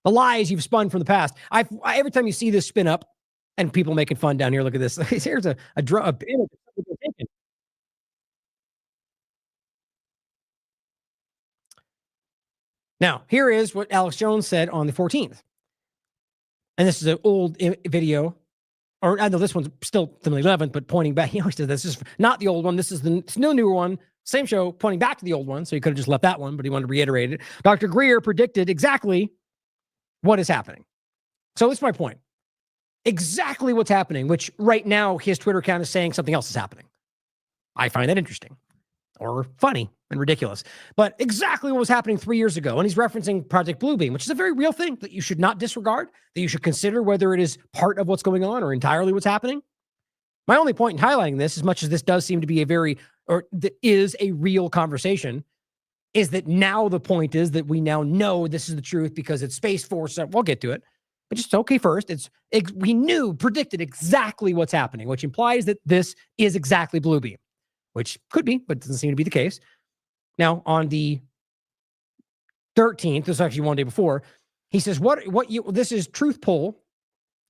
the lies you've spun from the past. Every time you see this spin up and people making fun down here, look at this. Here's a image. Now, here is what Alex Jones said on the 14th. And this is an old video. Or I know this one's still from the 11th, but pointing back. He always says this is not the old one. This is the newer one. Same show, pointing back to the old one. So he could have just left that one, but he wanted to reiterate it. Dr. Greer predicted exactly what is happening. So that's my point. Exactly what's happening, which right now his Twitter account is saying something else is happening. I find that interesting or funny and ridiculous, but exactly what was happening 3 years ago. And he's referencing Project Bluebeam, which is a very real thing that you should not disregard, that you should consider whether it is part of what's going on or entirely what's happening. My only point in highlighting this, as much as this does seem to be is a real conversation, is that now the point is that we now know this is the truth because it's Space Force. We'll get to it. But just okay first. Predicted exactly what's happening, which implies that this is exactly Bluebeam, which could be, but doesn't seem to be the case. Now, on the 13th, this is actually one day before, he says, this is Truth Poll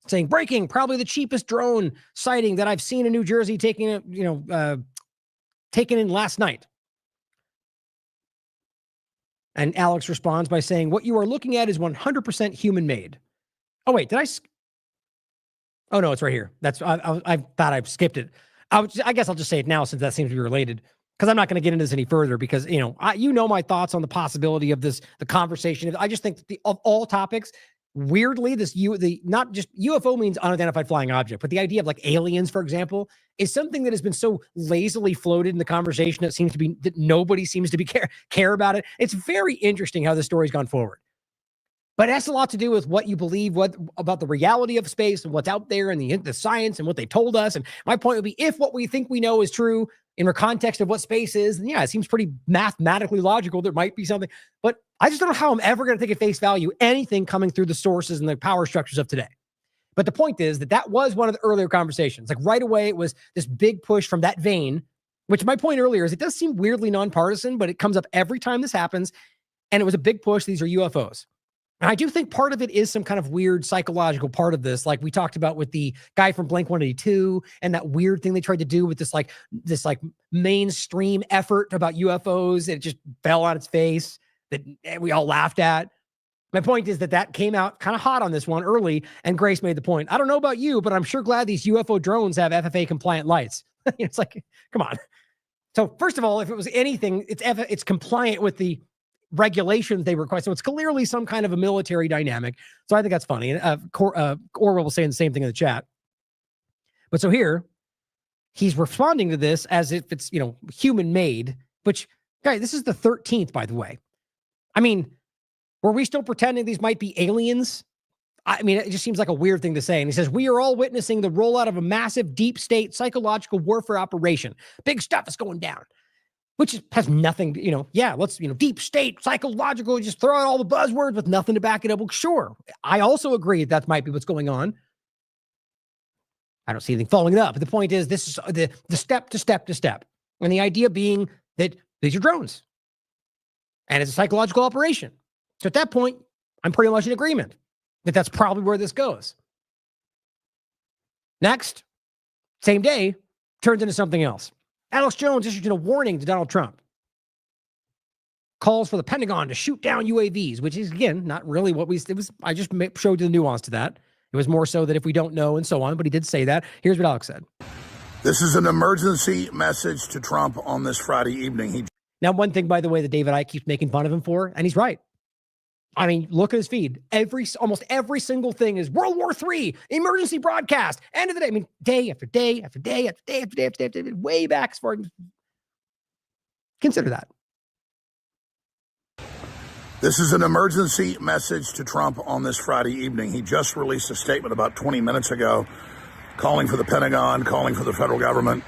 saying, breaking, probably the cheapest drone sighting that I've seen in New Jersey taken in last night. And Alex responds by saying, what you are looking at is 100% human made. Oh, wait, oh, no, it's right here. I thought I've skipped it. I guess I'll just say it now since that seems to be related, because I'm not going to get into this any further because, my thoughts on the possibility of the conversation. I just think that of all topics, weirdly, not just UFO means unidentified flying object, but the idea of like aliens, for example, is something that has been so lazily floated in the conversation that nobody seems to be care about it. It's very interesting how this story's gone forward. But it has a lot to do with what you believe, about the reality of space and what's out there and the science and what they told us. And my point would be, if what we think we know is true in the context of what space is, then yeah, it seems pretty mathematically logical. There might be something, but I just don't know how I'm ever going to take at face value anything coming through the sources and the power structures of today. But the point is that was one of the earlier conversations. Like right away, it was this big push from that vein, which my point earlier is it does seem weirdly nonpartisan, but it comes up every time this happens. And it was a big push. These are UFOs. And I do think part of it is some kind of weird psychological part of this, like we talked about with the guy from Blink-182 and that weird thing they tried to do with this mainstream effort about UFOs. It just fell on its face that we all laughed at. My point is that came out kind of hot on this one early, and Grace made the point. I don't know about you, but I'm sure glad these UFO drones have FFA compliant lights. It's like, come on. So first of all, if it was anything, it's compliant with the regulations they request. So it's clearly some kind of a military dynamic. So I think that's funny. And Orwell was saying the same thing in the chat. But so here, he's responding to this as if it's, human made, which, guys, this is the 13th, by the way. I mean, were we still pretending these might be aliens? I mean, it just seems like a weird thing to say. And he says, we are all witnessing the rollout of a massive deep state psychological warfare operation. Big stuff is going down. Which has nothing, let's, deep state, psychological, just throw out all the buzzwords with nothing to back it up. Well, sure. I also agree that might be what's going on. I don't see anything following it up. But the point is, this is the step to step to step. And the idea being that these are drones. And it's a psychological operation. So at that point, I'm pretty much in agreement that that's probably where this goes. Next, same day, turns into something else. Alex Jones issued a warning to Donald Trump. Calls for the Pentagon to shoot down UAVs, which is, again, not really what I just showed you the nuance to that. It was more so that if we don't know and so on, but he did say that. Here's what Alex said. This is an emergency message to Trump on this Friday evening. Now, one thing, by the way, that David Icke keeps making fun of him for, and he's right. I mean, look at his feed. Almost every single thing is World War III, emergency broadcast, end of the day. I mean, day after day after day after day after day after day, way back as far as. Consider that. This is an emergency message to Trump on this Friday evening. He just released a statement about 20 minutes ago calling for the Pentagon, calling for the federal government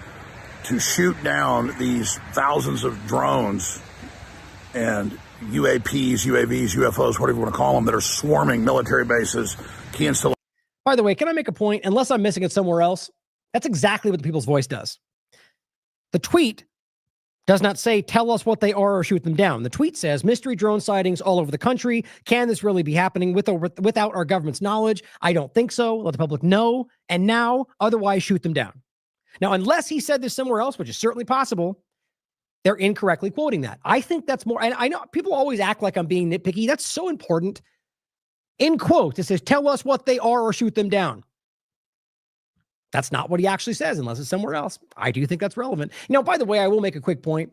to shoot down these thousands of drones and UAPs, UAVs, UFOs, whatever you want to call them, that are swarming military bases, key installations. By the way, can I make a point? Unless I'm missing it somewhere else, that's exactly what the People's Voice does. The tweet does not say, tell us what they are or shoot them down. The tweet says, mystery drone sightings all over the country. Can this really be happening without our government's knowledge? I don't think so. Let the public know. And now, otherwise, shoot them down. Now, unless he said this somewhere else, which is certainly possible, they're incorrectly quoting that. I think that's more, and I know people always act like I'm being nitpicky. That's so important. In quote, it says, tell us what they are or shoot them down. That's not what he actually says, unless it's somewhere else. I do think that's relevant. By the way, I will make a quick point.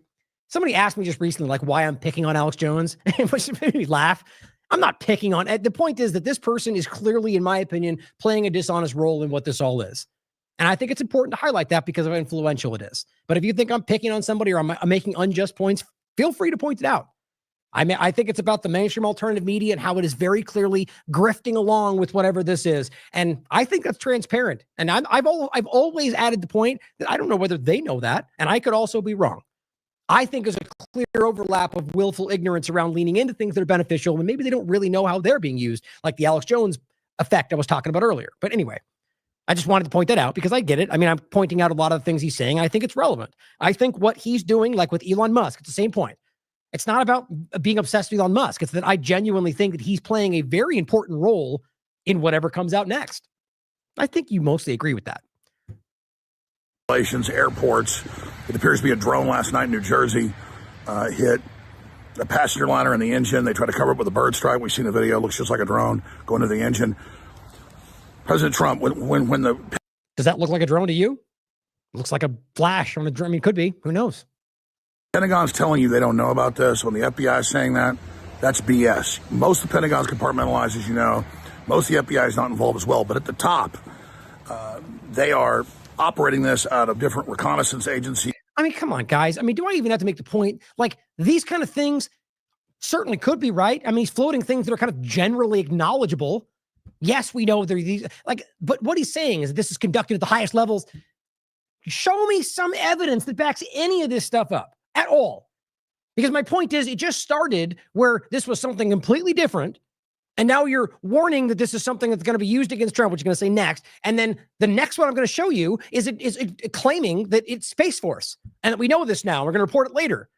Somebody asked me just recently, like, why I'm picking on Alex Jones, which made me laugh. I'm not picking on it. The point is that this person is clearly, in my opinion, playing a dishonest role in what this all is. And I think it's important to highlight that because of how influential it is. But if you think I'm picking on somebody or I'm making unjust points, feel free to point it out. I think it's about the mainstream alternative media and how it is very clearly grifting along with whatever this is. And I think that's transparent. And I've always added the point that I don't know whether they know that, and I could also be wrong. I think there's a clear overlap of willful ignorance around leaning into things that are beneficial, and maybe they don't really know how they're being used, like the Alex Jones effect I was talking about earlier. But anyway, I just wanted to point that out because I get it. I mean, I'm pointing out a lot of the things he's saying. I think it's relevant. I think what he's doing, like with Elon Musk, it's the same point. It's not about being obsessed with Elon Musk. It's that I genuinely think that he's playing a very important role in whatever comes out next. I think you mostly agree with that. Airports. It appears to be a drone last night in New Jersey. Hit a passenger liner in the engine. They tried to cover it with a bird strike. We've seen the video. It looks just like a drone going to the engine. President Trump, when the... Does that look like a drone to you? It looks like a flash on a drone. I mean, could be. Who knows? Pentagon's telling you they don't know about this. When the FBI is saying that, that's BS. Most of the Pentagon's compartmentalized, as you know. Most of the FBI is not involved as well, but at the top, they are operating this out of different reconnaissance agencies. I mean, come on, guys. I mean, do I even have to make the point? Like, these kind of things certainly could be right. I mean, he's floating things that are kind of generally acknowledgeable. Yes, we know there are these, like, but what he's saying is that this is conducted at the highest levels. Show me some evidence that backs any of this stuff up at all. Because my point is, it just started where this was something completely different. And now you're warning that this is something that's going to be used against Trump, which you're going to say next. And then the next one I'm going to show you is claiming that it's Space Force. And that we know this now. We're going to report it later.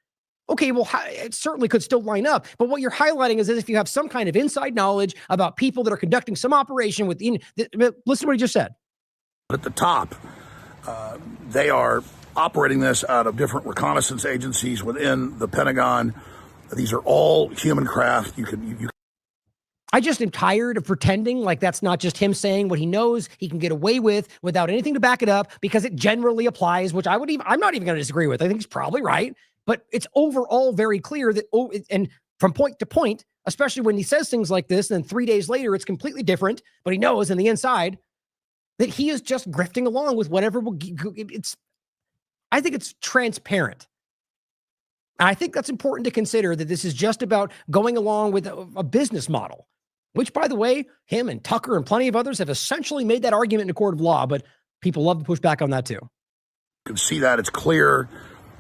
Okay, well, it certainly could still line up. But what you're highlighting is as if you have some kind of inside knowledge about people that are conducting some operation within. Listen to what he just said. At the top, they are operating this out of different reconnaissance agencies within the Pentagon. These are all human craft. I just am tired of pretending like that's not just him saying what he knows he can get away with without anything to back it up, because it generally applies, which I'm not even going to disagree with. I think he's probably right, but it's overall very clear that, and from point to point, especially when he says things like this, and then 3 days later, it's completely different, but he knows on the inside that he is just grifting along with whatever I think it's transparent. And I think that's important to consider, that this is just about going along with a business model, which, by the way, him and Tucker and plenty of others have essentially made that argument in a court of law, but people love to push back on that too. You can see that it's clear.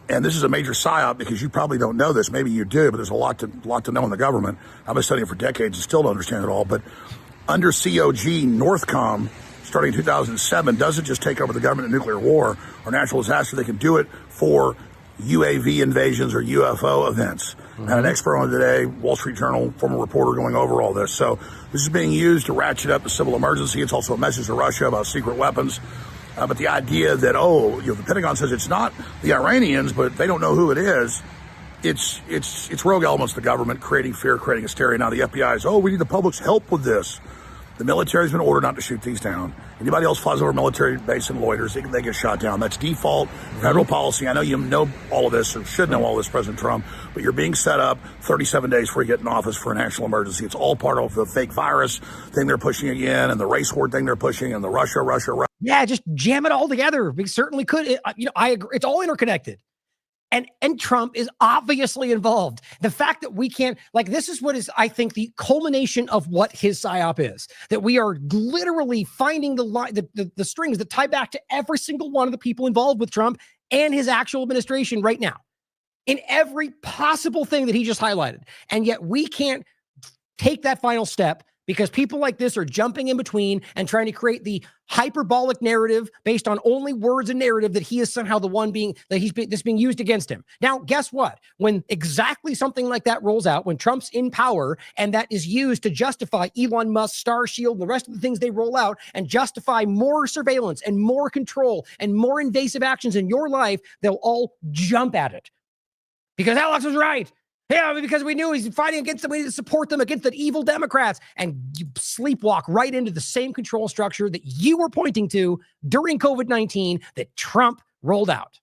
And this is a major psyop, because you probably don't know this. Maybe you do, but there's a lot to know in the government. I've been studying it for decades and still don't understand it all. But under COG, Northcom, starting in 2007, doesn't just take over the government in nuclear war or natural disaster. They can do it for UAV invasions or UFO events. And an expert on it today, Wall Street Journal, former reporter, going over all this. So this is being used to ratchet up the civil emergency. It's also a message to Russia about secret weapons. But the idea that, the Pentagon says it's not the Iranians, but they don't know who it is. It's rogue elements of the government creating fear, creating hysteria. Now the FBI is, we need the public's help with this. The military's been ordered not to shoot these down. Anybody else flies over a military base and loiters, they get shot down. That's default federal policy. I know you know all of this, or should know all this, President Trump, but you're being set up 37 days before you get in office for a national emergency. It's all part of the fake virus thing they're pushing again, and the race war thing they're pushing, and the Russia. Yeah, just jam it all together. We certainly could. I agree. It's all interconnected. And Trump is obviously involved. The fact that we can't, this is what is, I think, the culmination of what his psyop is. That we are literally finding the strings that tie back to every single one of the people involved with Trump and his actual administration right now, in every possible thing that he just highlighted. And yet we can't take that final step, because people like this are jumping in between and trying to create the hyperbolic narrative based on only words and narrative that he is somehow the one being used against him. Now, guess what? When exactly something like that rolls out, when Trump's in power and that is used to justify Elon Musk, Star Shield, and the rest of the things they roll out, and justify more surveillance and more control and more invasive actions in your life, they'll all jump at it. Because Alex was right. Yeah, because we knew he's fighting against them. We need to support them against the evil Democrats. And you sleepwalk right into the same control structure that you were pointing to during COVID-19 that Trump rolled out.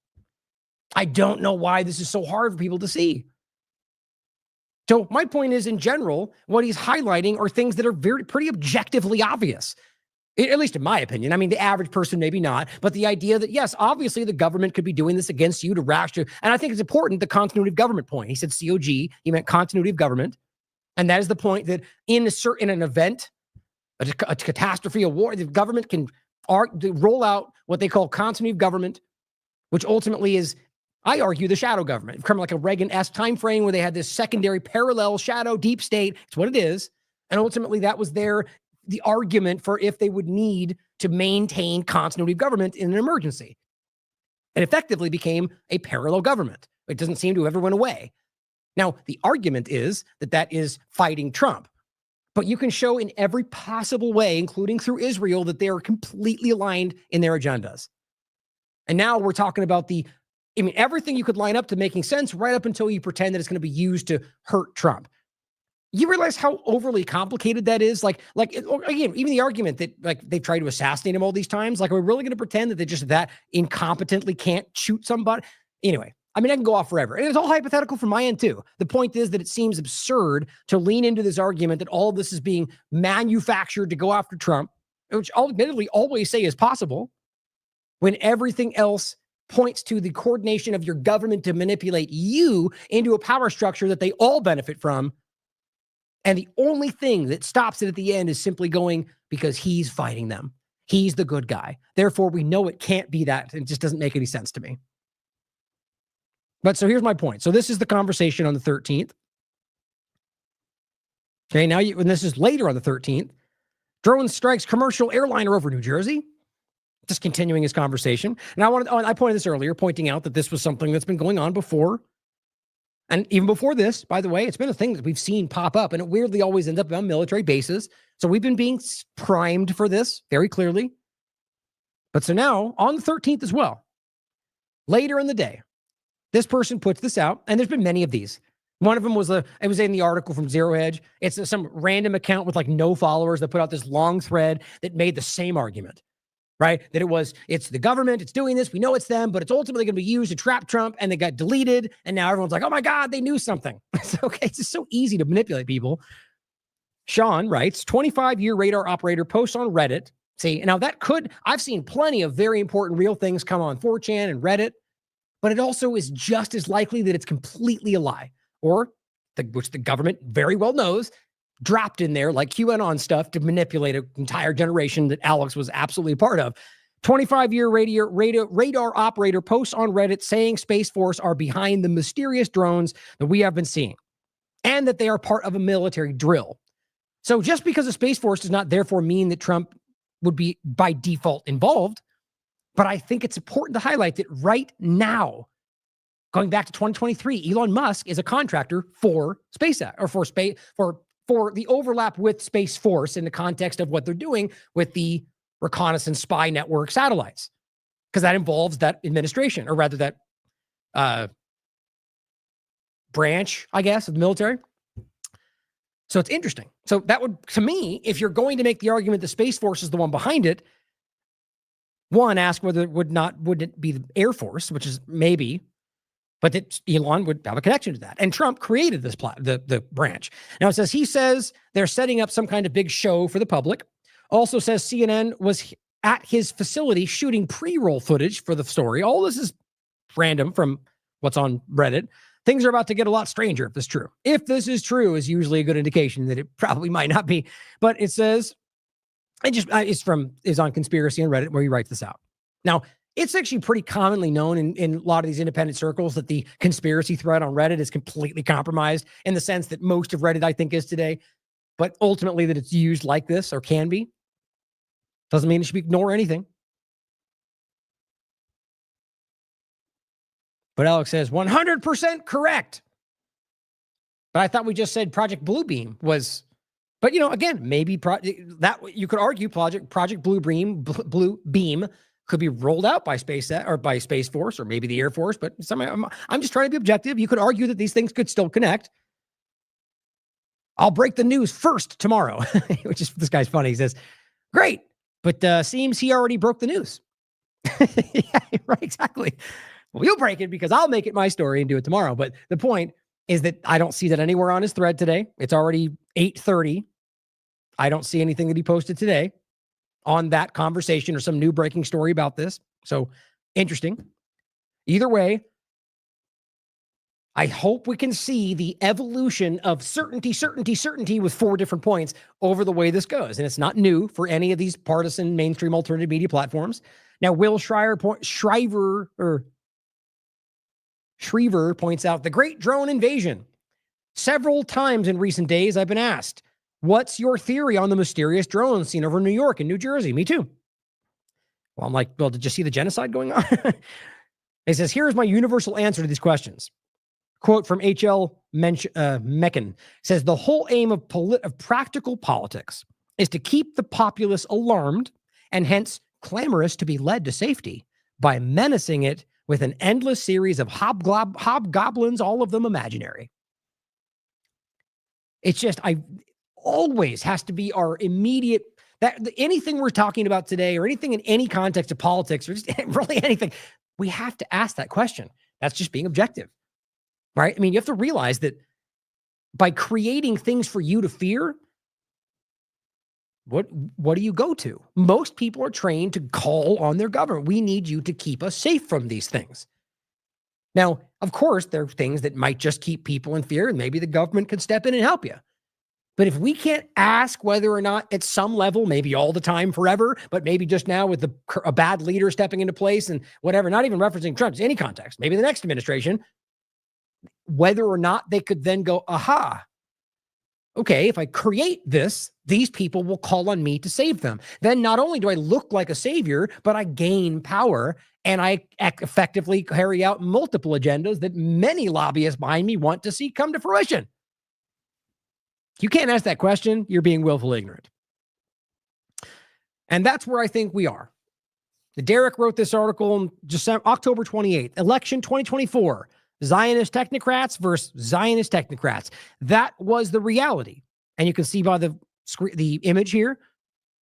I don't know why this is so hard for people to see. So my point is, in general, what he's highlighting are things that are pretty objectively obvious. At least in my opinion. I mean, the average person, maybe not, but the idea that, yes, obviously the government could be doing this against you to rash you. And I think it's important, the continuity of government point. He said COG, he meant continuity of government. And that is the point that in an event, a catastrophe, a war, the government can roll out what they call continuity of government, which ultimately is, I argue, the shadow government, kind of like a Reagan-esque time frame where they had this secondary parallel shadow deep state. It's what it is. And ultimately that was the argument for if they would need to maintain continuity of government in an emergency. It effectively became a parallel government. It doesn't seem to ever went away. Now, the argument is that is fighting Trump. But you can show in every possible way, including through Israel, that they are completely aligned in their agendas. And now we're talking about everything you could line up to making sense right up until you pretend that it's going to be used to hurt Trump. You realize how overly complicated that is? Again, even the argument that they tried to assassinate him all these times, are we really going to pretend that they just that incompetently can't shoot somebody? Anyway, I mean, I can go off forever. And it's all hypothetical from my end, too. The point is that it seems absurd to lean into this argument that all of this is being manufactured to go after Trump, which I'll admittedly always say is possible, when everything else points to the coordination of your government to manipulate you into a power structure that they all benefit from. And the only thing that stops it at the end is simply going because he's fighting them. He's the good guy. Therefore, we know it can't be that. It just doesn't make any sense to me. But so here's my point. So this is the conversation on the 13th. Okay, now when this is later on the 13th, drone strikes commercial airliner over New Jersey. Just continuing his conversation. And I pointed this earlier, pointing out that this was something that's been going on before. And even before this, by the way, it's been a thing that we've seen pop up, and it weirdly always ends up on military bases. So we've been being primed for this very clearly. But so now, on the 13th as well, later in the day, this person puts this out, and there's been many of these. One of them was it was in the article from Zero Hedge. It's some random account with like no followers that put out this long thread that made the same argument, right? That it's the government, it's doing this, we know it's them, but it's ultimately going to be used to trap Trump, and they got deleted, and now everyone's like, oh my God, they knew something. It's okay, it's just so easy to manipulate people. Sean writes, 25-year radar operator posts on Reddit. See, now I've seen plenty of very important real things come on 4chan and Reddit, but it also is just as likely that it's completely a lie, which the government very well knows, dropped in there like QAnon stuff to manipulate an entire generation that Alex was absolutely a part of. 25-year radar operator posts on Reddit saying Space Force are behind the mysterious drones that we have been seeing, and that they are part of a military drill. So just because a Space Force does not therefore mean that Trump would be by default involved. But I think it's important to highlight that right now, going back to 2023, Elon Musk is a contractor for SpaceX, or for the overlap with Space Force in the context of what they're doing with the reconnaissance spy network satellites, because that involves that administration, or rather that branch, I guess, of the military. So it's interesting. So that would, to me, if you're going to make the argument the Space Force is the one behind it, one, ask whether would it be the Air Force, which is maybe, but that Elon would have a connection to that. And Trump created this the branch. Now it says he says they're setting up some kind of big show for the public. Also says CNN was at his facility shooting pre-roll footage for the story. All this is random from what's on Reddit. Things are about to get a lot stranger if this is true. If this is true, is usually a good indication that it probably might not be. But it says, it's on Conspiracy on Reddit where he writes this out. Now, it's actually pretty commonly known in a lot of these independent circles that the conspiracy thread on Reddit is completely compromised in the sense that most of Reddit, I think, is today. But ultimately that it's used like this, or can be, doesn't mean it should ignore anything. But Alex says 100% correct. But I thought we just said Project Bluebeam was, but again, maybe that you could argue Project Bluebeam could be rolled out by SpaceX or by Space Force or maybe the Air Force. But I'm just trying to be objective. You could argue that these things could still connect. I'll break the news first tomorrow, which is, this guy's funny. He says, great, but seems he already broke the news. Yeah, right, exactly. Well, you'll break it because I'll make it my story and do it tomorrow. But the point is that I don't see that anywhere on his thread today. It's already 8:30. I don't see anything that he posted today on that conversation or some new breaking story about this. So interesting. Either way, I hope we can see the evolution of certainty with 4 different points over the way this goes. And it's not new for any of these partisan mainstream alternative media platforms. Now, Will Shriver points out the great drone invasion. Several times in recent days, I've been asked, what's your theory on the mysterious drones seen over New York and New Jersey? Me too. Well, I'm like, well, did you see the genocide going on? He says, here's my universal answer to these questions. Quote from H.L. Meccan says, the whole aim of practical politics is to keep the populace alarmed and hence clamorous to be led to safety by menacing it with an endless series of hobgoblins, all of them imaginary. It's just, always has to be our immediate, that anything we're talking about today or anything in any context of politics or just really anything, we have to ask that question. That's just being objective, right? I mean, you have to realize that by creating things for you to fear, what do you go to? Most people are trained to call on their government. We need you to keep us safe from these things. Now, of course, there are things that might just keep people in fear, and maybe the government could step in and help you. But if we can't ask whether or not at some level, maybe all the time forever, but maybe just now with a bad leader stepping into place and whatever, not even referencing Trump, any context, maybe the next administration, whether or not they could then go, aha, okay, if I create this, these people will call on me to save them. Then not only do I look like a savior, but I gain power and I effectively carry out multiple agendas that many lobbyists behind me want to see come to fruition. You can't ask that question, you're being willfully ignorant. And that's where I think we are. Derek wrote this article on October 28th, election 2024. Zionist technocrats versus Zionist technocrats. That was the reality. And you can see by the image here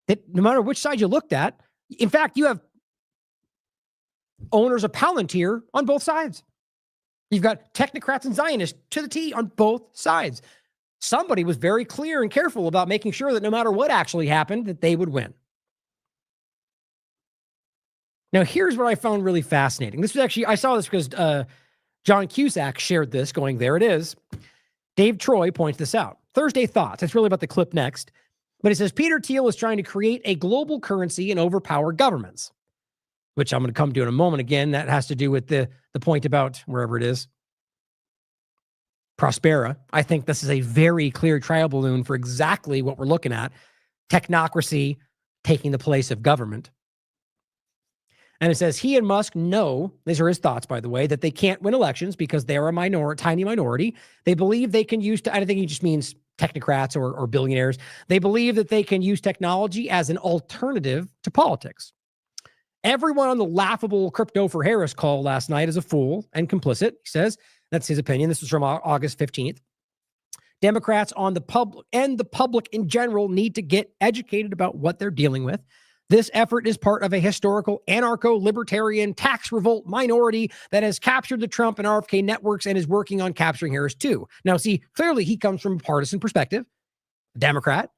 that no matter which side you looked at, in fact, you have owners of Palantir on both sides. You've got technocrats and Zionists to the T on both sides. Somebody was very clear and careful about making sure that no matter what actually happened, that they would win. Now, here's what I found really fascinating. This was actually, I saw this because John Cusack shared this, going, there it is. Dave Troy points this out. Thursday Thoughts. It's really about the clip next. But it says, Peter Thiel is trying to create a global currency and overpower governments, which I'm going to come to in a moment again. That has to do with the point about wherever it is. Prospera. I think this is a very clear trial balloon for exactly what we're looking at. Technocracy taking the place of government. And it says he and Musk know, these are his thoughts, by the way, that they can't win elections because they are a tiny minority. They believe they can use, I don't think he just means technocrats or billionaires. They believe that they can use technology as an alternative to politics. Everyone on the laughable Crypto for Harris call last night is a fool and complicit, he says. That's his opinion. This was from August 15th. Democrats on the public and the public in general need to get educated about what they're dealing with. This effort is part of a historical anarcho-libertarian tax revolt minority that has captured the Trump and RFK networks and is working on capturing Harris too. Now, see, clearly he comes from a partisan perspective, a Democrat.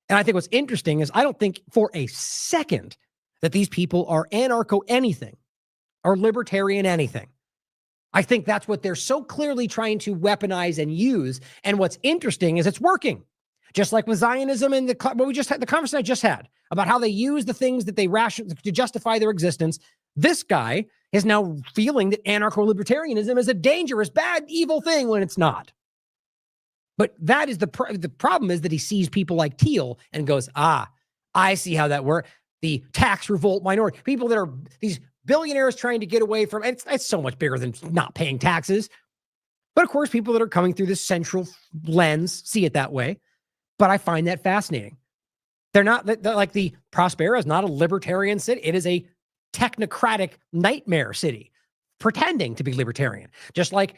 And I think what's interesting is I don't think for a second that these people are anarcho anything or libertarian anything. I think that's what they're so clearly trying to weaponize and use. And what's interesting is it's working. Just like with Zionism and the conversation I just had about how they use the things that they to justify their existence. This guy is now feeling that anarcho-libertarianism is a dangerous, bad, evil thing when it's not. But that is the problem is that he sees people like Thiel and goes, I see how that works. The tax revolt minority, people that are these billionaires trying to get away from, it's so much bigger than not paying taxes. But of course, people that are coming through this central lens see it that way. But I find that fascinating. They're like the Prospera is not a libertarian city. It is a technocratic nightmare city, pretending to be libertarian. Just like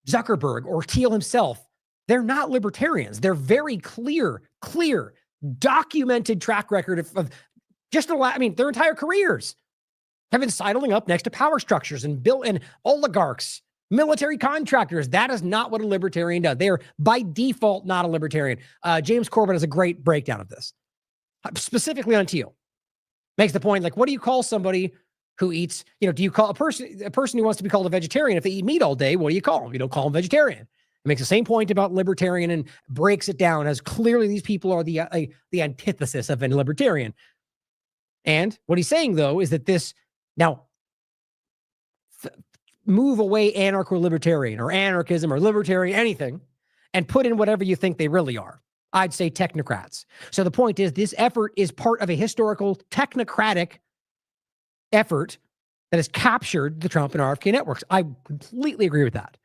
Zuckerberg or Thiel himself, they're not libertarians. They're very clear, documented track record of just their entire careers have been sidling up next to power structures and oligarchs. Military contractors, that is not what a libertarian does. They are by default not a libertarian. James Corbett has a great breakdown of this, specifically on Thiel. Makes the point, like, what do you call somebody who eats, do you call a person who wants to be called a vegetarian if they eat meat all day? What do you call them? You don't call them vegetarian. It makes the same point about libertarian and breaks it down as clearly these people are the antithesis of a libertarian. And what he's saying, though, is that this now move away anarcho-libertarian or anarchism or libertarian, anything, and put in whatever you think they really are. I'd say technocrats. So the point is this effort is part of a historical technocratic effort that has captured the Trump and RFK networks. I completely agree with that.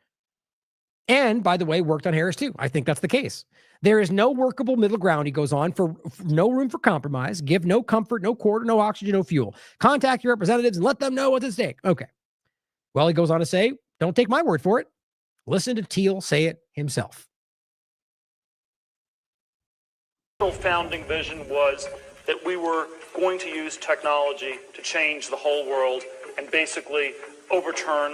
And by the way, worked on Harris too. I think that's the case. There is no workable middle ground, he goes on, for no room for compromise, give no comfort, no quarter, no oxygen, no fuel. Contact your representatives and let them know what's at stake. Okay. Well, he goes on to say, don't take my word for it. Listen to Thiel say it himself. The founding vision was that we were going to use technology to change the whole world and basically overturn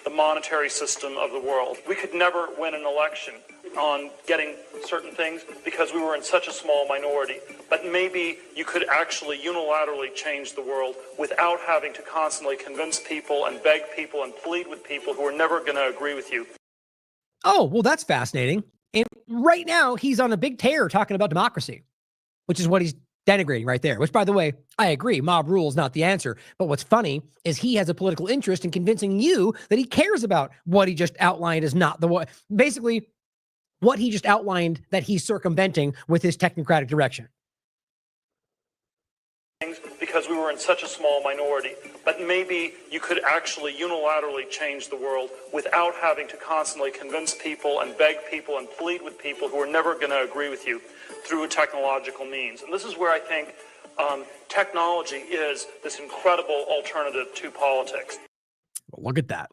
the monetary system of the world. We could never win an election on getting certain things because we were in such a small minority. But maybe you could actually unilaterally change the world without having to constantly convince people and beg people and plead with people who are never going to agree with you. Oh, well, that's fascinating. And right now, he's on a big tear talking about democracy, which is what he's denigrating right there, which, by the way, I agree. Mob rule is not the answer. But what's funny is he has a political interest in convincing you that he cares about what he just outlined is not the way. Basically, what he just outlined that he's circumventing with his technocratic direction. Because we were in such a small minority. But maybe you could actually unilaterally change the world without having to constantly convince people and beg people and plead with people who are never going to agree with you through a technological means. And this is where I think technology is this incredible alternative to politics. Well, look at that.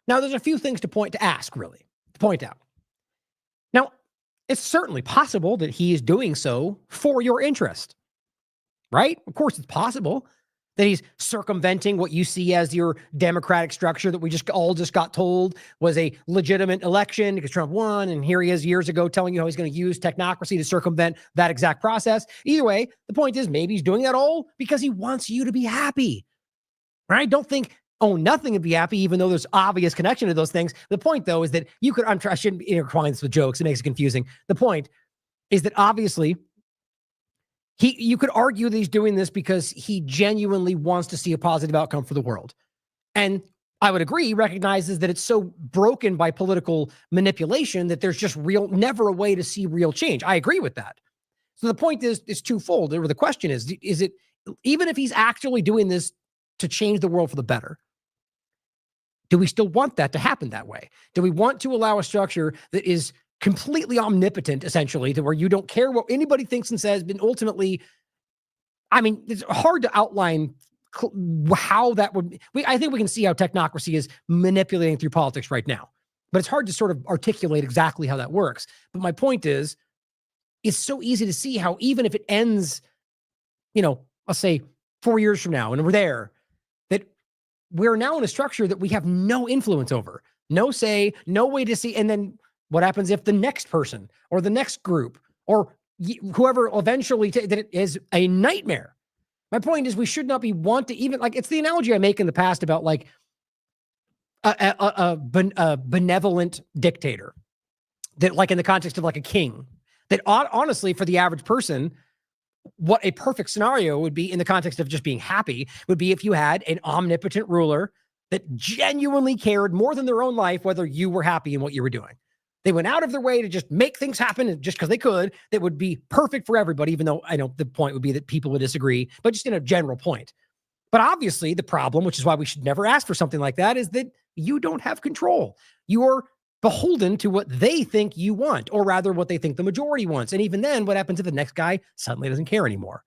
Now, there's a few things to point out. Now, it's certainly possible that he is doing so for your interest, right? Of course, it's possible that he's circumventing what you see as your democratic structure that we just got told was a legitimate election because Trump won. And here he is years ago telling you how he's going to use technocracy to circumvent that exact process. Either way, the point is maybe he's doing that all because he wants you to be happy, right? Don't think, oh, nothing would be happy, even though there's obvious connection to those things. The point, though, is that you could, I shouldn't intertwine this with jokes. It makes it confusing. The point is that obviously you could argue that he's doing this because he genuinely wants to see a positive outcome for the world. And I would agree, he recognizes that it's so broken by political manipulation that there's just never a way to see real change. I agree with that. So the point is twofold. Or the question is it, even if he's actually doing this to change the world for the better, do we still want that to happen that way? Do we want to allow a structure that is completely omnipotent, essentially, to where you don't care what anybody thinks and says, but ultimately, I mean, it's hard to outline how that would, I think we can see how technocracy is manipulating through politics right now, but it's hard to sort of articulate exactly how that works. But my point is, it's so easy to see how even if it ends, let's say 4 years from now, and we're there, that we're now in a structure that we have no influence over, no say, no way to see, and then what happens if the next person or the next group or whoever eventually that it is a nightmare. My point is we should not be even like, it's the analogy I make in the past about like a benevolent dictator that, like, in the context of like a king, that honestly for the average person, what a perfect scenario would be in the context of just being happy would be if you had an omnipotent ruler that genuinely cared more than their own life whether you were happy in what you were doing. They went out of their way to just make things happen just because they could. That would be perfect for everybody, even though I know the point would be that people would disagree, but just in a general point. But obviously the problem, which is why we should never ask for something like that, is that you don't have control. You're beholden to what they think you want, or rather what they think the majority wants. And even then, what happens if the next guy suddenly doesn't care anymore?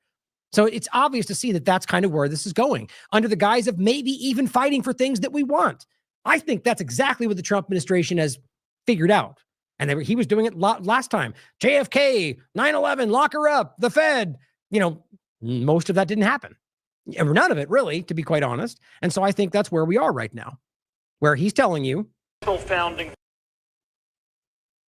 So it's obvious to see that that's kind of where this is going, under the guise of maybe even fighting for things that we want. I think that's exactly what the Trump administration has figured out. And he was doing it last time. JFK, 9/11, lock her up, the Fed. Most of that didn't happen. None of it, really, to be quite honest. And so I think that's where we are right now, where he's telling you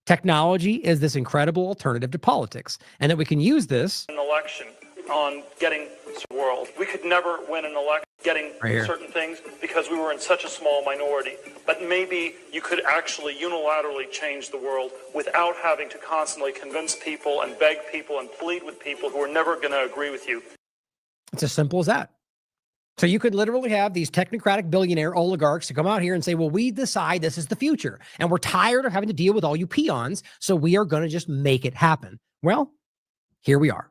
technology is this incredible alternative to politics, and that we can use this an election on getting the world. We could never win an election getting certain things because we were in such a small minority. But maybe you could actually unilaterally change the world without having to constantly convince people and beg people and plead with people who are never going to agree with you. It's as simple as that. So you could literally have these technocratic billionaire oligarchs to come out here and say, well, we decide this is the future, and we're tired of having to deal with all you peons, so we are going to just make it happen. Well, here we are.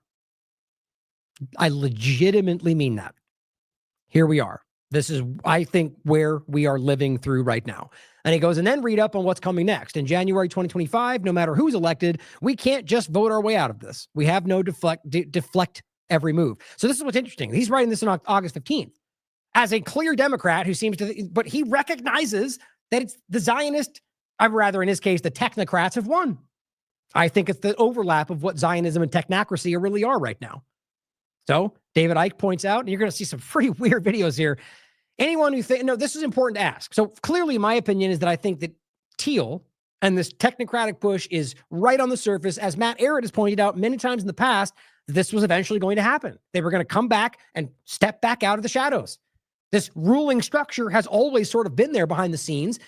I legitimately mean that. Here we are. This is, I think, where we are living through right now. And he goes, and then read up on what's coming next. In January 2025, no matter who's elected, we can't just vote our way out of this. We have no deflect every move. So this is what's interesting. He's writing this on August 15th. As a clear Democrat who seems to, but he recognizes that it's the Zionist, I'd rather in his case, the technocrats have won. I think it's the overlap of what Zionism and technocracy really are right now. So David Icke points out, and you're going to see some pretty weird videos here. anyone who think, no, this is important to ask. So clearly my opinion is that I think that Teal and this technocratic push is right on the surface. As Matt Arrett has pointed out many times in the past, this was eventually going to happen. They were going to come back and step back out of the shadows. This ruling structure has always sort of been there behind the scenes,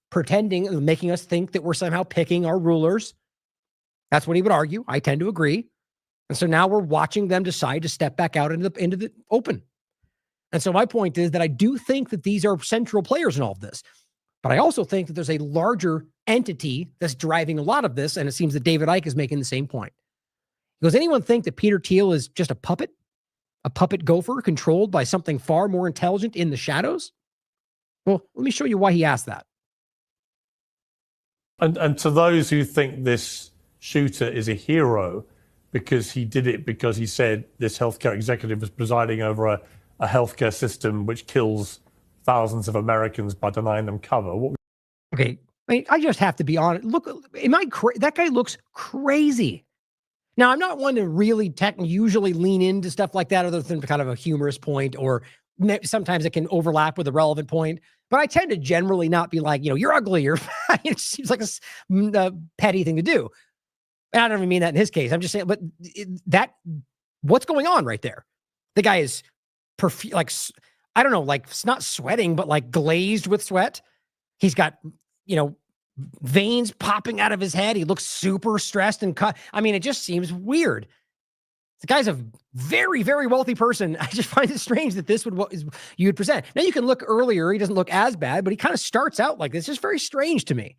pretending, making us think that we're somehow picking our rulers. That's what he would argue. I tend to agree. And so now we're watching them decide to step back out into the open. And so my point is that I do think that these are central players in all of this. But I also think that there's a larger entity that's driving a lot of this, and it seems that David Icke is making the same point. Does anyone think that Peter Thiel is just a puppet gopher controlled by something far more intelligent in the shadows? Well, let me show you why he asked that. And to those who think this shooter is a hero because he did it because he said this healthcare executive was presiding over a healthcare system which kills thousands of Americans by denying them cover. Okay, I mean, I just have to be honest. Look, that guy looks crazy. Now, I'm not one to really usually lean into stuff like that other than kind of a humorous point, or sometimes it can overlap with a relevant point. But I tend to generally not be like, you're ugly, or it seems like a petty thing to do. And I don't even mean that in his case. I'm just saying, but what's going on right there? The guy is I don't know, like it's not sweating, but like glazed with sweat. He's got, veins popping out of his head. He looks super stressed and cut. I mean, it just seems weird. The guy's a very, very wealthy person. I just find it strange that this you would present. Now you can look earlier. He doesn't look as bad, but he kind of starts out like this. It's just very strange to me.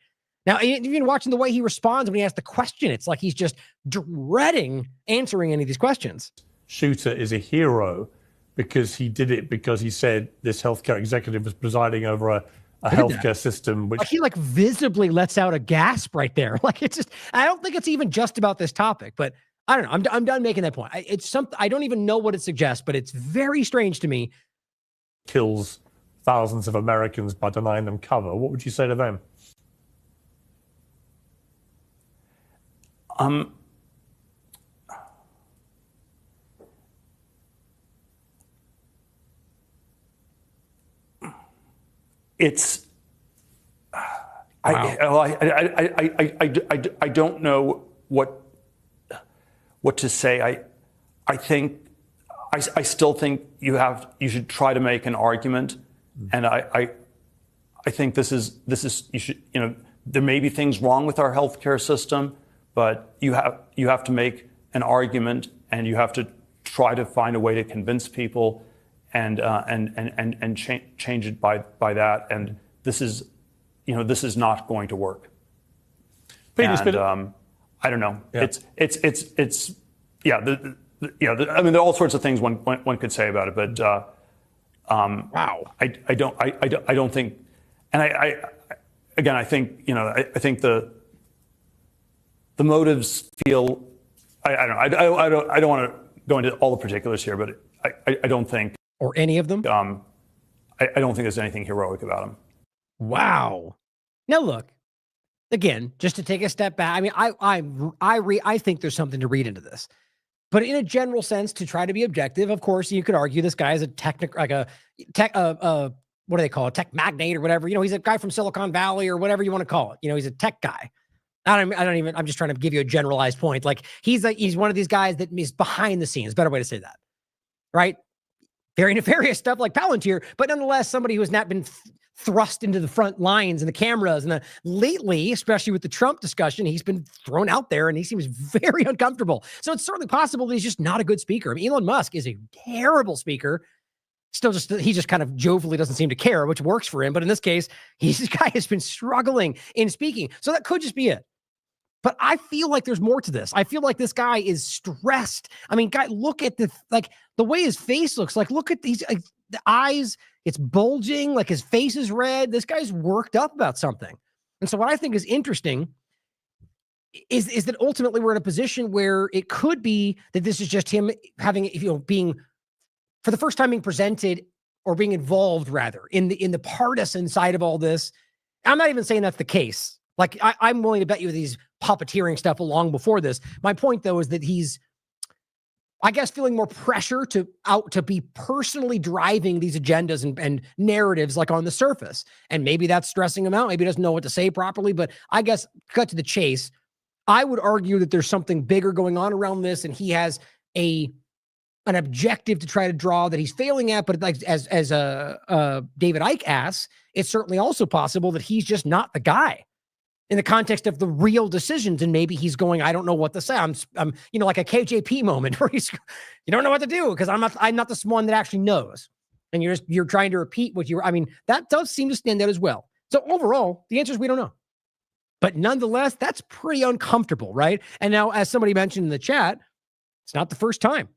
Now, even watching the way he responds when he asks the question, it's like he's just dreading answering any of these questions. Shooter is a hero because he did it because he said this healthcare executive was presiding over a healthcare system which he visibly lets out a gasp right there. Like it's just, I don't think it's even just about this topic, but I don't know. I'm done making that point. It's something, I don't even know what it suggests, but it's very strange to me. Kills thousands of Americans by denying them cover. What would you say to them? It's I don't know what to say. I still think you should try to make an argument, and I think this is you should, there may be things wrong with our healthcare system, but you have to make an argument, and you have to try to find a way to convince people and change it by that. And this is not going to work. Peter, I don't know. Yeah. It's yeah. I mean, there are all sorts of things one could say about it, but wow. I don't think, and I think I think the motives feel. I don't want to go into all the particulars here, but I don't think. Or any of them? I don't think there's anything heroic about him. Wow. Now look, again, just to take a step back. I mean, I think there's something to read into this, but in a general sense, to try to be objective, of course, you could argue this guy is a what do they call it? Tech magnate or whatever. He's a guy from Silicon Valley or whatever you want to call it. He's a tech guy. I'm just trying to give you a generalized point. Like he's one of these guys that is behind the scenes. Better way to say that, right? Very nefarious stuff like Palantir, but nonetheless, somebody who has not been thrust into the front lines and the cameras. And lately, especially with the Trump discussion, he's been thrown out there and he seems very uncomfortable. So it's certainly possible that he's just not a good speaker. I mean, Elon Musk is a terrible speaker. He just kind of jovially doesn't seem to care, which works for him. But in this case, this guy has been struggling in speaking. So that could just be it. But I feel like there's more to this. I feel like this guy is stressed. I mean, look at the way his face looks. Like, look at these the eyes. It's bulging. Like his face is red. This guy's worked up about something. And so what I think is interesting is that ultimately we're in a position where it could be that this is just him having, being for the first time being presented or being involved rather in the partisan side of all this. I'm not even saying that's the case. Like I'm willing to bet you these puppeteering stuff along before this. My point though is that I guess, feeling more pressure to be personally driving these agendas and narratives like on the surface. And maybe that's stressing him out. Maybe he doesn't know what to say properly. But I guess, cut to the chase, I would argue that there's something bigger going on around this, and he has an objective to try to draw that he's failing at. But like as David Icke asks, it's certainly also possible that he's just not the guy in the context of the real decisions. And maybe he's going, I don't know what to say. I'm like a KJP moment where you don't know what to do because I'm not the one that actually knows. And you're trying to repeat what that does seem to stand out as well. So overall, the answer is we don't know. But nonetheless, that's pretty uncomfortable, right? And now, as somebody mentioned in the chat, it's not the first time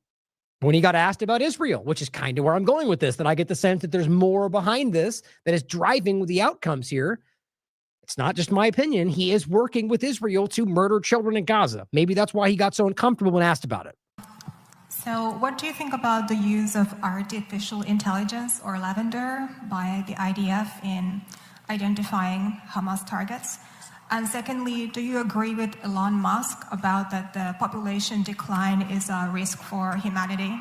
when he got asked about Israel, which is kind of where I'm going with this, that I get the sense that there's more behind this that is driving the outcomes here. It's not just my opinion. He is working with Israel to murder children in Gaza. Maybe that's why he got so uncomfortable when asked about it. So what do you think about the use of artificial intelligence, or lavender, by the IDF in identifying Hamas targets? And secondly, do you agree with Elon Musk about that the population decline is a risk for humanity?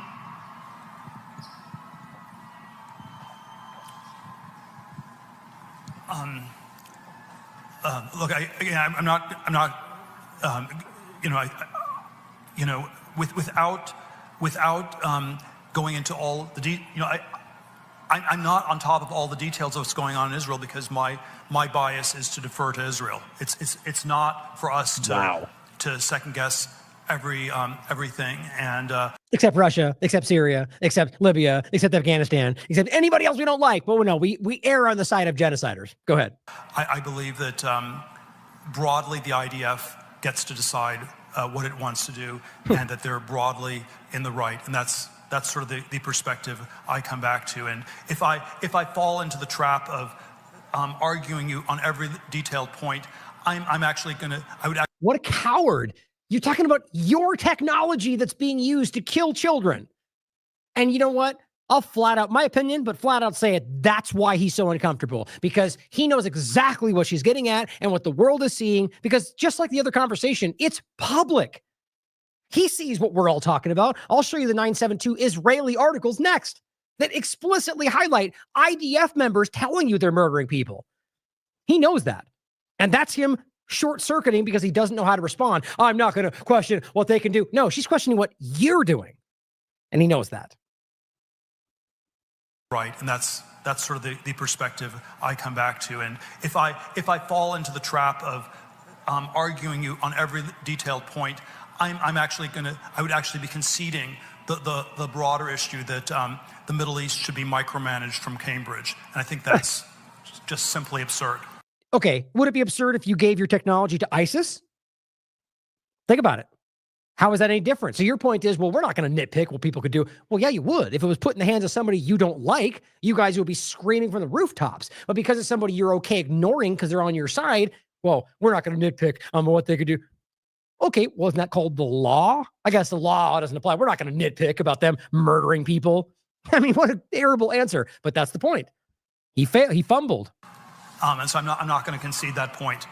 Look, I'm not, without going into all the I'm not on top of all the details of what's going on in Israel because my bias is to defer to Israel. It's not for us to second guess everything and except Russia, except Syria, except Libya, except Afghanistan, except anybody else we don't like. But no, we err on the side of genociders. Go ahead. I believe that broadly the IDF gets to decide what it wants to do, and that they're broadly in the right, and that's sort of the perspective I come back to. And if I fall into the trap of arguing you on every detailed point, I'm actually gonna. What a coward! You're talking about your technology that's being used to kill children, and you know what? I'll flat out, my opinion, but flat out say it. That's why he's so uncomfortable, because he knows exactly what she's getting at and what the world is seeing, because just like the other conversation, it's public. He sees what we're all talking about. I'll show you the 972 Israeli articles next that explicitly highlight IDF members telling you they're murdering people. He knows that. And that's him short-circuiting because he doesn't know how to respond. I'm not going to question what they can do. No, she's questioning what you're doing. And he knows that. Right, and that's sort of the perspective I come back to. And if I fall into the trap of arguing you on every detailed point, I would actually be conceding the broader issue that the Middle East should be micromanaged from Cambridge. And I think that's just simply absurd. Okay, would it be absurd if you gave your technology to ISIS? Think about it. How is that any different? So your point is, well, we're not going to nitpick what people could do. Well, yeah, you would. If it was put in the hands of somebody you don't like, you guys would be screaming from the rooftops. But because it's somebody you're okay ignoring because they're on your side, well, we're not going to nitpick on what they could do. Okay, well, isn't that called the law? I guess the law doesn't apply. We're not going to nitpick about them murdering people. I mean, what a terrible answer. But that's the point. He fumbled. And so I'm not going to concede that point.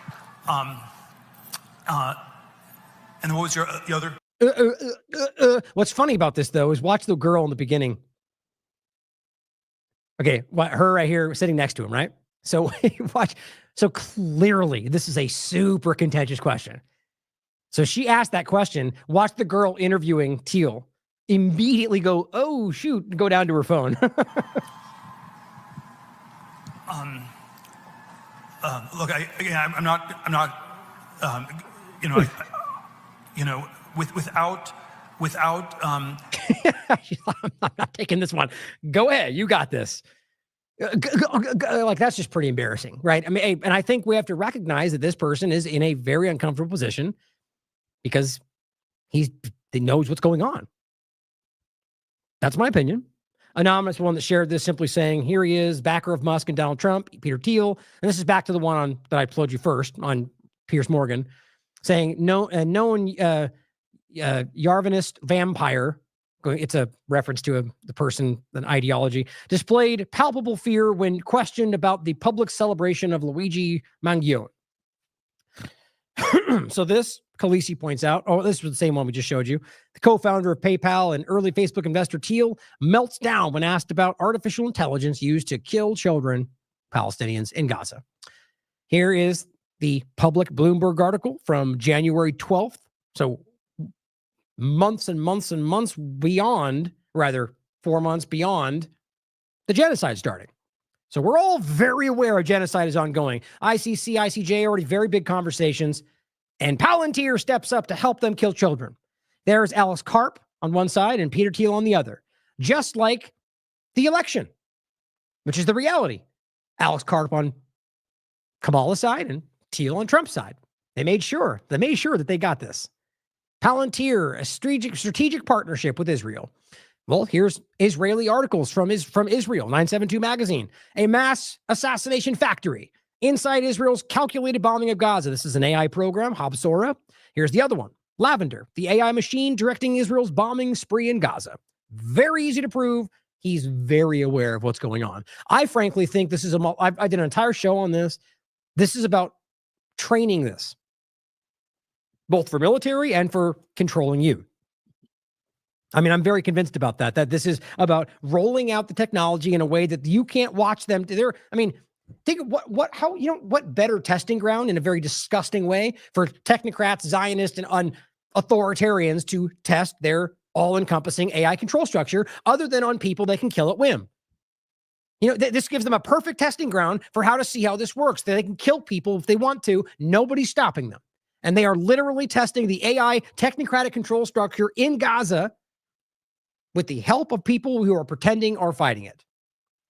And what was the other? What's funny about this, though, is watch the girl in the beginning. Okay, her right here sitting next to him, right? So watch. So clearly, this is a super contentious question. So she asked that question. Watch the girl interviewing Teal immediately go, oh, shoot, go down to her phone. Look, I'm not, without. I'm not taking this one. Go ahead, you got this. Like, that's just pretty embarrassing, right? I mean, and I think we have to recognize that this person is in a very uncomfortable position because he knows what's going on. That's my opinion. Anonymous one that shared this simply saying, here he is, backer of Musk and Donald Trump, Peter Thiel. And this is back to the one that I told you first on Piers Morgan, saying, known Yarvanist vampire, it's a reference to the person, an ideology, displayed palpable fear when questioned about the public celebration of Luigi Mangione. So this Khaleesi points out, oh, this was the same one we just showed you. The co-founder of PayPal and early Facebook investor Teal melts down when asked about artificial intelligence used to kill children, Palestinians in Gaza. Here is the public Bloomberg article from January 12th. So months and months and months beyond, rather 4 months beyond the genocide starting. So we're all very aware of genocide is ongoing. ICC, ICJ, already very big conversations. And Palantir steps up to help them kill children. There's Alice Karp on one side and Peter Thiel on the other. Just like the election, which is the reality. Alice Karp on Kamala's side and Thiel on Trump's side. They made sure that they got this. Palantir, a strategic partnership with Israel. Well, here's Israeli articles from Israel, 972 magazine. A mass assassination factory inside Israel's calculated bombing of Gaza. This is an AI program, Habsora. Here's the other one, Lavender, the AI machine directing Israel's bombing spree in Gaza. Very easy to prove. He's very aware of what's going on. I frankly think this is I did an entire show on this. This is about training this, both for military and for controlling you. I mean, I'm very convinced about that this is about rolling out the technology in a way that you can't watch them. Think of what better testing ground in a very disgusting way for technocrats, Zionists, and authoritarians to test their all-encompassing AI control structure other than on people they can kill at whim. This gives them a perfect testing ground for how to see how this works. They can kill people if they want to. Nobody's stopping them. And they are literally testing the AI technocratic control structure in Gaza with the help of people who are pretending are fighting it.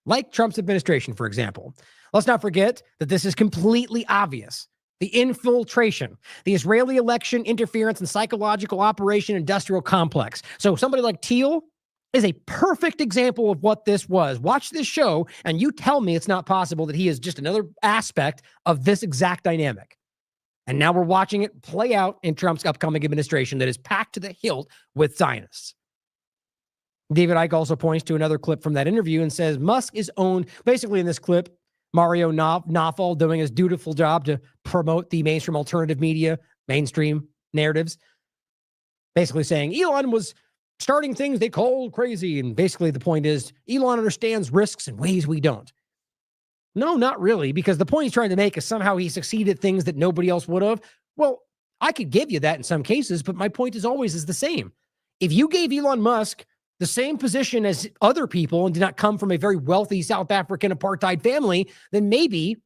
Like Trump's administration, for example. Let's not forget that this is completely obvious. The infiltration, the Israeli election interference and psychological operation industrial complex. So somebody like Thiel is a perfect example of what this was. Watch this show and you tell me it's not possible that he is just another aspect of this exact dynamic. And now we're watching it play out in Trump's upcoming administration that is packed to the hilt with Zionists. David Icke also points to another clip from that interview and says Musk is owned, basically in this clip, Mario Nawfal doing his dutiful job to promote the mainstream alternative media, mainstream narratives, basically saying Elon was starting things they call crazy. And basically the point is Elon understands risks in ways we don't. No, not really, because the point he's trying to make is somehow he succeeded at things that nobody else would have. Well, I could give you that in some cases, but my point is always the same. If you gave Elon Musk the same position as other people and did not come from a very wealthy South African apartheid family, then maybe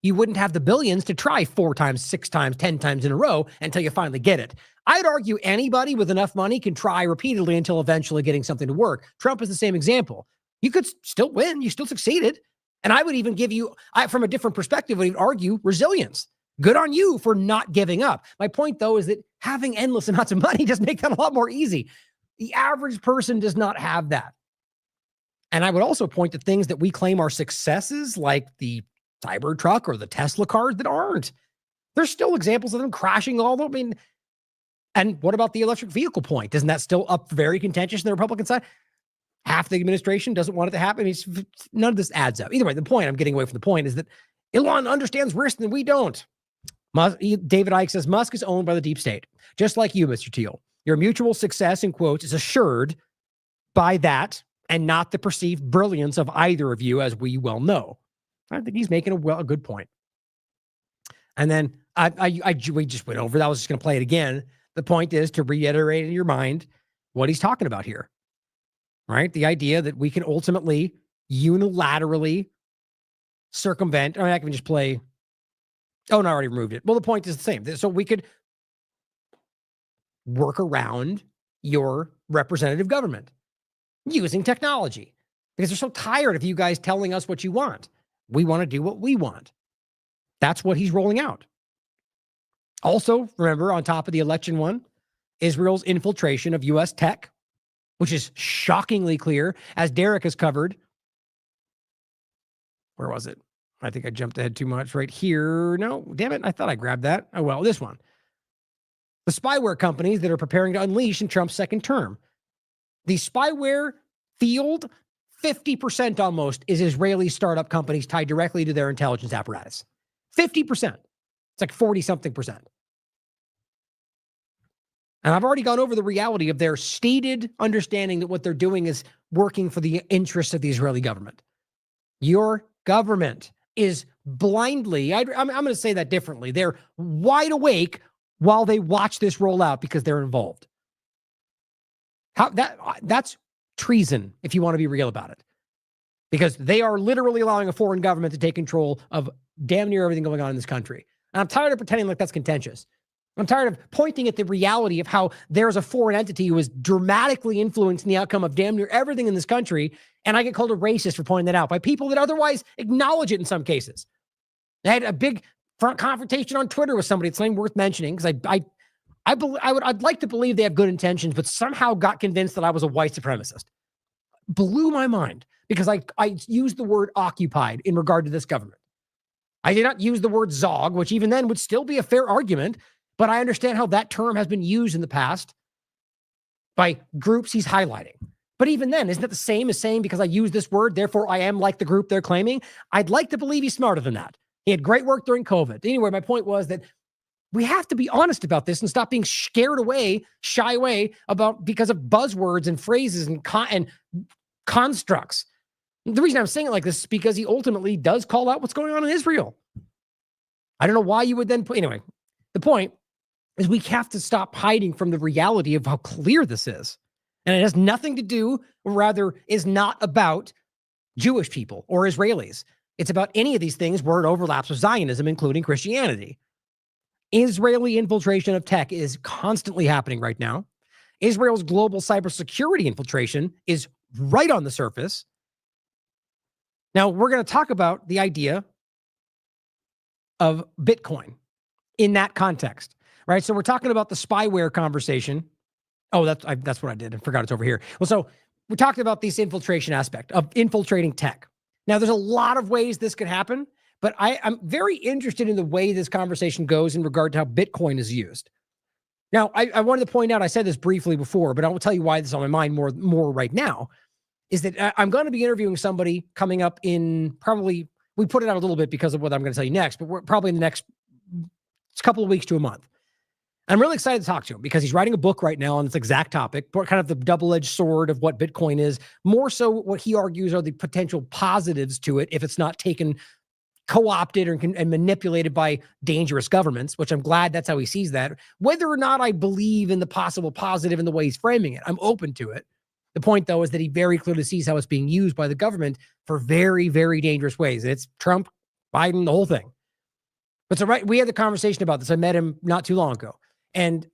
you wouldn't have the billions to try 4 times, 6 times, 10 times in a row until you finally get it. I'd argue anybody with enough money can try repeatedly until eventually getting something to work. Trump is the same example. You could still win. You still succeeded. And I would even give you, from a different perspective, would argue resilience. Good on you for not giving up. My point, though, is that having endless amounts of money does make that a lot more easy. The average person does not have that. And I would also point to things that we claim are successes, like the Cybertruck or the Tesla cars that aren't. There's still examples of them crashing all the, and what about the electric vehicle point? Isn't that still up very contentious in the Republican side? Half the administration doesn't want it to happen. None of this adds up. Either way, the point I'm getting away from the point is that Elon understands risk and we don't. David Icke says Musk is owned by the deep state, just like you, Mr. Thiel. Your mutual success, in quotes, is assured by that and not the perceived brilliance of either of you, as we well know. I think he's making a good point. And then we just went over that. I was just going to play it again. The point is to reiterate in your mind what he's talking about here, right? The idea that we can ultimately unilaterally circumvent. I can just play. Oh, no, I already removed it. Well, the point is the same. So we could work around your representative government using technology because they're so tired of you guys telling us what you want. We want to do what we want. That's what he's rolling out. Also, remember, on top of the election one, Israel's infiltration of U.S. tech, which is shockingly clear, as Derek has covered. Where was it? I think I jumped ahead too much right here. No, damn it. I thought I grabbed that. Oh, well, this one. The spyware companies that are preparing to unleash in Trump's second term. The spyware field, 50% almost, is Israeli startup companies tied directly to their intelligence apparatus. 50%. It's like 40-something%. And I've already gone over the reality of their stated understanding that what they're doing is working for the interests of the Israeli government. Your government is blindly, I'm going to say that differently. They're wide awake while they watch this roll out because they're involved. That's treason, if you want to be real about it. Because they are literally allowing a foreign government to take control of damn near everything going on in this country. And I'm tired of pretending like that's contentious. I'm tired of pointing at the reality of how there's a foreign entity who is dramatically influencing the outcome of damn near everything in this country, and I get called a racist for pointing that out by people that otherwise acknowledge it in some cases. I had a big front confrontation on Twitter with somebody. It's something worth mentioning because I'd like to believe they have good intentions, but somehow got convinced that I was a white supremacist. Blew my mind because I used the word occupied in regard to this government. I did not use the word Zog, which even then would still be a fair argument, but I understand how that term has been used in the past by groups he's highlighting. But even then, isn't it the same as saying because I use this word, therefore I am like the group they're claiming? I'd like to believe he's smarter than that. He had great work during COVID. Anyway, my point was that we have to be honest about this and stop being shy away about because of buzzwords and phrases and constructs. The reason I'm saying it like this is because he ultimately does call out what's going on in Israel. I don't know why you would then put, anyway, the point is we have to stop hiding from the reality of how clear this is. And it has nothing to do, or rather is not about Jewish people or Israelis. It's about any of these things where it overlaps with Zionism, including Christianity. Israeli infiltration of tech is constantly happening right now. Israel's global cybersecurity infiltration is right on the surface. Now, we're going to talk about the idea of Bitcoin in that context, right? So we're talking about the spyware conversation. Oh, that's what I did. I forgot it's over here. Well, so we're talking about this infiltration aspect of infiltrating tech. Now, there's a lot of ways this could happen, but I'm very interested in the way this conversation goes in regard to how Bitcoin is used. Now, I wanted to point out, I said this briefly before, but I will tell you why this is on my mind more right now, is that I'm going to be interviewing somebody coming up in probably, we put it out a little bit because of what I'm going to tell you next, but we're probably in the next couple of weeks to a month. I'm really excited to talk to him because he's writing a book right now on this exact topic, kind of the double-edged sword of what Bitcoin is, more so what he argues are the potential positives to it if it's not taken, co-opted and manipulated by dangerous governments, which I'm glad that's how he sees that. Whether or not I believe in the possible positive in the way he's framing it, I'm open to it. The point, though, is that he very clearly sees how it's being used by the government for very, very dangerous ways. And it's Trump, Biden, the whole thing. But so we had the conversation about this. I met him not too long ago and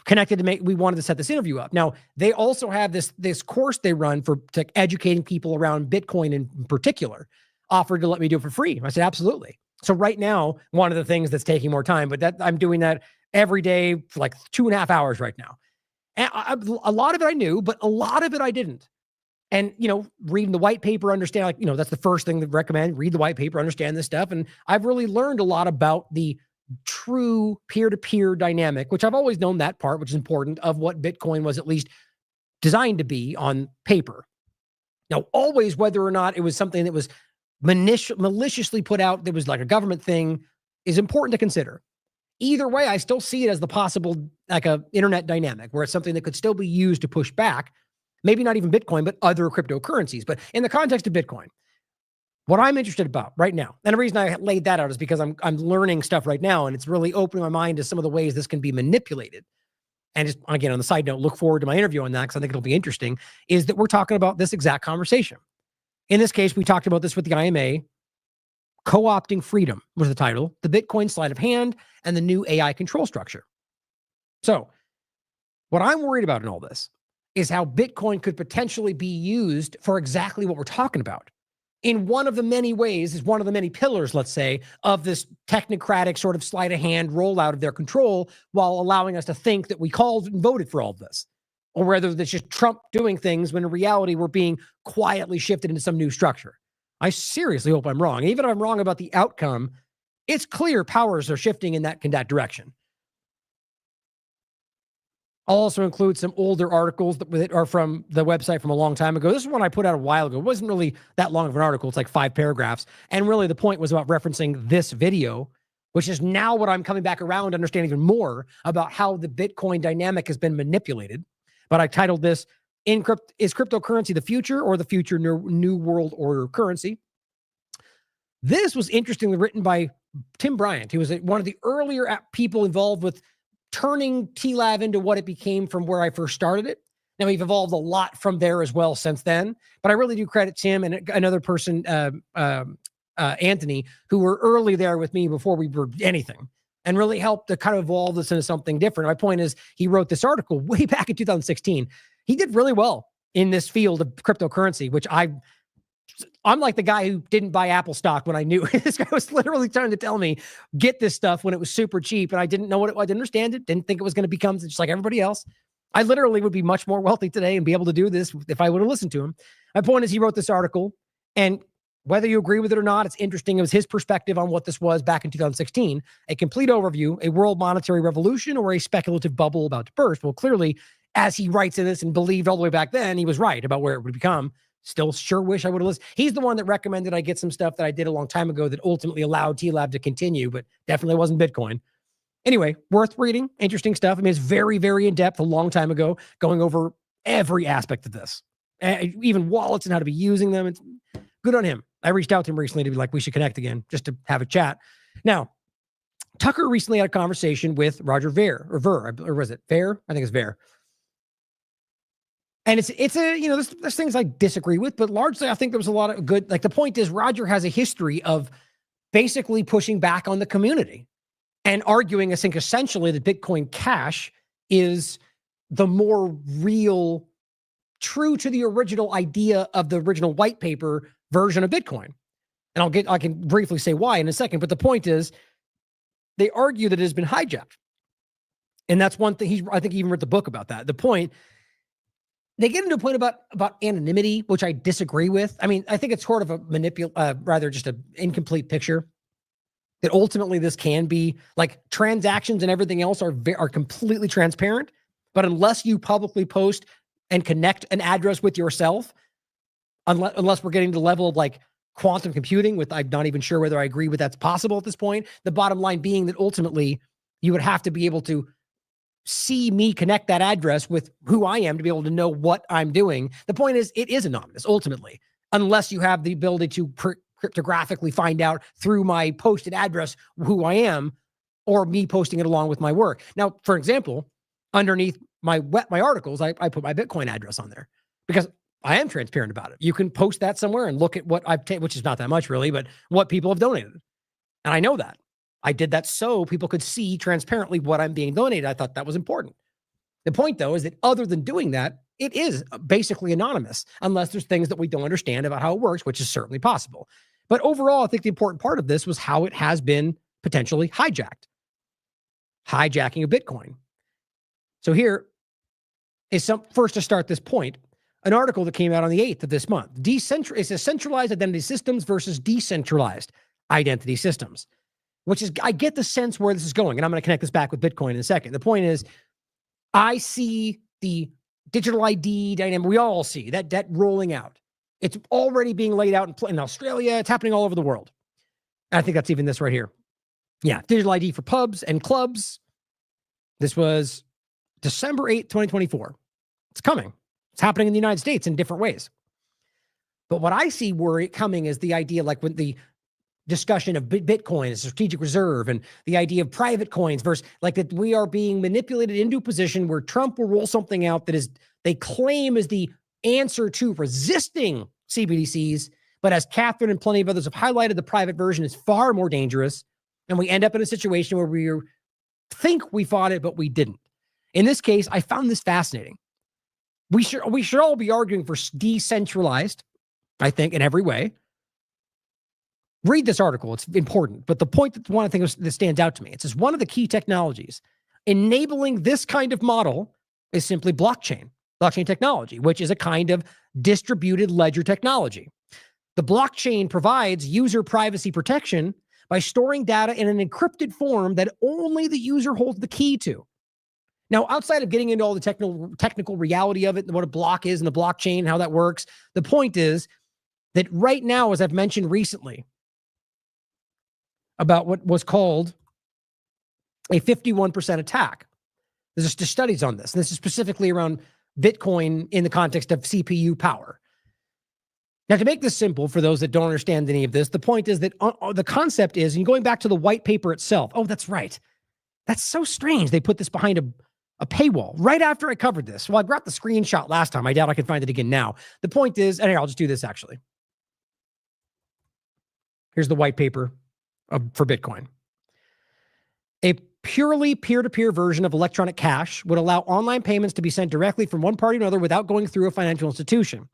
we wanted to set this interview up. Now, they also have this course they run for educating people around Bitcoin in particular, offered to let me do it for free. I said, absolutely. So right now, one of the things that's taking more time, but I'm doing that every day for like 2.5 hours right now. And a lot of it I knew, but a lot of it I didn't. And, reading the white paper, understand, that's the first thing to recommend. Read the white paper, understand this stuff. And I've really learned a lot about the true peer-to-peer dynamic, which I've always known that part, which is important, of what Bitcoin was at least designed to be on paper. Now, always, whether or not it was something that was maliciously put out, that was like a government thing, is important to consider. Either way, I still see it as the possible, like a internet dynamic, where it's something that could still be used to push back, maybe not even Bitcoin, but other cryptocurrencies. But in the context of Bitcoin, what I'm interested about right now, and the reason I laid that out is because I'm learning stuff right now, and it's really opening my mind to some of the ways this can be manipulated. And just, again, on the side note, look forward to my interview on that because I think it'll be interesting, is that we're talking about this exact conversation. In this case, we talked about this with the IMA. Co-opting freedom was the title, the Bitcoin sleight of hand, and the new AI control structure. So what I'm worried about in all this is how Bitcoin could potentially be used for exactly what we're talking about. In one of the many ways, is one of the many pillars, let's say, of this technocratic sort of sleight of hand rollout of their control, while allowing us to think that we called and voted for all of this. Or whether it's just Trump doing things when in reality we're being quietly shifted into some new structure. I seriously hope I'm wrong. Even if I'm wrong about the outcome, it's clear powers are shifting in that direction. I'll also include some older articles that are from the website from a long time ago. This is one I put out a while ago. It wasn't really that long of an article. It's like 5 paragraphs. And really the point was about referencing this video which is now what I'm coming back around to understand even more about how the Bitcoin dynamic has been manipulated. But I titled this, Is Cryptocurrency the Future or the Future New World Order Currency? This was interestingly written by Tim Bryant, who was one of the earlier people involved with turning TLAV into what it became from where I first started it. Now, we've evolved a lot from there as well since then, but I really do credit Tim and another person, Anthony, who were early there with me before we were anything and really helped to kind of evolve this into something different. My point is, he wrote this article way back in 2016. He did really well in this field of cryptocurrency, which I'm like the guy who didn't buy Apple stock when I knew this guy was literally trying to tell me, get this stuff when it was super cheap. And I didn't know I didn't understand it. Didn't think it was going to become just like everybody else. I literally would be much more wealthy today and be able to do this if I would have listened to him. My point is, he wrote this article, and whether you agree with it or not, it's interesting. It was his perspective on what this was back in 2016, a complete overview, a world monetary revolution, or a speculative bubble about to burst. Well, clearly, as he writes in this and believed all the way back then, he was right about where it would become. Still sure wish I would have listened. He's the one that recommended I get some stuff that I did a long time ago that ultimately allowed TLAV to continue, but definitely wasn't Bitcoin. Anyway, worth reading, interesting stuff. I mean, it's very, very in-depth a long time ago, going over every aspect of this, even wallets and how to be using them. It's good on him. I reached out to him recently to be like, we should connect again, just to have a chat. Now, Tucker recently had a conversation with Roger Ver, or was it Ver? I think it's Ver. And it's there's things I disagree with, but largely I think there was a lot of good, like the point is Roger has a history of basically pushing back on the community and arguing, I think, essentially that Bitcoin Cash is the more real, true to the original idea of the original white paper version of Bitcoin. And I can briefly say why in a second, but the point is they argue that it has been hijacked. And that's one thing I think he even wrote the book about that. The point, they get into a point about anonymity, which I disagree with. I mean, I think it's sort of a rather just an incomplete picture. That ultimately this can be like transactions and everything else are completely transparent, but unless you publicly post and connect an address with yourself, unless we're getting to the level of like quantum computing, with I'm not even sure whether I agree with that's possible at this point. The bottom line being that ultimately you would have to be able to see me connect that address with who I am to be able to know what I'm doing. The point is, it is anonymous ultimately, unless you have the ability to cryptographically find out through my posted address who I am, or me posting it along with my work. Now, for example, underneath my articles, I put my Bitcoin address on there because I am transparent about it. You can post that somewhere and look at what I've taken, which is not that much really, but what people have donated. And I know that. I did that so people could see transparently what I'm being donated. I thought that was important. The point, though, is that other than doing that, it is basically anonymous, unless there's things that we don't understand about how it works, which is certainly possible. But overall, I think the important part of this was how it has been potentially hijacking of Bitcoin. So here is first to start this point, an article that came out on the 8th of this month. It says centralized identity systems versus decentralized identity systems, which is, I get the sense where this is going, and I'm going to connect this back with Bitcoin in a second. The point is, I see the digital ID dynamic. We all see that rolling out. It's already being laid out in Australia. It's happening all over the world. And I think that's even this right here. Yeah, digital ID for pubs and clubs. This was December 8th, 2024. It's coming. It's happening in the United States in different ways. But what I see where it coming is the idea, like when the discussion of Bitcoin as a strategic reserve and the idea of private coins versus like that we are being manipulated into a position where Trump will roll something out that is they claim is the answer to resisting CBDCs. But as Catherine and plenty of others have highlighted, the private version is far more dangerous. And we end up in a situation where we think we fought it, but we didn't. In this case, I found this fascinating. We should all be arguing for decentralized, I think, in every way. Read this article. It's important. But the point that one of the things that stands out to me, it says one of the key technologies enabling this kind of model is simply blockchain technology, which is a kind of distributed ledger technology. The blockchain provides user privacy protection by storing data in an encrypted form that only the user holds the key to. Now, outside of getting into all the technical reality of it and what a block is and the blockchain and how that works, the point is that right now, as I've mentioned recently, about what was called a 51% attack. There's just studies on this. And this is specifically around Bitcoin in the context of CPU power. Now, to make this simple for those that don't understand any of this, the point is that the concept is, and going back to the white paper itself, oh, that's right. That's so strange. They put this behind a paywall right after I covered this. Well, I brought the screenshot last time. I doubt I can find it again now. The point is, and here, I'll just do this actually. Here's the white paper for Bitcoin. A purely peer-to-peer version of electronic cash would allow online payments to be sent directly from one party to another without going through a financial institution.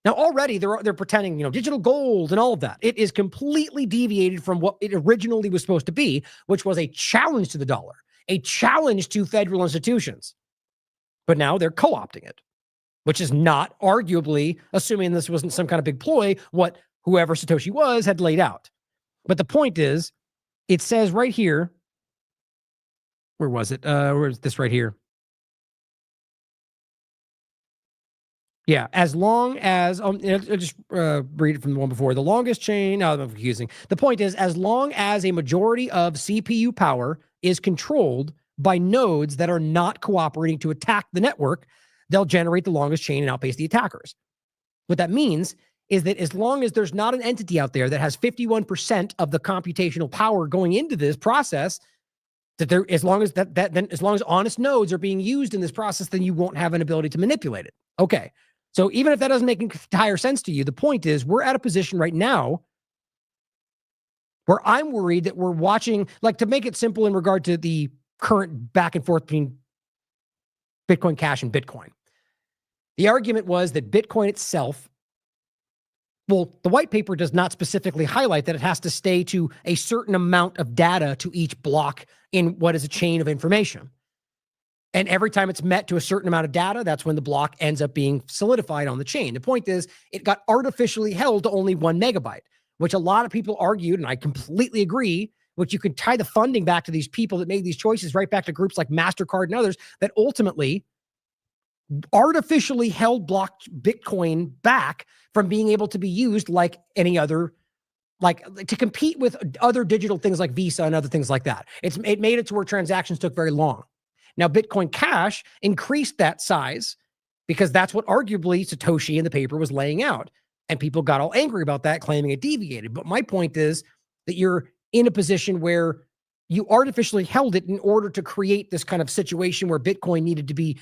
Now, already they're pretending, digital gold and all of that. It is completely deviated from what it originally was supposed to be, which was a challenge to the dollar, a challenge to federal institutions. But now they're co-opting it, which is not arguably, assuming this wasn't some kind of big ploy, what whoever Satoshi was had laid out. But the point is, it says right here, where was it? Where's this right here? Yeah, as long as, I'll just read it from the one before. The longest chain, I'm confusing. The point is, as long as a majority of CPU power is controlled by nodes that are not cooperating to attack the network, they'll generate the longest chain and outpace the attackers. What that means is that as long as there's not an entity out there that has 51% of the computational power going into this process, that there, as long as honest nodes are being used in this process, then you won't have an ability to manipulate it. Okay. So even if that doesn't make entire sense to you, the point is we're at a position right now where I'm worried that we're watching, like, to make it simple in regard to the current back and forth between Bitcoin Cash and Bitcoin. The argument was that Bitcoin itself, well, the white paper does not specifically highlight that it has to stay to a certain amount of data to each block in what is a chain of information. And every time it's met to a certain amount of data, that's when the block ends up being solidified on the chain. The point is, it got artificially held to only 1 megabyte, which a lot of people argued, and I completely agree, which you can tie the funding back to these people that made these choices, right back to groups like MasterCard and others, that ultimately artificially held block Bitcoin back from being able to be used like any other, like to compete with other digital things like Visa and other things like that. It made it to where transactions took very long. Now, Bitcoin Cash increased that size because that's what arguably Satoshi in the paper was laying out. And people got all angry about that, claiming it deviated. But my point is that you're in a position where you artificially held it in order to create this kind of situation where Bitcoin needed to be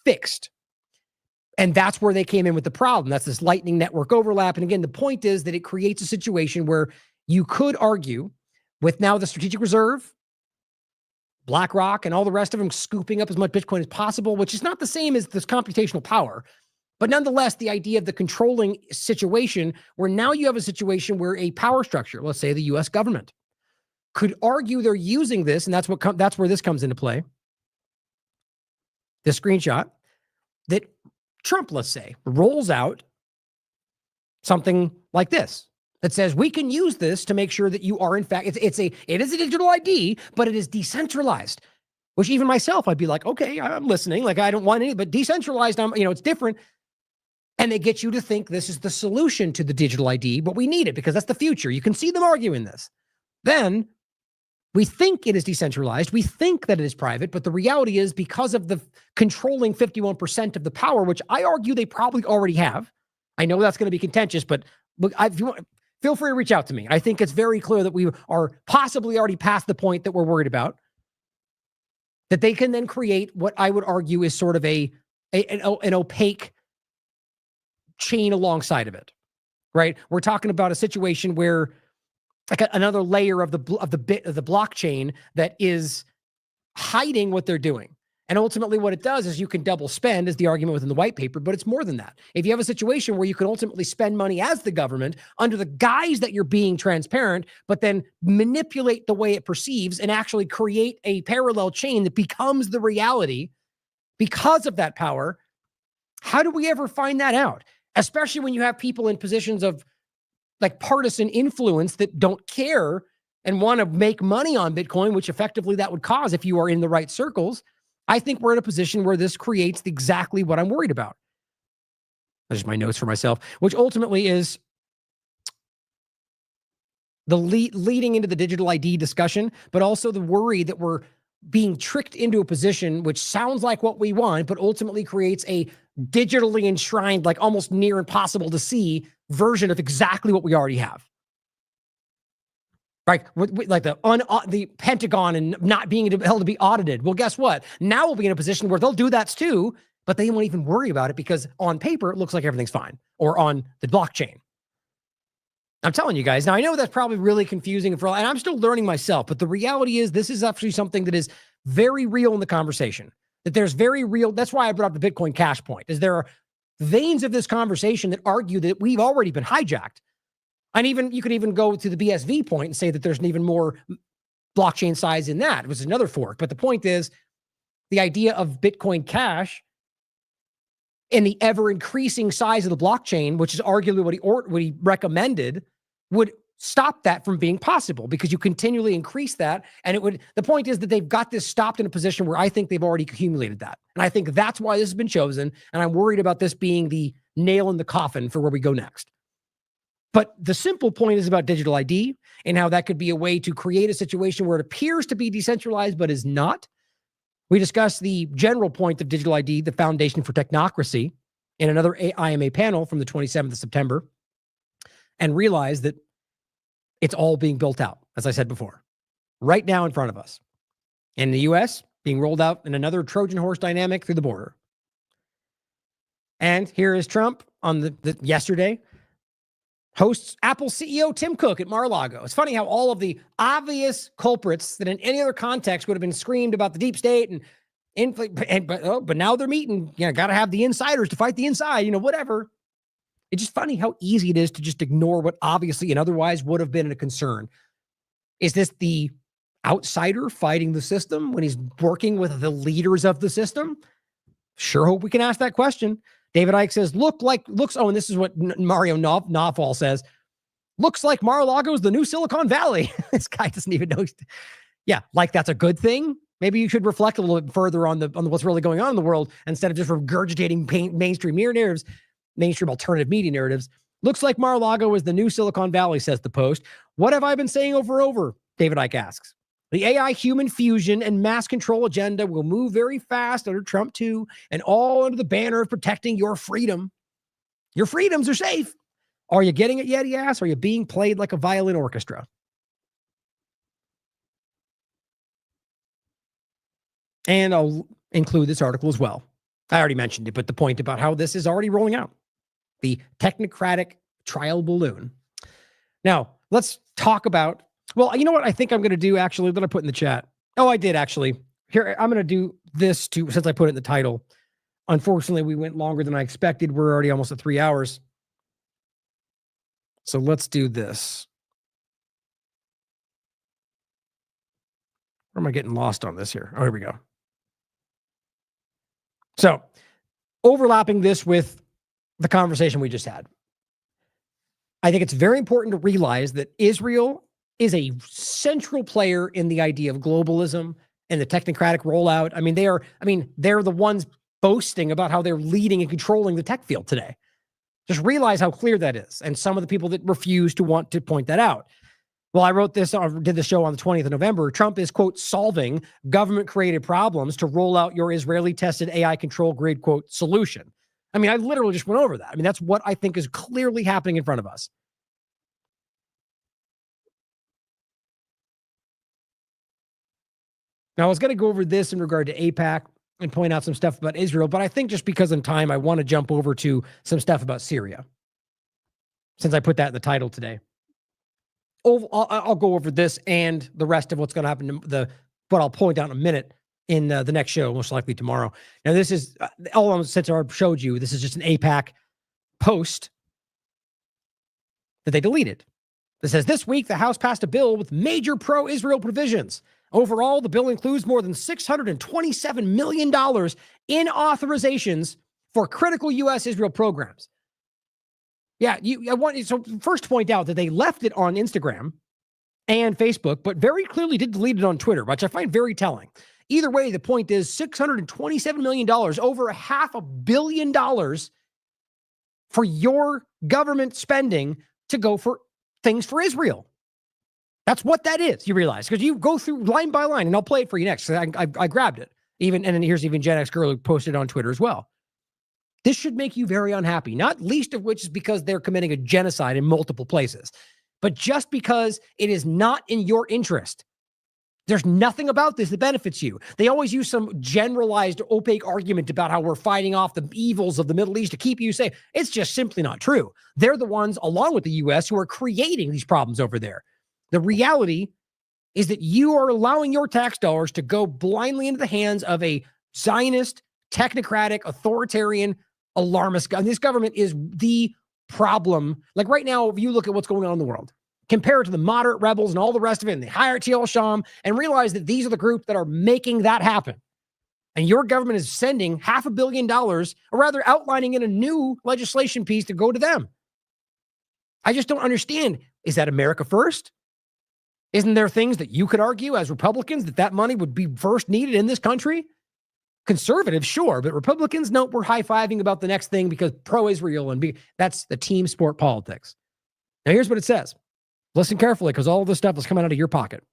fixed. And that's where they came in with the problem. That's this Lightning Network overlap. And again, the point is that it creates a situation where you could argue with now the strategic reserve, BlackRock, and all the rest of them scooping up as much Bitcoin as possible, which is not the same as this computational power. But nonetheless, the idea of the controlling situation where now you have a situation where a power structure, let's say the US government, could argue they're using this, and that's where this comes into play. The screenshot that Trump, let's say, rolls out something like this that says we can use this to make sure that you are in fact, it is a digital ID, but it is decentralized, which even myself, I'd be like, okay, I'm listening. Like, I don't want any, but decentralized, it's different. And they get you to think this is the solution to the digital ID, but we need it because that's the future. You can see them arguing this. Then we think it is decentralized. We think that it is private, but the reality is because of the controlling 51% of the power, which I argue they probably already have. I know that's going to be contentious, but look, if you want, feel free to reach out to me. I think it's very clear that we are possibly already past the point that we're worried about, that they can then create what I would argue is sort of an opaque chain alongside of it, right? We're talking about a situation where like another layer of the blockchain that is hiding what they're doing. And ultimately what it does is you can double spend, is the argument within the white paper, but it's more than that. If you have a situation where you can ultimately spend money as the government under the guise that you're being transparent, but then manipulate the way it perceives and actually create a parallel chain that becomes the reality because of that power, how do we ever find that out? Especially when you have people in positions of like partisan influence that don't care and want to make money on Bitcoin, which effectively that would cause if you are in the right circles. I think we're in a position where this creates exactly what I'm worried about. That's just my notes for myself, which ultimately is the leading into the digital ID discussion, but also the worry that we're being tricked into a position which sounds like what we want, but ultimately creates a digitally enshrined, like almost near impossible to see version of exactly what we already have. Right? Like the Pentagon and not being able to be audited. Well, guess what? Now we'll be in a position where they'll do that too, but they won't even worry about it because on paper, it looks like everything's fine, or on the blockchain. I'm telling you guys. Now, I know that's probably really confusing, and I'm still learning myself, but the reality is this is actually something that is very real in the conversation. That there's very real. That's why I brought up the Bitcoin Cash point, is there are veins of this conversation that argue that we've already been hijacked. And even you could even go to the BSV point and say that there's an even more blockchain size in that. It was another fork. But the point is, the idea of Bitcoin Cash and the ever increasing size of the blockchain, which is arguably what he recommended, would stop that from being possible because you continually increase that. And it would, the point is that they've got this stopped in a position where I think they've already accumulated that. And I think that's why this has been chosen. And I'm worried about this being the nail in the coffin for where we go next. But the simple point is about digital ID and how that could be a way to create a situation where it appears to be decentralized, but is not. We discussed the general point of digital ID, the foundation for technocracy, in another IMA panel from the 27th of September, and realized that it's all being built out, as I said before, right now in front of us. In the US, being rolled out in another Trojan horse dynamic through the border. And here is Trump on the yesterday, hosts Apple CEO Tim Cook at Mar-a-Lago. It's funny how all of the obvious culprits that in any other context would have been screamed about the deep state but now they're meeting, got to have the insiders to fight the inside, whatever. It's just funny how easy it is to just ignore what obviously and otherwise would have been a concern. Is this the outsider fighting the system when he's working with the leaders of the system? Sure hope we can ask that question. David Icke says, and this is what Mario Nawfal says, looks like Mar-a-Lago is the new Silicon Valley. This guy doesn't even know. Yeah, like that's a good thing. Maybe you should reflect a little bit further on what's really going on in the world instead of just regurgitating mainstream narratives, mainstream alternative media narratives. Looks like Mar-a-Lago is the new Silicon Valley, says the Post. What have I been saying over? David Icke asks. The AI human fusion and mass control agenda will move very fast under Trump too, and all under the banner of protecting your freedom. Your freedoms are safe. Are you getting it yet, he asks? Are you being played like a violin orchestra? And I'll include this article as well. I already mentioned it, but the point about how this is already rolling out. The Technocratic trial balloon. Now, let's talk about, well, you know what I think I'm going to do, actually, that I put in the chat. Oh, I did, actually. Here, I'm going to do this too, since I put it in the title. Unfortunately, we went longer than I expected. We're already almost at 3 hours. So let's do this. Where am I getting lost on this here? Oh, here we go. So, overlapping this with the conversation we just had. I think it's very important to realize that Israel is a central player in the idea of globalism and the technocratic rollout. They're the ones boasting about how they're leading and controlling the tech field today. Just realize how clear that is. And some of the people that refuse to want to point that out. Well, I wrote this, did the show on the 20th of November. Trump is, quote, solving government-created problems to roll out your Israeli-tested AI control grid, quote, solution. I literally just went over that. That's what I think is clearly happening in front of us. Now, I was going to go over this in regard to AIPAC and point out some stuff about Israel, but I think just because of time, I want to jump over to some stuff about Syria, since I put that in the title today. I'll go over this and the rest of what's going to happen what I'll point out in a minute in the next show, most likely tomorrow. Now, this is since I showed you, this is just an AIPAC post that they deleted. It says, this week, the House passed a bill with major pro-Israel provisions. Overall, the bill includes more than $627 million in authorizations for critical U.S.-Israel programs. Yeah, I want so first to point out that they left it on Instagram and Facebook, but very clearly did delete it on Twitter, which I find very telling. Either way, the point is $627 million, over $500 million for your government spending to go for things for Israel. That's what that is, you realize, because you go through line by line, and I'll play it for you next. I grabbed it. And then here's even Gen X Girl who posted it on Twitter as well. This should make you very unhappy, not least of which is because they're committing a genocide in multiple places, but just because it is not in your interest. There's nothing about this that benefits you. They always use some generalized, opaque argument about how we're fighting off the evils of the Middle East to keep you safe. It's just simply not true. They're the ones, along with the U.S., who are creating these problems over there. The reality is that you are allowing your tax dollars to go blindly into the hands of a Zionist, technocratic, authoritarian, alarmist government. This government is the problem. Like right now, if you look at what's going on in the world, compare it to the moderate rebels and all the rest of it, and the Hayat al-Sham, and realize that these are the groups that are making that happen. And your government is sending $500 million, or rather outlining in a new legislation piece to go to them. I just don't understand. Is that America first? Isn't there things that you could argue as Republicans that money would be first needed in this country? Conservatives, sure, but Republicans, no, we're high-fiving about the next thing because pro-Israel, and that's the team sport politics. Now, here's what it says. Listen carefully, because all of this stuff is coming out of your pocket.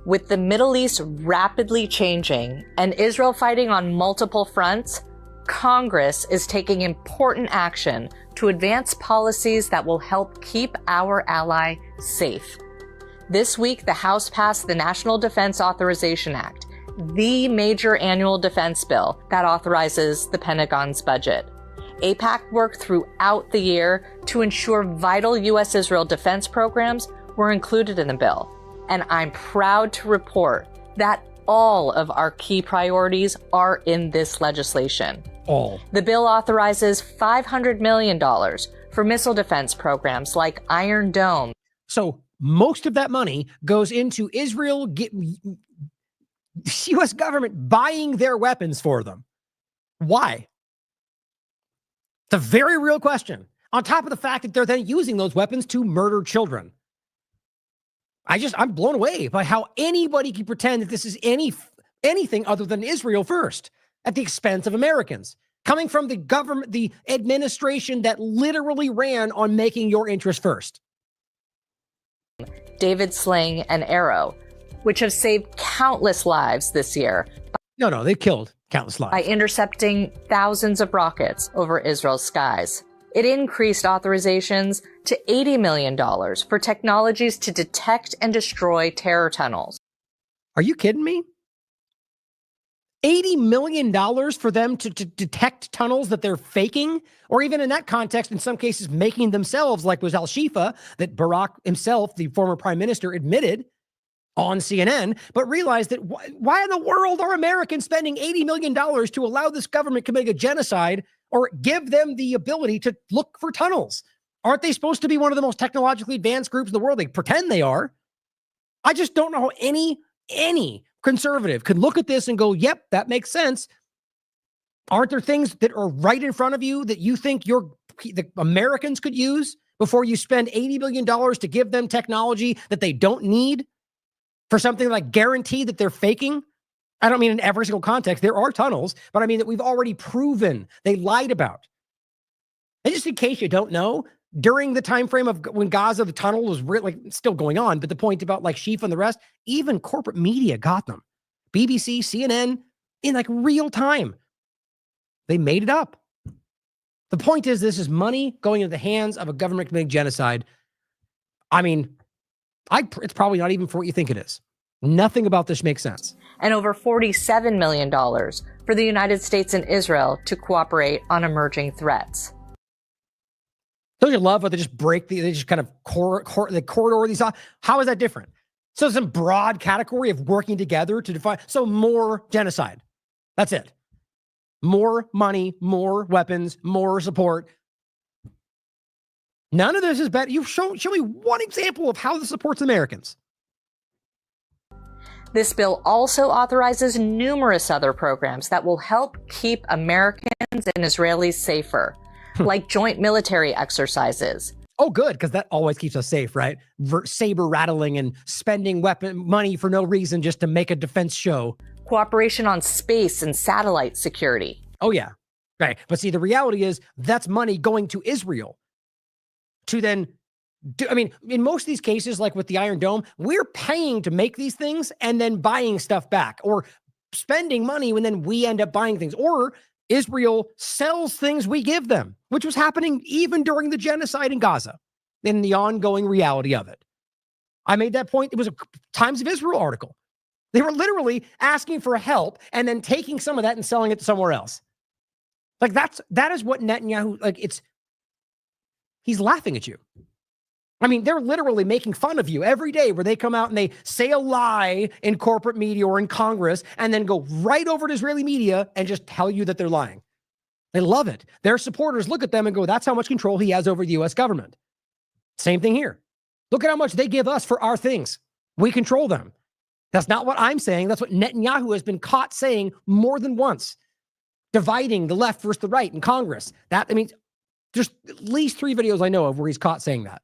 With the Middle East rapidly changing and Israel fighting on multiple fronts, Congress is taking important action to advance policies that will help keep our ally safe. This week, the House passed the National Defense Authorization Act, the major annual defense bill that authorizes the Pentagon's budget. AIPAC worked throughout the year to ensure vital U.S.-Israel defense programs were included in the bill. And I'm proud to report that all of our key priorities are in this legislation. All. The bill authorizes $500 million for missile defense programs like Iron Dome. So most of that money goes into Israel, U.S. government buying their weapons for them. Why? It's a very real question. On top of the fact that they're then using those weapons to murder children. I'm blown away by how anybody can pretend that this is anything other than Israel first at the expense of Americans. Coming from the government, the administration that literally ran on making your interest first. David Sling and Arrow, which have saved countless lives this year. No, they've killed countless lives. By intercepting thousands of rockets over Israel's skies. It increased authorizations to $80 million for technologies to detect and destroy terror tunnels. Are you kidding me? $80 million for them to detect tunnels that they're faking, or even in that context, in some cases, making themselves, like was Al-Shifa, that Barack himself, the former prime minister, admitted on CNN, but realized that why in the world are Americans spending $80 million to allow this government to commit a genocide or give them the ability to look for tunnels? Aren't they supposed to be one of the most technologically advanced groups in the world? They pretend they are. I just don't know how any conservative could look at this and go, yep, that makes sense. Aren't there things that are right in front of you that you think the Americans could use before you spend $80 million to give them technology that they don't need for something like guarantee that they're faking? I don't mean in every single context. There are tunnels, but I mean that we've already proven they lied about. And just in case you don't know, during the time frame of when Gaza, the tunnel was really still going on, but the point about like Shifa and the rest, even corporate media got them. BBC, CNN, in like real time. They made it up. The point is, this is money going into the hands of a government committing genocide. I mean, it's probably not even for what you think it is. Nothing about this makes sense. And over $47 million for the United States and Israel to cooperate on emerging threats. Don't you love how they just they just kind of corridor these off? How is that different? So some broad category of working together to define. So more genocide. That's it. More money, more weapons, more support. None of this is bad. You show me one example of how this supports Americans. This bill also authorizes numerous other programs that will help keep Americans and Israelis safer, like joint military exercises. Oh, good, because that always keeps us safe, right? Saber rattling and spending money for no reason just to make a defense show. Cooperation on space and satellite security. Oh, yeah. Right. But see, the reality is that's money going to Israel. to then do, I mean, in most of these cases, like with the Iron Dome, we're paying to make these things and then buying stuff back, or spending money when then we end up buying things, or Israel sells things we give them, which was happening even during the genocide in Gaza, in the ongoing reality of it. I made that point. It was a Times of Israel article. They were literally asking for help and then taking some of that and selling it somewhere else. Like that is what Netanyahu, like he's laughing at you. I mean, they're literally making fun of you every day where they come out and they say a lie in corporate media or in Congress and then go right over to Israeli media and just tell you that they're lying. They love it. Their supporters look at them and go, that's how much control he has over the U.S. government. Same thing here. Look at how much they give us for our things. We control them. That's not what I'm saying. That's what Netanyahu has been caught saying more than once. Dividing the left versus the right in Congress. There's at least 3 videos I know of where he's caught saying that.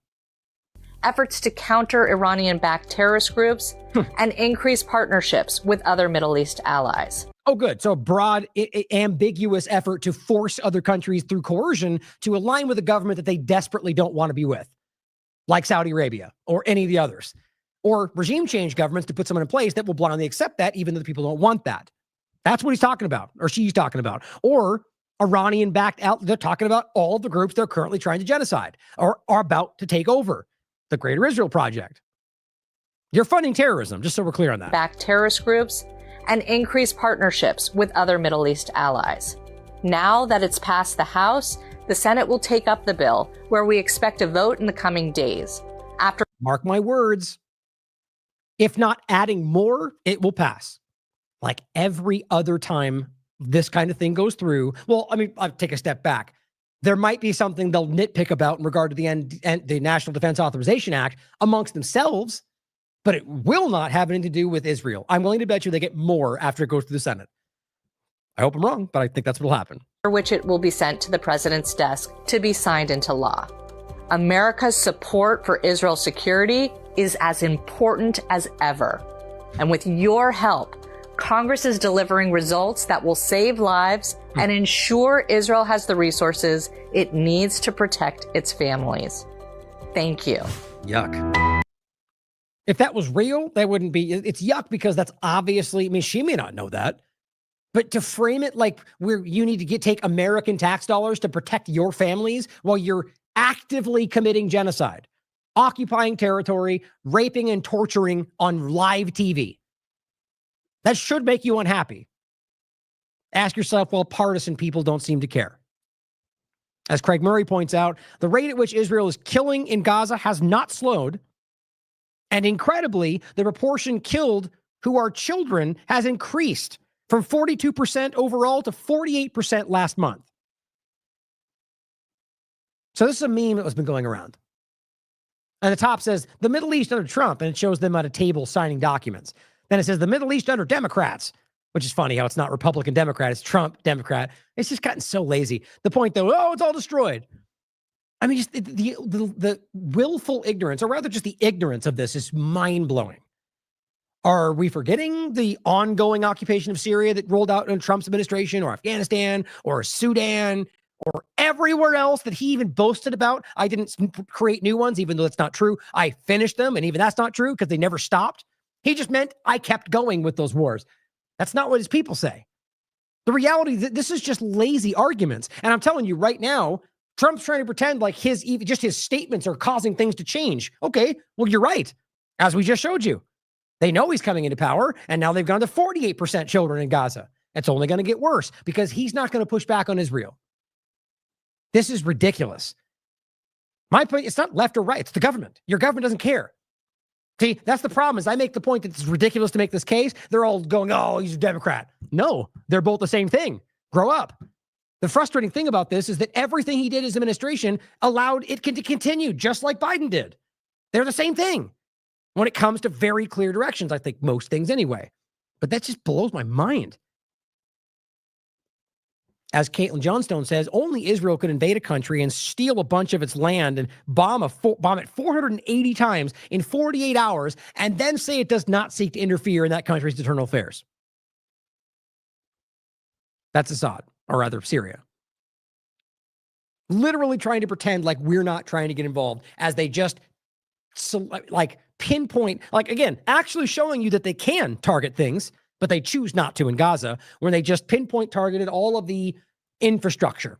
Efforts to counter Iranian-backed terrorist groups and increase partnerships with other Middle East allies. Oh, good. So a broad, ambiguous effort to force other countries through coercion to align with a government that they desperately don't want to be with, like Saudi Arabia or any of the others. Or regime change governments to put someone in place that will blindly accept that, even though the people don't want that. That's what he's talking about, or she's talking about. Or Iranian-backed out. They're talking about all the groups they're currently trying to genocide or are about to take over. The Greater Israel Project. You're funding terrorism, just so we're clear on that. Back terrorist groups and increase partnerships with other Middle East allies. Now that it's passed the House, the Senate will take up the bill, where we expect a vote in the coming days. Mark my words. If not adding more, it will pass. Like every other time this kind of thing goes through. Well, I mean, I'll take a step back. There might be something they'll nitpick about in regard to the National Defense Authorization Act amongst themselves, but it will not have anything to do with Israel. I'm willing to bet you they get more after it goes through the Senate. I hope I'm wrong, but I think that's what will happen. For which it will be sent to the president's desk to be signed into law. America's support for Israel's security is as important as ever. And with your help, Congress is delivering results that will save lives and ensure Israel has the resources it needs to protect its families. Thank you. Yuck. If that was real, that wouldn't be, it's yuck because that's obviously, I mean, she may not know that, but to frame it like where you need to take American tax dollars to protect your families while you're actively committing genocide, occupying territory, raping and torturing on live TV. That should make you unhappy. Ask yourself, well, partisan people don't seem to care. As Craig Murray points out, the rate at which Israel is killing in Gaza has not slowed. And incredibly, the proportion killed who are children has increased from 42% overall to 48% last month. So this is a meme that has been going around. And the top says, the Middle East under Trump, and it shows them at a table signing documents. Then it says, the Middle East under Democrats, which is funny how it's not Republican Democrat, it's Trump Democrat. It's just gotten so lazy. The point though, oh, it's all destroyed. I mean, just the willful ignorance, or rather just the ignorance of this is mind-blowing. Are we forgetting the ongoing occupation of Syria that rolled out in Trump's administration, or Afghanistan, or Sudan, or everywhere else that he even boasted about? I didn't create new ones, even though that's not true. I finished them, and even that's not true because they never stopped. He just meant I kept going with those wars. That's not what his people say. The reality, this is just lazy arguments. And I'm telling you right now, Trump's trying to pretend like his statements are causing things to change. Okay, well, you're right. As we just showed you, they know he's coming into power, and now they've gone to 48% children in Gaza. It's only going to get worse because he's not going to push back on Israel. This is ridiculous. My point, it's not left or right. It's the government. Your government doesn't care. See, that's the problem is I make the point that it's ridiculous to make this case. They're all going, oh, he's a Democrat. No, they're both the same thing. Grow up. The frustrating thing about this is that everything he did as administration allowed it to continue, just like Biden did. They're the same thing when it comes to very clear directions. I think most things anyway. But that just blows my mind. As Caitlin Johnstone says, only Israel could invade a country and steal a bunch of its land and bomb it 480 times in 48 hours and then say it does not seek to interfere in that country's internal affairs. That's Assad, or rather Syria. literally trying to pretend like we're not trying to get involved as they just like pinpoint, like again, actually showing you that they can target things, but they choose not to in Gaza, where they just pinpoint targeted all of the infrastructure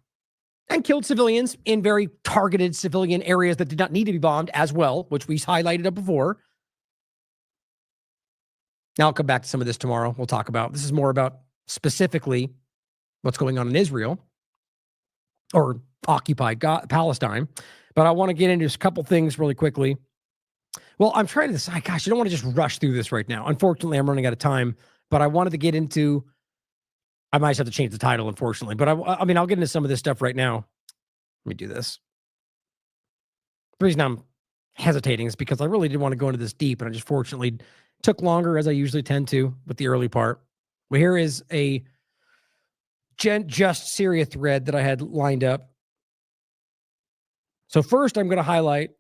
and killed civilians in very targeted civilian areas that did not need to be bombed as well, which we highlighted up before. Now I'll come back to some of this tomorrow. We'll talk about, this is more about specifically what's going on in Israel or occupied Palestine. But I want to get into a couple things really quickly. Well, I'm trying to decide, gosh, I don't want to just rush through this right now. Unfortunately, I'm running out of time, but I wanted to get into, I might just have to change the title, unfortunately, but I mean, I'll get into some of this stuff right now. Let me do this. The reason I'm hesitating is because I really didn't want to go into this deep, and I just fortunately took longer as I usually tend to with the early part. Well, here is a just Syria thread that I had lined up. So first, I'm going to highlight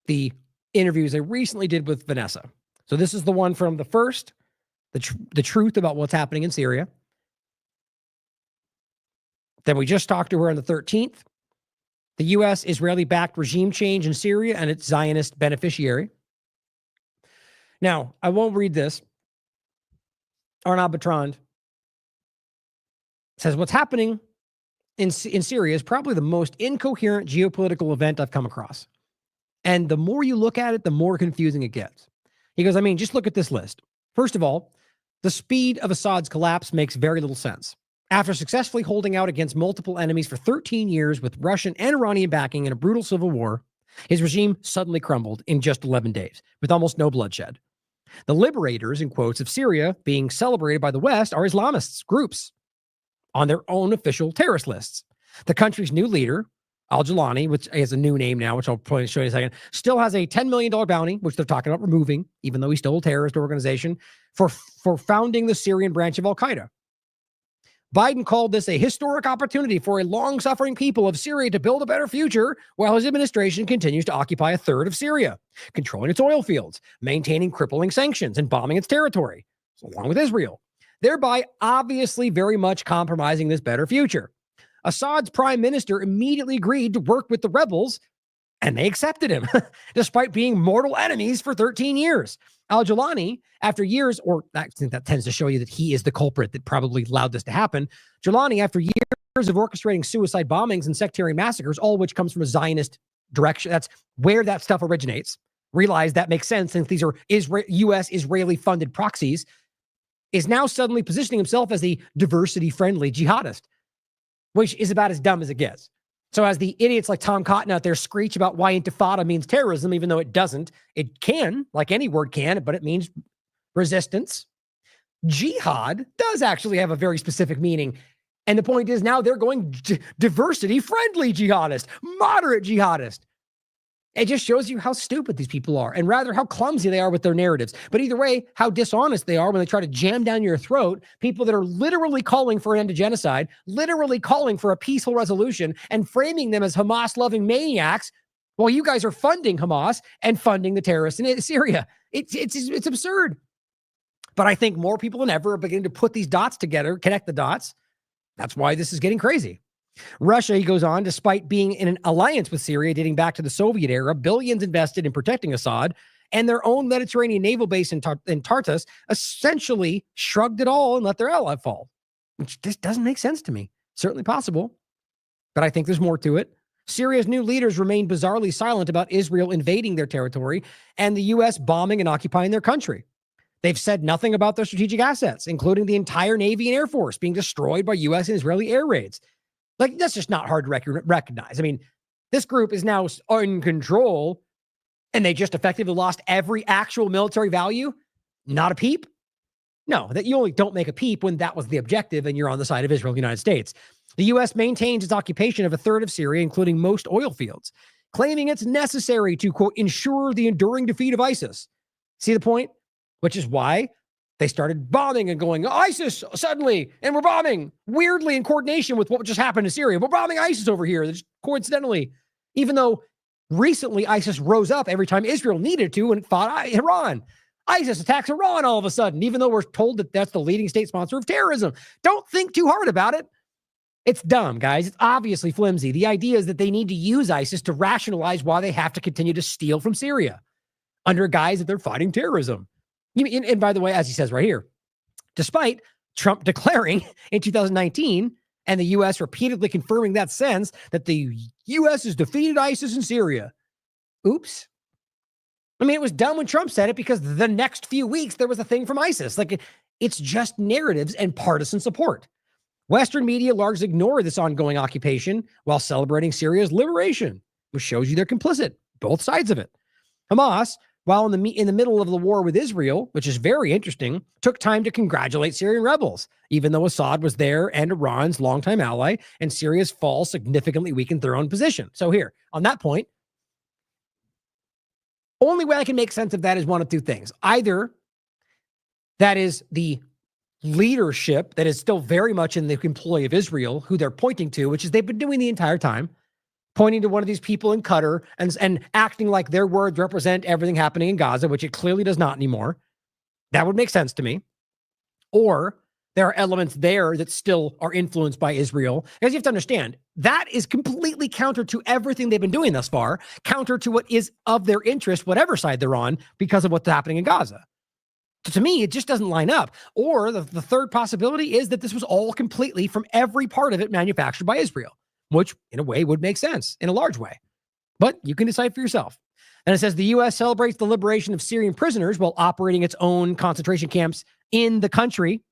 the interviews I recently did with Vanessa. So this is the one from the first, the truth about what's happening in Syria. Then we just talked to her on the 13th. The U.S. Israeli-backed regime change in Syria and its Zionist beneficiary. Now, I won't read this. Arnaud Bertrand says, what's happening in Syria is probably the most incoherent geopolitical event I've come across. And the more you look at it, the more confusing it gets. He goes, I mean, just look at this list. First of all, the speed of Assad's collapse makes very little sense. After successfully holding out against multiple enemies for 13 years with Russian and Iranian backing in a brutal civil war, his regime suddenly crumbled in just 11 days with almost no bloodshed. The liberators, in quotes, of Syria being celebrated by the West are Islamists groups on their own official terrorist lists. The country's new leader, Al-Jilani, which has a new name now, which I'll probably show you in a second, still has a $10 million bounty, which they're talking about removing, even though he's still a terrorist organization, for founding the Syrian branch of Al-Qaeda. Biden called this a historic opportunity for a long-suffering people of Syria to build a better future, while his administration continues to occupy a third of Syria, controlling its oil fields, maintaining crippling sanctions, and bombing its territory, along with Israel, thereby obviously very much compromising this better future. Assad's prime minister immediately agreed to work with the rebels, and they accepted him, despite being mortal enemies for 13 years. Al-Jilani, after years, or I think that tends to show you that he is the culprit that probably allowed this to happen. Jilani, after years of orchestrating suicide bombings and sectarian massacres, all which comes from a Zionist direction, that's where that stuff originates. Realize that makes sense since these are U.S. Israeli-funded proxies, is now suddenly positioning himself as the diversity-friendly jihadist, which is about as dumb as it gets. So as the idiots like Tom Cotton out there screech about why intifada means terrorism, even though it doesn't, it can, like any word can, but it means resistance. Jihad does actually have a very specific meaning. And the point is now they're going diversity-friendly jihadist, moderate jihadist. It just shows you how stupid these people are, and rather how clumsy they are with their narratives. But either way, how dishonest they are when they try to jam down your throat people that are literally calling for an end to genocide, literally calling for a peaceful resolution, and framing them as Hamas-loving maniacs while you guys are funding Hamas and funding the terrorists in Syria. It's absurd. But I think more people than ever are beginning to put these dots together, connect the dots. That's why this is getting crazy. Russia, he goes on, despite being in an alliance with Syria dating back to the Soviet era, billions invested in protecting Assad, and their own Mediterranean naval base in Tartus essentially shrugged it all and let their ally fall, which just doesn't make sense to me. Certainly possible, but I think there's more to it. Syria's new leaders remain bizarrely silent about Israel invading their territory and the U.S. bombing and occupying their country. They've said nothing about their strategic assets, including the entire Navy and Air Force being destroyed by U.S. and Israeli air raids. Like, that's just not hard to recognize. I mean, this group is now in control, and they just effectively lost every actual military value. Not a peep. No, that you only don't make a peep when that was the objective and you're on the side of Israel and the United States. The U.S. maintains its occupation of a third of Syria, including most oil fields, claiming it's necessary to, quote, ensure the enduring defeat of ISIS. See the point? Which is why they started bombing and going, ISIS suddenly, and we're bombing weirdly in coordination with what just happened in Syria. We're bombing ISIS over here. Just coincidentally, even though recently ISIS rose up every time Israel needed to and fought Iran. ISIS attacks Iran all of a sudden, even though we're told that that's the leading state sponsor of terrorism. Don't think too hard about it. It's dumb, guys. It's obviously flimsy. The idea is that they need to use ISIS to rationalize why they have to continue to steal from Syria under guise that they're fighting terrorism. And by the way, as he says right here, despite Trump declaring in 2019 and the U.S. repeatedly confirming that sense that the U.S. has defeated ISIS in Syria. Oops. I mean, it was dumb when Trump said it because the next few weeks there was a thing from ISIS. Like, it's just narratives and partisan support. Western media largely ignore this ongoing occupation while celebrating Syria's liberation, which shows you they're complicit, both sides of it. Hamas, while in the middle of the war with Israel, which is very interesting, took time to congratulate Syrian rebels, even though Assad was there and Iran's longtime ally, and Syria's fall significantly weakened their own position. So here, on that point, only way I can make sense of that is one of two things. Either that is the leadership that is still very much in the employ of Israel, who they're pointing to, which is they've been doing the entire time, pointing to one of these people in Qatar and acting like their words represent everything happening in Gaza, which it clearly does not anymore. That would make sense to me. Or there are elements there that still are influenced by Israel. Because you have to understand, that is completely counter to everything they've been doing thus far, counter to what is of their interest, whatever side they're on, because of what's happening in Gaza. So to me, it just doesn't line up. Or the third possibility is that this was all completely, from every part of it, manufactured by Israel, which in a way would make sense in a large way. But you can decide for yourself. And it says the U.S. celebrates the liberation of Syrian prisoners while operating its own concentration camps in the country,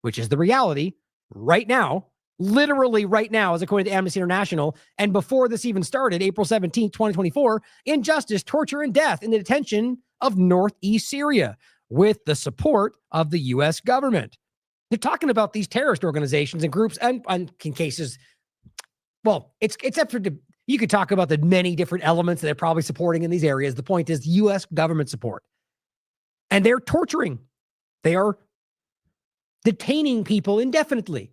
which is the reality right now, literally right now, as according to Amnesty International. And before this even started, April 17th, 2024, injustice, torture, and death in the detention of northeast Syria with the support of the U.S. government. They're talking about these terrorist organizations and groups and in cases, well, it's up for, you could talk about the many different elements that they're probably supporting in these areas. The point is U.S. government support. And they're torturing. They are detaining people indefinitely.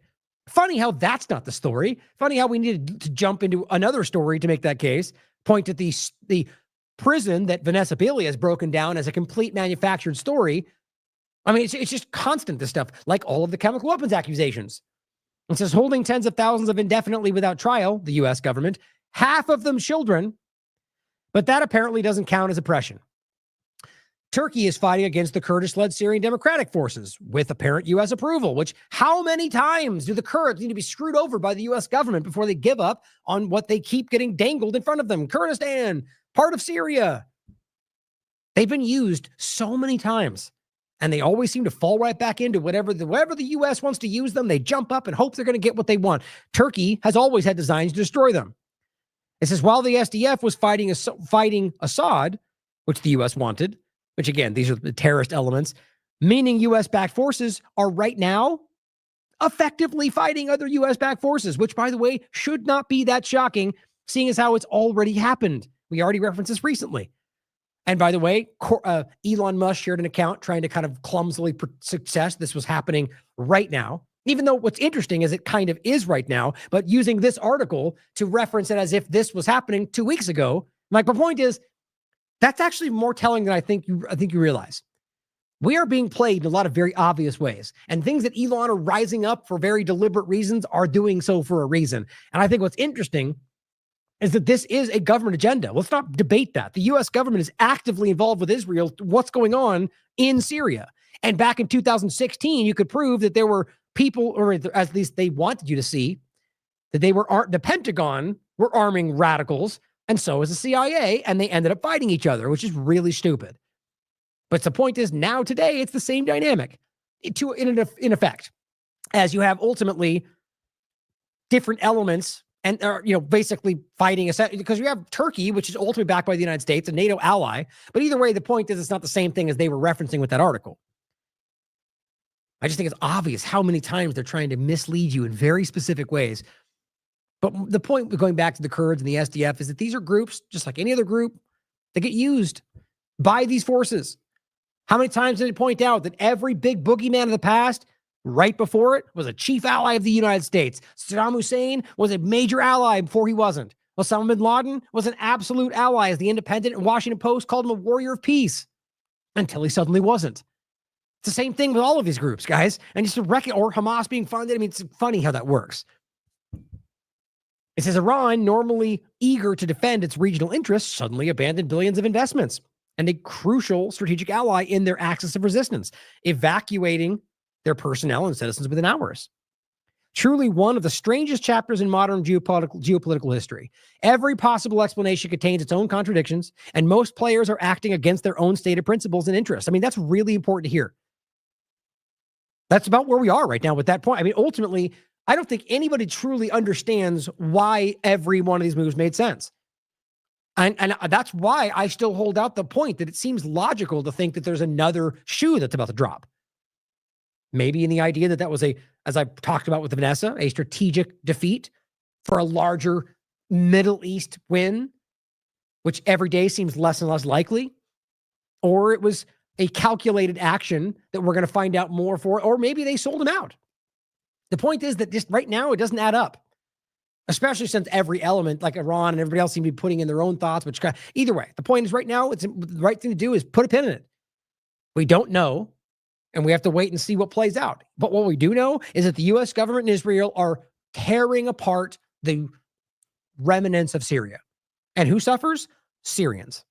Funny how that's not the story. Funny how we needed to jump into another story to make that case. Point at the prison that Vanessa Bailey has broken down as a complete manufactured story. I mean, it's just constant, this stuff, like all of the chemical weapons accusations. It says holding tens of thousands of indefinitely without trial, the U.S. government, half of them children, but that apparently doesn't count as oppression. Turkey is fighting against the Kurdish-led Syrian Democratic Forces with apparent U.S. approval, which how many times do the Kurds need to be screwed over by the U.S. government before they give up on what they keep getting dangled in front of them? Kurdistan, part of Syria. They've been used so many times, and they always seem to fall right back into whatever the U.S. wants to use them. They jump up and hope they're going to get what they want. Turkey has always had designs to destroy them. It says while the SDF was fighting Assad, which the U.S. wanted, which again, these are the terrorist elements, meaning U.S.-backed forces are right now effectively fighting other U.S.-backed forces, which, by the way, should not be that shocking, seeing as how it's already happened. We already referenced this recently. And by the way, Elon Musk shared an account trying to kind of clumsily suggest this was happening right now, even though what's interesting is it kind of is right now, but using this article to reference it as if this was happening 2 weeks ago. My point is, that's actually more telling than I think you realize. We are being played in a lot of very obvious ways, and things that Elon are rising up for very deliberate reasons are doing so for a reason. And I think what's interesting is that this is a government agenda. Let's not debate that. The U.S. government is actively involved with Israel. What's going on in Syria? And back in 2016, you could prove that there were people, or at least they wanted you to see, that the Pentagon were arming radicals, and so is the CIA, and they ended up fighting each other, which is really stupid. But the point is, now today, it's the same dynamic in effect, as you have ultimately different elements and basically fighting because you have Turkey, which is ultimately backed by the United States, a NATO ally. But either way, the point is, it's not the same thing as they were referencing with that article. I just think it's obvious how many times they're trying to mislead you in very specific ways. But the point, going back to the Kurds and the SDF, is that these are groups, just like any other group, that get used by these forces. How many times did it point out that every big boogeyman of the past, right before it, was a chief ally of the United States? Saddam Hussein was a major ally before he wasn't. Osama bin Laden was an absolute ally, as the Independent and Washington Post called him a warrior of peace, until he suddenly wasn't. It's the same thing with all of these groups, guys. And just to or Hamas being funded, I mean, it's funny how that works. It says Iran, normally eager to defend its regional interests, suddenly abandoned billions of investments and a crucial strategic ally in their axis of resistance, evacuating their personnel and citizens within hours. Truly one of the strangest chapters in modern geopolitical history. Every possible explanation contains its own contradictions, and most players are acting against their own stated principles and interests. I mean, that's really important to hear. That's about where we are right now with that point. I mean, ultimately, I don't think anybody truly understands why every one of these moves made sense. And that's why I still hold out the point that it seems logical to think that there's another shoe that's about to drop. Maybe in the idea that was as I talked about with Vanessa, a strategic defeat for a larger Middle East win, which every day seems less and less likely. Or it was a calculated action that we're going to find out more for, or maybe they sold him out. The point is that just right now, it doesn't add up, especially since every element, like Iran and everybody else, seem to be putting in their own thoughts, which either way, the point is right now, the right thing to do is put a pin in it. We don't know, and we have to wait and see what plays out. But what we do know is that the U.S. government and Israel are tearing apart the remnants of Syria. And who suffers? Syrians.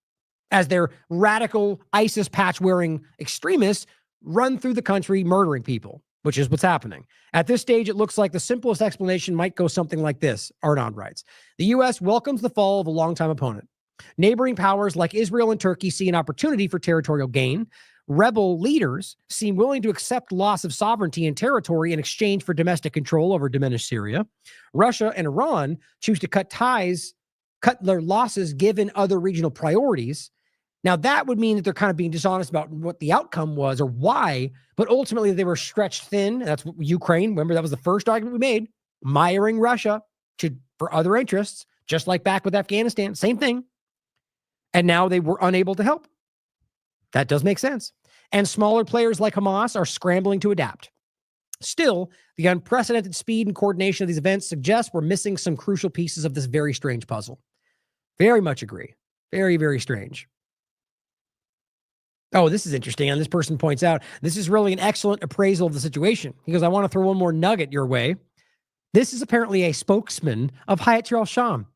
As their radical ISIS patch-wearing extremists run through the country murdering people, which is what's happening. At this stage, it looks like the simplest explanation might go something like this, Arnon writes. The U.S. welcomes the fall of a longtime opponent. Neighboring powers like Israel and Turkey see an opportunity for territorial gain. Rebel leaders seem willing to accept loss of sovereignty and territory in exchange for domestic control over diminished Syria. Russia and Iran choose to cut their losses given other regional priorities. Now, that would mean that they're kind of being dishonest about what the outcome was or why, but ultimately they were stretched thin. That's what Ukraine, remember, that was the first argument we made, miring Russia for other interests, just like back with Afghanistan, same thing. And now they were unable to help. That does make sense. And smaller players like Hamas are scrambling to adapt. Still, the unprecedented speed and coordination of these events suggests we're missing some crucial pieces of this very strange puzzle. Very much agree. Very, very strange. Oh, this is interesting. And this person points out, this is really an excellent appraisal of the situation. He goes, I want to throw one more nugget your way. This is apparently a spokesman of Hayat al-Sham.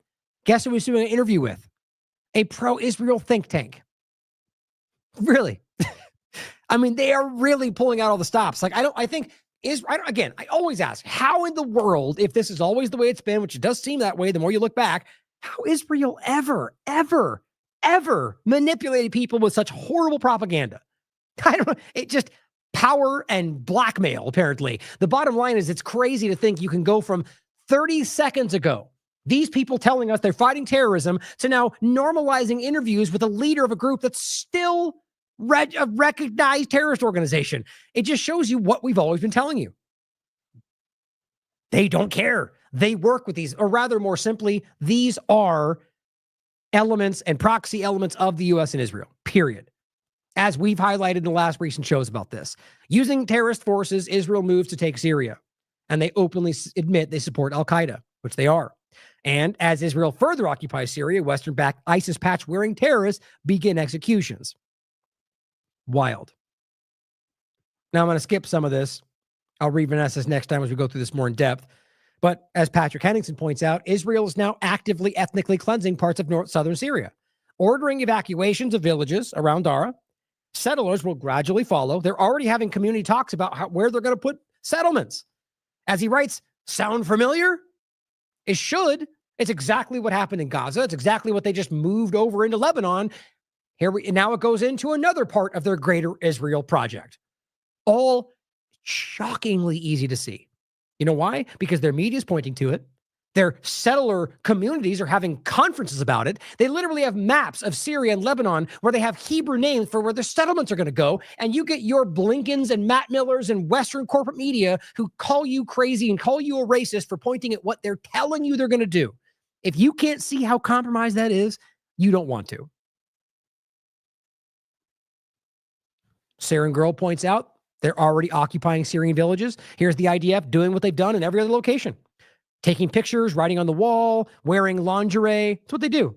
Guess who he's doing an interview with? A pro-Israel think tank. Really? I mean, they are really pulling out all the stops. Like, I always ask, how in the world, if this is always the way it's been, which it does seem that way, the more you look back, how Israel ever manipulated people with such horrible propaganda? I don't know. It just power and blackmail, apparently. The bottom line is it's crazy to think you can go from 30 seconds ago, these people telling us they're fighting terrorism, to now normalizing interviews with a leader of a group that's still a recognized terrorist organization. It just shows you what we've always been telling you. They don't care. They work with these, or rather, more simply, these are elements and proxy elements of the U.S. and Israel, period. As we've highlighted in the last recent shows about this. Using terrorist forces, Israel moves to take Syria, and they openly admit they support al-Qaeda, which they are. And as Israel further occupies Syria, Western-backed ISIS patch-wearing terrorists begin executions. Wild. Now I'm going to skip some of this. I'll read Vanessa's next time as we go through this more in depth. But as Patrick Henningsen points out, Israel is now actively ethnically cleansing parts of southern Syria, ordering evacuations of villages around Dara. Settlers will gradually follow. They're already having community talks about where they're going to put settlements. As he writes, sound familiar? It should. It's exactly what happened in Gaza. It's exactly what they just moved over into Lebanon. Now it goes into another part of their greater Israel project. All shockingly easy to see. You know why? Because their media is pointing to it. Their settler communities are having conferences about it. They literally have maps of Syria and Lebanon where they have Hebrew names for where their settlements are going to go. And you get your Blinkens and Matt Millers and Western corporate media who call you crazy and call you a racist for pointing at what they're telling you they're going to do. If you can't see how compromised that is, you don't want to. Saren Girl points out they're already occupying Syrian villages. Here's the IDF doing what they've done in every other location. Taking pictures, writing on the wall, wearing lingerie. That's what they do.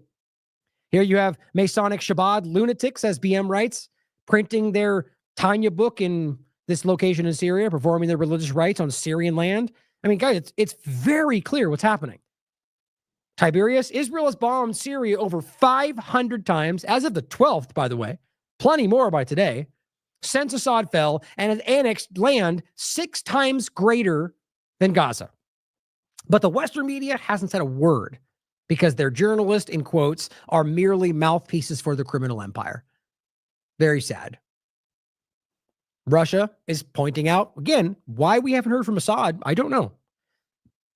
Here you have Masonic Shabbat lunatics, as BM writes, printing their Tanya book in this location in Syria, performing their religious rites on Syrian land. I mean, guys, it's very clear what's happening. Tiberius, Israel has bombed Syria over 500 times, as of the 12th, by the way, plenty more by today, since Assad fell, and has annexed land 6 times greater than Gaza. But the Western media hasn't said a word because their journalists, in quotes, are merely mouthpieces for the criminal empire. Very sad. Russia is pointing out, again, why we haven't heard from Assad, I don't know,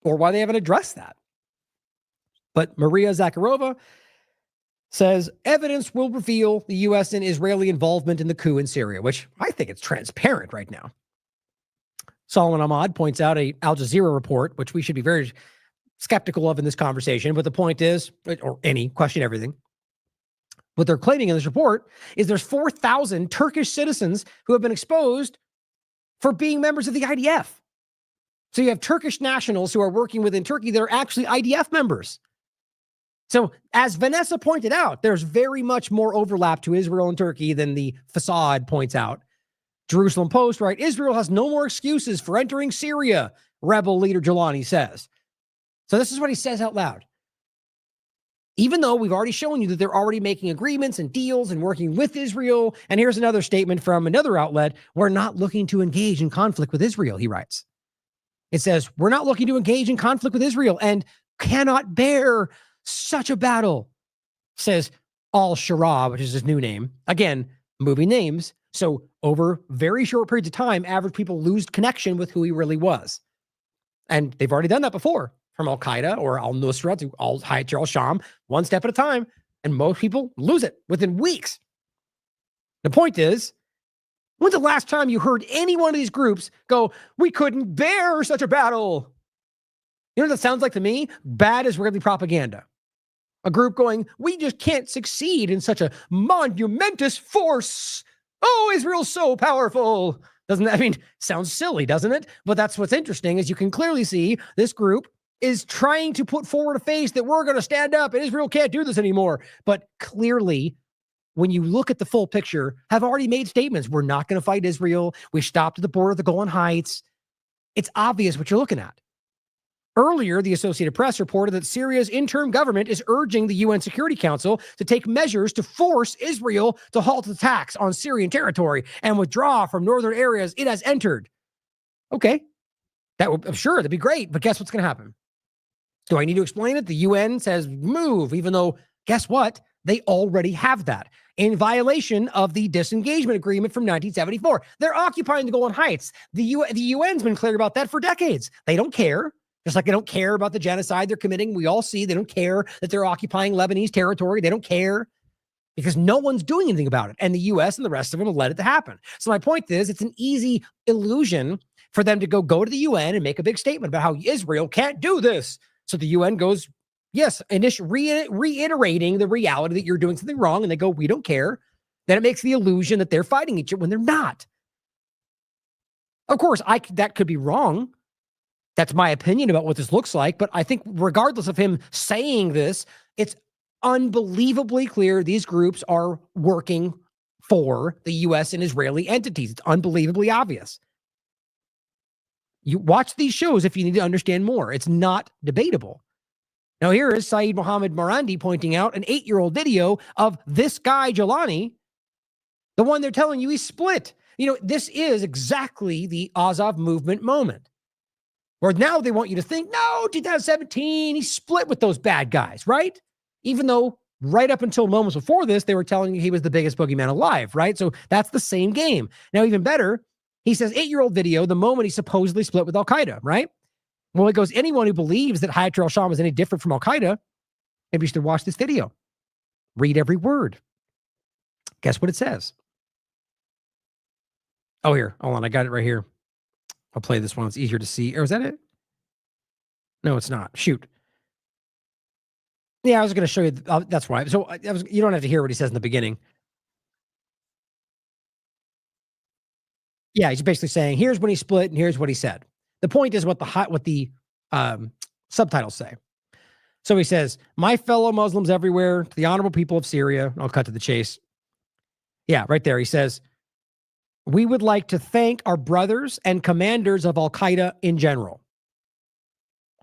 or why they haven't addressed that. But Maria Zakharova says evidence will reveal the U.S. and Israeli involvement in the coup in Syria, which I think it's transparent right now. Solomon Ahmad points out a Al Jazeera report, which we should be very skeptical of in this conversation. But the point is, or any, question everything. What they're claiming in this report is there's 4,000 Turkish citizens who have been exposed for being members of the IDF. So you have Turkish nationals who are working within Turkey that are actually IDF members. So as Vanessa pointed out, there's very much more overlap to Israel and Turkey than the facade points out. Jerusalem Post, right? Israel has no more excuses for entering Syria, rebel leader Jelani says. So this is what he says out loud. Even though we've already shown you that they're already making agreements and deals and working with Israel. And here's another statement from another outlet. We're not looking to engage in conflict with Israel, he writes. It says, we're not looking to engage in conflict with Israel and cannot bear such a battle, says Al-Shara, which is his new name. Again, moving names. So over very short periods of time, average people lose connection with who he really was. And they've already done that before, from Al-Qaeda or Al-Nusra to Al-Hayat al-Sham, one step at a time. And most people lose it within weeks. The point is, when's the last time you heard any one of these groups go, we couldn't bear such a battle? You know what that sounds like to me? Bad Israeli propaganda. A group going, we just can't succeed in such a monumentous force. Oh, Israel's so powerful. Doesn't that, I mean, sounds silly, doesn't it? But that's what's interesting is you can clearly see this group is trying to put forward a face that we're going to stand up and Israel can't do this anymore. But clearly, when you look at the full picture, have already made statements. We're not going to fight Israel. We stopped at the border of the Golan Heights. It's obvious what you're looking at. Earlier, the Associated Press reported that Syria's interim government is urging the UN Security Council to take measures to force Israel to halt attacks on Syrian territory and withdraw from northern areas it has entered. Okay, I'm sure that'd be great, but guess what's going to happen? Do I need to explain it? The UN says move, even though, guess what? They already have that in violation of the disengagement agreement from 1974. They're occupying the Golan Heights. The UN's been clear about that for decades. They don't care. Just like they don't care about the genocide they're committing. We all see they don't care that they're occupying Lebanese territory. They don't care because no one's doing anything about it. And the U.S. and the rest of them have let it happen. So my point is, it's an easy illusion for them to go to the UN and make a big statement about how Israel can't do this. So the UN goes, yes, reiterating the reality that you're doing something wrong. And they go, we don't care. Then it makes the illusion that they're fighting each other when they're not. Of course, that could be wrong. That's my opinion about what this looks like. But I think regardless of him saying this, it's unbelievably clear these groups are working for the U.S. and Israeli entities. It's unbelievably obvious. You watch these shows if you need to understand more. It's not debatable. Now here is Saeed Mohammed Marandi pointing out an 8-year-old video of this guy, Jelani, the one they're telling you he's split. You know, this is exactly the Azov movement moment. Or now they want you to think, no, 2017, he split with those bad guys, right? Even though right up until moments before this, they were telling you he was the biggest boogeyman alive, right? So that's the same game. Now, even better, he says 8-year-old video, the moment he supposedly split with Al-Qaeda, right? Well, it goes, anyone who believes that Hayat al-Sham is any different from Al-Qaeda, maybe you should watch this video. Read every word. Guess what it says? Oh, here. Hold on. I got it right here. I'll play this one. It's easier to see. Or is that it? No, it's not. Shoot. Yeah, I was going to show you. That's why. So you don't have to hear what he says in the beginning. Yeah, he's basically saying, here's when he split and here's what he said. The point is what the subtitles say. So he says, my fellow Muslims everywhere, to the honorable people of Syria. I'll cut to the chase. Yeah, right there. He says, we would like to thank our brothers and commanders of Al-Qaeda in general.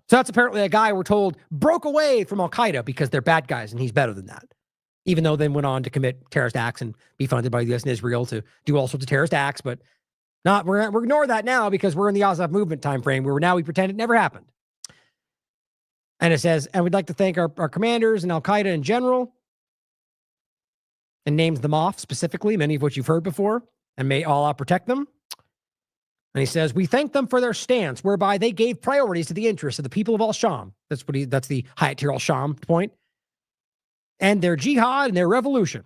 So that's apparently a guy we're told broke away from Al-Qaeda because they're bad guys and he's better than that. Even though then went on to commit terrorist acts and be funded by the U.S. and Israel to do all sorts of terrorist acts. But we're ignore that now because we're in the Azov movement time frame where now we pretend it never happened. And it says, and we'd like to thank our commanders and Al-Qaeda in general, and names them off specifically, many of which you've heard before, and may Allah protect them. And he says, we thank them for their stance, whereby they gave priorities to the interests of the people of Al-Sham. That's the Hayat Tahrir al-Sham point. And their jihad and their revolution.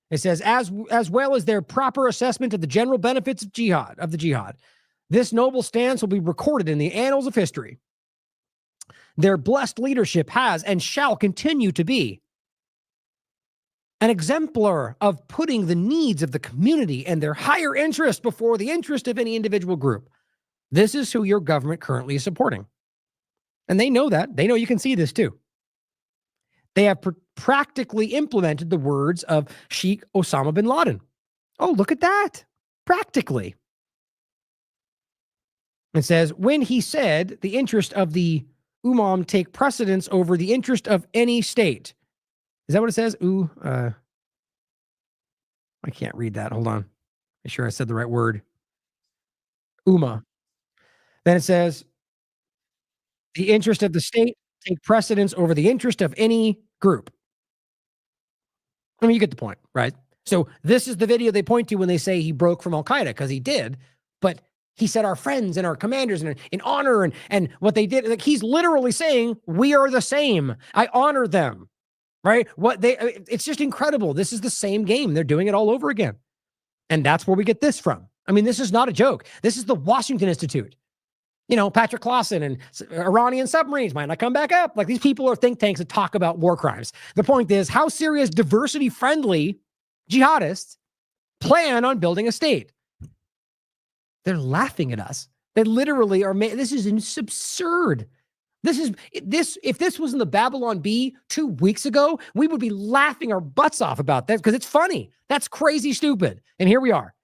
It says, as well as their proper assessment of the general benefits of the jihad. This noble stance will be recorded in the annals of history. Their blessed leadership has and shall continue to be an exemplar of putting the needs of the community and their higher interest before the interest of any individual group. This is who your government currently is supporting. And they know that. They know you can see this too. They have practically implemented the words of Sheikh Osama bin Laden. Oh, look at that. Practically. It says, when he said the interest of the Ummah take precedence over the interest of any state. Is that what it says? I can't read that. Hold on. Make sure I said the right word. Ummah. Then it says, the interest of the state take precedence over the interest of any group. I mean, you get the point, right? So this is the video they point to when they say he broke from Al-Qaeda, because he did, but he said our friends and our commanders and in honor and what they did. Like, he's literally saying, we are the same. I honor them, right? It's just incredible. This is the same game. They're doing it all over again. And that's where we get this from. I mean, this is not a joke. This is the Washington Institute. You know, Patrick Clausen and Iranian submarines might not come back up. Like, these people are think tanks that talk about war crimes. The point is, how serious diversity-friendly jihadists plan on building a state? They're laughing at us. They literally are. This is absurd. If this was in the Babylon Bee 2 weeks ago, we would be laughing our butts off about that because it's funny. That's crazy stupid. And here we are.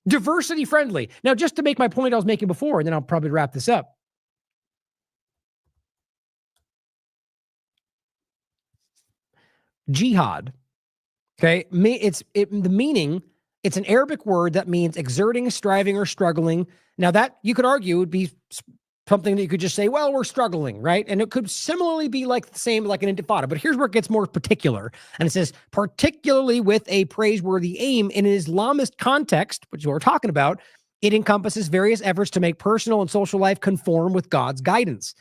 Diversity friendly. Now, just to make my point I was making before, and then I'll probably wrap this up. Jihad. Okay. The meaning, it's an Arabic word that means exerting, striving, or struggling. Now, that you could argue would be something that you could just say, well, we're struggling, right? And it could similarly be like the same, like an intifada. But here's where it gets more particular. And it says, particularly with a praiseworthy aim in an Islamist context, which is what we're talking about, it encompasses various efforts to make personal and social life conform with God's guidance.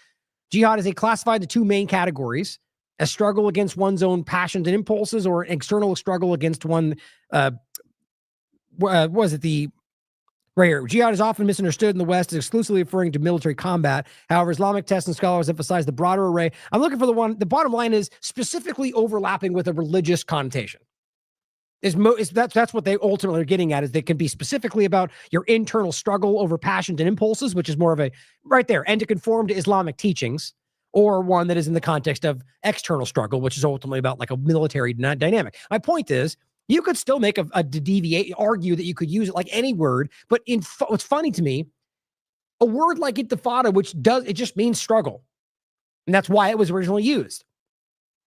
Jihad is classified into two main categories: a struggle against one's own passions and impulses, or an external struggle against one, right here. Jihad is often misunderstood in the West as exclusively referring to military combat. However, Islamic texts and scholars emphasize the broader array. I'm looking for the bottom line is specifically overlapping with a religious connotation. That's what they ultimately are getting at, is they can be specifically about your internal struggle over passions and impulses, which is more of a, right there, and to conform to Islamic teachings, or one that is in the context of external struggle, which is ultimately about like a military dynamic. My point is, you could still make a deviate, argue that you could use it like any word, but what's funny to me, a word like intifada, it just means struggle. And that's why it was originally used.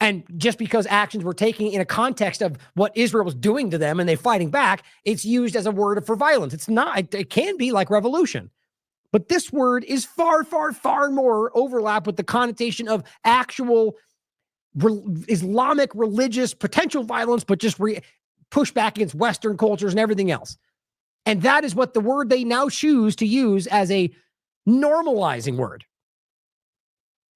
And just because actions were taken in a context of what Israel was doing to them and they fighting back, it's used as a word for violence. It's not, it can be like revolution. But this word is far, far, far more overlap with the connotation of actual Islamic religious potential violence, but just push back against Western cultures and everything else. And that is what the word they now choose to use as a normalizing word.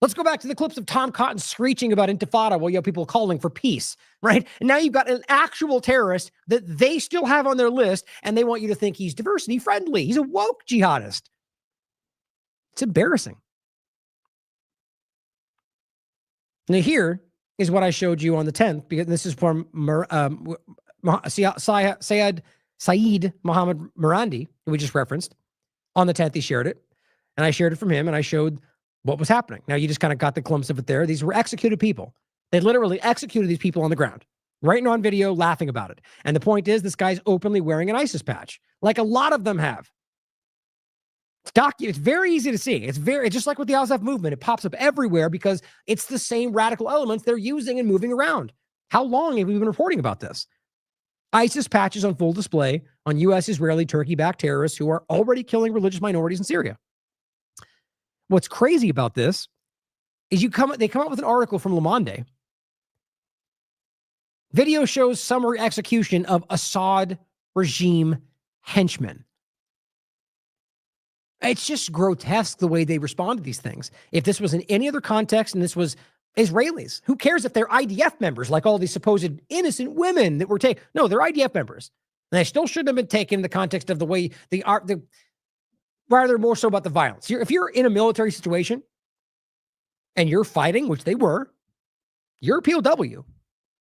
Let's go back to the clips of Tom Cotton screeching about intifada while you have people calling for peace, right? And now you've got an actual terrorist that they still have on their list, and they want you to think he's diversity friendly. He's a woke jihadist. It's embarrassing. Now here is what I showed you on the 10th, because this is from Saeed Mohammed Marandi, who we just referenced. On the 10th, he shared it. And I shared it from him, and I showed what was happening. Now, you just kind of got the glimpse of it there. These were executed people. They literally executed these people on the ground, right on video, laughing about it. And the point is, this guy's openly wearing an ISIS patch, like a lot of them have. It's very easy to see. It's just like with the Al-Saf movement. It pops up everywhere because it's the same radical elements they're using and moving around. How long have we been reporting about this? ISIS patches on full display on U.S., Israeli, Turkey-backed terrorists who are already killing religious minorities in Syria. What's crazy about this is they come up with an article from Le Monde. Video shows summary execution of Assad regime henchmen. It's just grotesque the way they respond to these things. If this was in any other context and this was Israelis, who cares if they're IDF members, like all these supposed innocent women that were taken? No, they're IDF members. And they still shouldn't have been taken in the context of the way they are, rather more so about the violence. If you're in a military situation and you're fighting, which they were, you're a POW.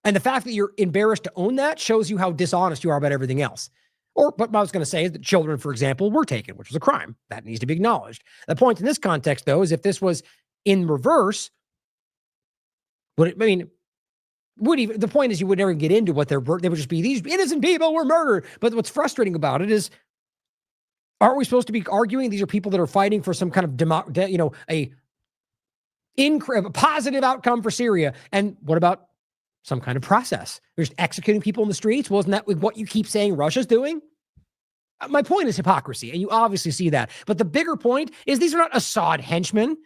And the fact that you're embarrassed to own that shows you how dishonest you are about everything else. But what I was going to say is that children, for example, were taken, which was a crime. That needs to be acknowledged. The point in this context, though, is if this was in reverse, the point is you would never get into what they would just be, these innocent people were murdered. But what's frustrating about it is, aren't we supposed to be arguing these are people that are fighting for some kind of, a positive outcome for Syria? And what about some kind of process? They're just executing people in the streets. Wasn't that what you keep saying Russia's doing? My point is hypocrisy, and you obviously see that. But the bigger point is these are not Assad henchmen.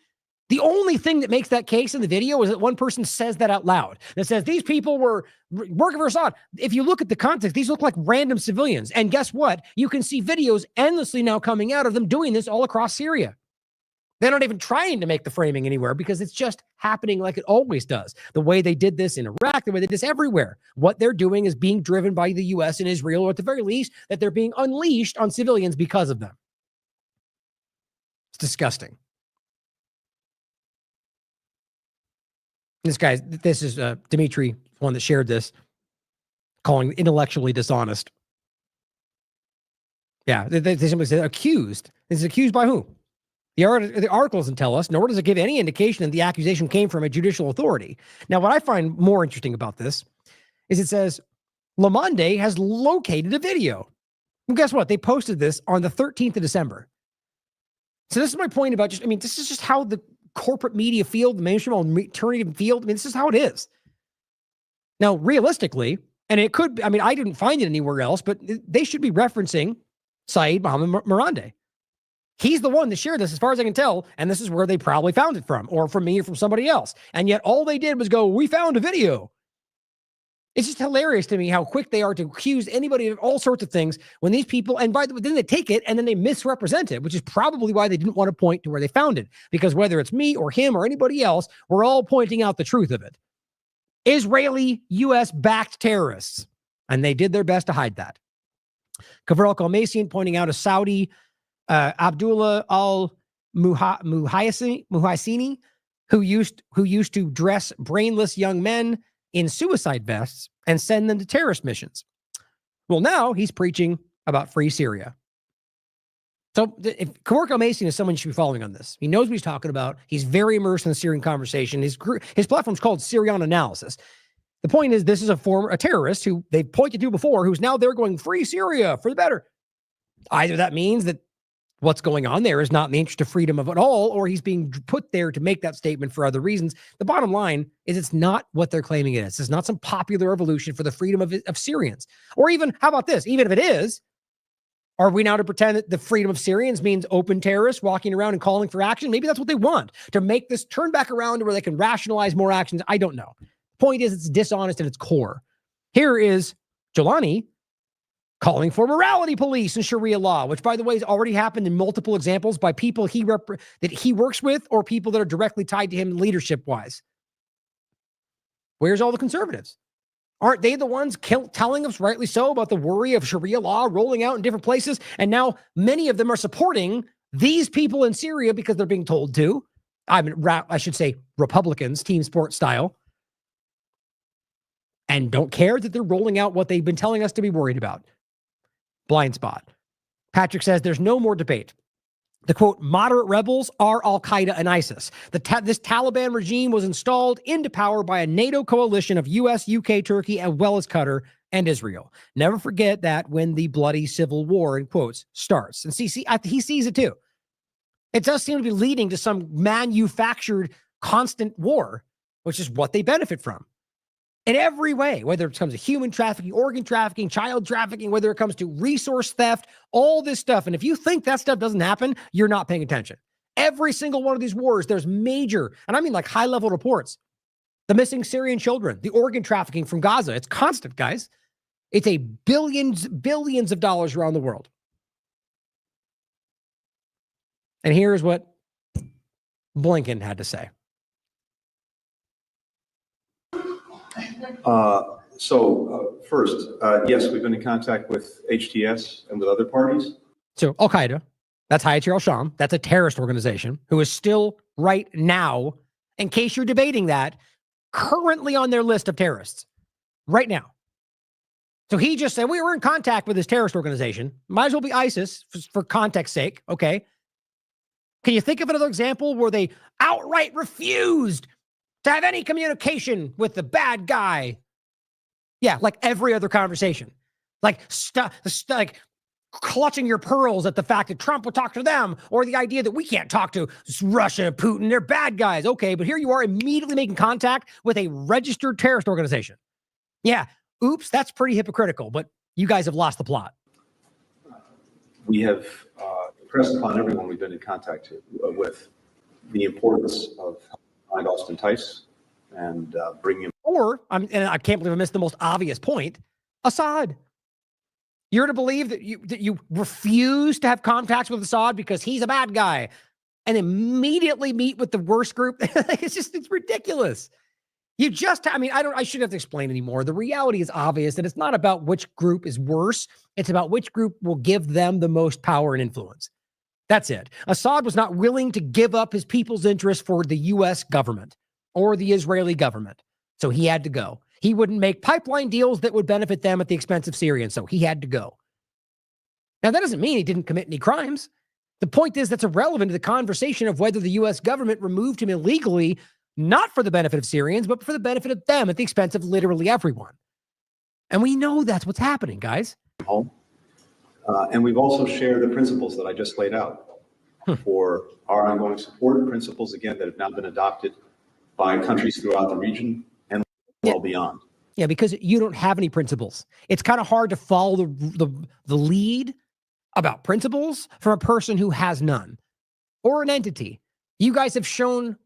The only thing that makes that case in the video is that one person says that out loud. That says these people were working for Assad. If you look at the context, these look like random civilians. And guess what? You can see videos endlessly now coming out of them doing this all across Syria. They're not even trying to make the framing anywhere because it's just happening like it always does. The way they did this in Iraq, the way they did this everywhere. What they're doing is being driven by the U.S. and Israel, or at the very least, that they're being unleashed on civilians because of them. It's disgusting. This is Dimitri, one that shared this, calling intellectually dishonest. Yeah, they simply said accused. This is accused by who? The article doesn't tell us, nor does it give any indication that the accusation came from a judicial authority. Now, what I find more interesting about this is it says Le Monde has located a video. Well, guess what? They posted this on the 13th of December. So this is my point about this is just how the corporate media field, the mainstream alternative field, this is how it is. Now, realistically, and it could, I didn't find it anywhere else, but they should be referencing Saeed Mohammed Mirande. He's the one that shared this, as far as I can tell, and this is where they probably found it from, or from me, or from somebody else. And yet all they did was go, we found a video. It's just hilarious to me how quick they are to accuse anybody of all sorts of things when these people, and by the way, then they take it and then they misrepresent it, which is probably why they didn't want to point to where they found it. Because whether it's me or him or anybody else, we're all pointing out the truth of it. Israeli, U.S.-backed terrorists. And they did their best to hide that. Kavir al-Khalmasian pointing out a Saudi Abdullah al-Muhaisini, who used to dress brainless young men in suicide vests and send them to terrorist missions. Well, now he's preaching about free Syria. So Kavir al-Khalmasian is someone you should be following on this. He knows what he's talking about. He's very immersed in the Syrian conversation. His platform's called Syrian Analysis. The point is, this is a terrorist who they've pointed to before, who's now there going free Syria for the better. Either that means that what's going on there is not in the interest of freedom of it all, or he's being put there to make that statement for other reasons. The bottom line is it's not what they're claiming it is. It's not some popular revolution for the freedom of Syrians. Or even, how about this? Even if it is, are we now to pretend that the freedom of Syrians means open terrorists walking around and calling for action? Maybe that's what they want, to make this turn back around to where they can rationalize more actions. I don't know. Point is, it's dishonest at its core. Here is Jolani calling for morality police and Sharia law, which, by the way, has already happened in multiple examples by people that he works with or people that are directly tied to him leadership-wise. Where's all the conservatives? Aren't they the ones telling us, rightly so, about the worry of Sharia law rolling out in different places? And now many of them are supporting these people in Syria because they're being told to. I should say Republicans, team sports style. And don't care that they're rolling out what they've been telling us to be worried about. Blind spot. Patrick says there's no more debate. The quote, moderate rebels are Al-Qaeda and ISIS. This Taliban regime was installed into power by a NATO coalition of US, UK, Turkey, as well as Qatar and Israel. Never forget that when the bloody civil war, in quotes, starts. And see, he sees it too. It does seem to be leading to some manufactured constant war, which is what they benefit from in every way, whether it comes to human trafficking, organ trafficking, child trafficking, whether it comes to resource theft, all this stuff. And if you think that stuff doesn't happen, you're not paying attention. Every single one of these wars, there's major, and I mean like high-level reports. The missing Syrian children, the organ trafficking from Gaza. It's constant, guys. It's a billions of dollars around the world. And here's what Blinken had to say. First, yes, we've been in contact with HTS and with other parties. So Al-Qaeda, that's Hayat al-Sham. That's a terrorist organization who is still right now, in case you're debating that, currently on their list of terrorists right now. So he just said, we were in contact with this terrorist organization. Might as well be ISIS for context's sake. Okay. Can you think of another example where they outright refused to have any communication with the bad guy? Yeah, like every other conversation. Like like clutching your pearls at the fact that Trump would talk to them, or the idea that we can't talk to Russia, Putin, they're bad guys. Okay, but here you are immediately making contact with a registered terrorist organization. Yeah, oops, that's pretty hypocritical, but you guys have lost the plot. We have impressed upon everyone we've been in contact with the importance of find Austin Tice and bring him. Or, and I can't believe I missed the most obvious point, Assad. You're to believe that you refuse to have contacts with Assad because he's a bad guy and immediately meet with the worst group. It's ridiculous. I shouldn't have to explain anymore. The reality is obvious that it's not about which group is worse. It's about which group will give them the most power and influence. That's it. Assad was not willing to give up his people's interest for the U.S. government or the Israeli government. So he had to go. He wouldn't make pipeline deals that would benefit them at the expense of Syrians. So he had to go. Now, that doesn't mean he didn't commit any crimes. The point is that's irrelevant to the conversation of whether the U.S. government removed him illegally, not for the benefit of Syrians, but for the benefit of them at the expense of literally everyone. And we know that's what's happening, guys. And we've also shared the principles that I just laid out for our ongoing support, principles, again, that have now been adopted by countries throughout the region and well beyond. Yeah, because you don't have any principles. It's kind of hard to follow the lead about principles from a person who has none or an entity. You guys have shown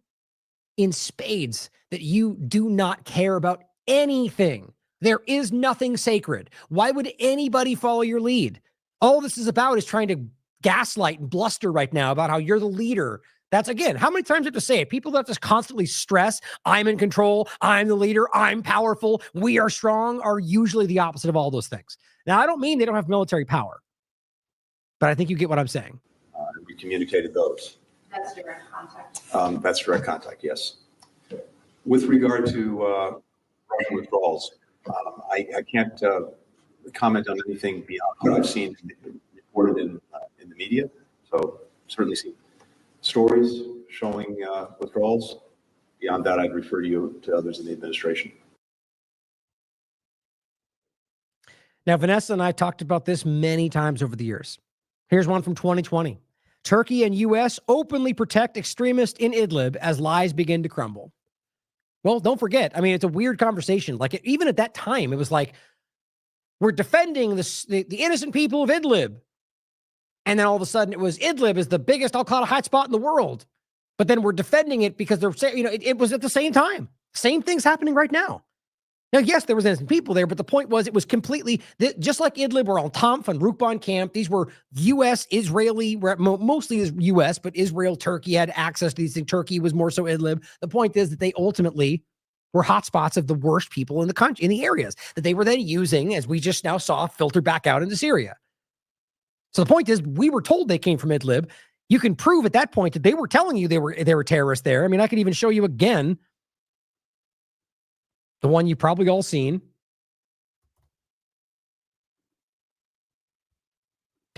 in spades that you do not care about anything. There is nothing sacred. Why would anybody follow your lead? All this is about is trying to gaslight and bluster right now about how you're the leader. That's, again, how many times do you have to say it? People that just constantly stress, I'm in control, I'm the leader, I'm powerful, we are strong, are usually the opposite of all those things. Now, I don't mean they don't have military power, but I think you get what I'm saying. We communicated those. That's direct contact. That's direct contact, yes. With regard to Russian withdrawals, I can't comment on anything beyond what I've seen reported in the media. So certainly see stories showing withdrawals. Beyond that, I'd refer you to others in the administration. Now, Vanessa and I talked about this many times over the years. Here's one from 2020. Turkey and U.S. openly protect extremists in Idlib as lies begin to crumble. Well, don't forget. I mean, it's a weird conversation. Like, even at that time, it was like, we're defending the innocent people of Idlib. And then all of a sudden it was Idlib is the biggest Al-Qaeda hotspot in the world. But then we're defending it because they're saying, it was at the same time. Same thing's happening right now. Now, yes, there was innocent people there, but the point was it was completely, just like Idlib or Al-Tanf and Rukban camp, these were U.S., Israeli, mostly is U.S., but Israel, Turkey had access to these things. Turkey was more so Idlib. The point is that they ultimately were hotspots of the worst people in the country, in the areas that they were then using, as we just now saw, filtered back out into Syria. So the point is, we were told they came from Idlib. You can prove at that point that they were telling you they were terrorists there. I mean, I could even show you again the one you've probably all seen.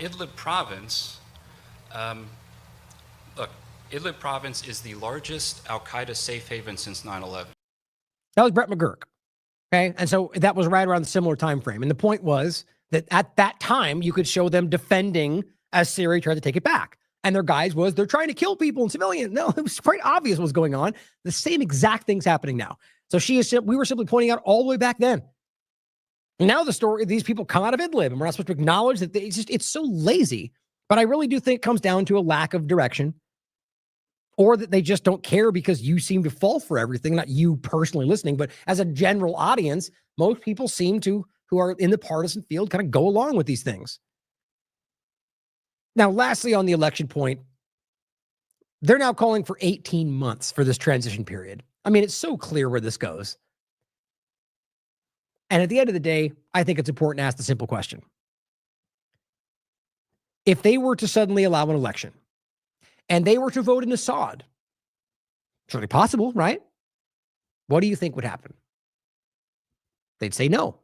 Idlib province, look, Idlib province is the largest Al-Qaeda safe haven since 9/11. That was Brett McGurk. Okay. And so that was right around the similar time frame. And the point was that at that time, you could show them defending as Syria tried to take it back. And their guise was they're trying to kill people and civilians. No, it was quite obvious what was going on. The same exact thing's happening now. So we were simply pointing out all the way back then. Now the story, these people come out of Idlib, and we're not supposed to acknowledge that it's so lazy. But I really do think it comes down to a lack of direction, or that they just don't care because you seem to fall for everything. Not you personally listening, but as a general audience, most people seem to, who are in the partisan field, kind of go along with these things. Now, lastly, on the election point, they're now calling for 18 months for this transition period. I mean, it's so clear where this goes. And at the end of the day, I think it's important to ask the simple question. If they were to suddenly allow an election and they were to vote in Assad, surely possible, right? What do you think would happen? They'd say no.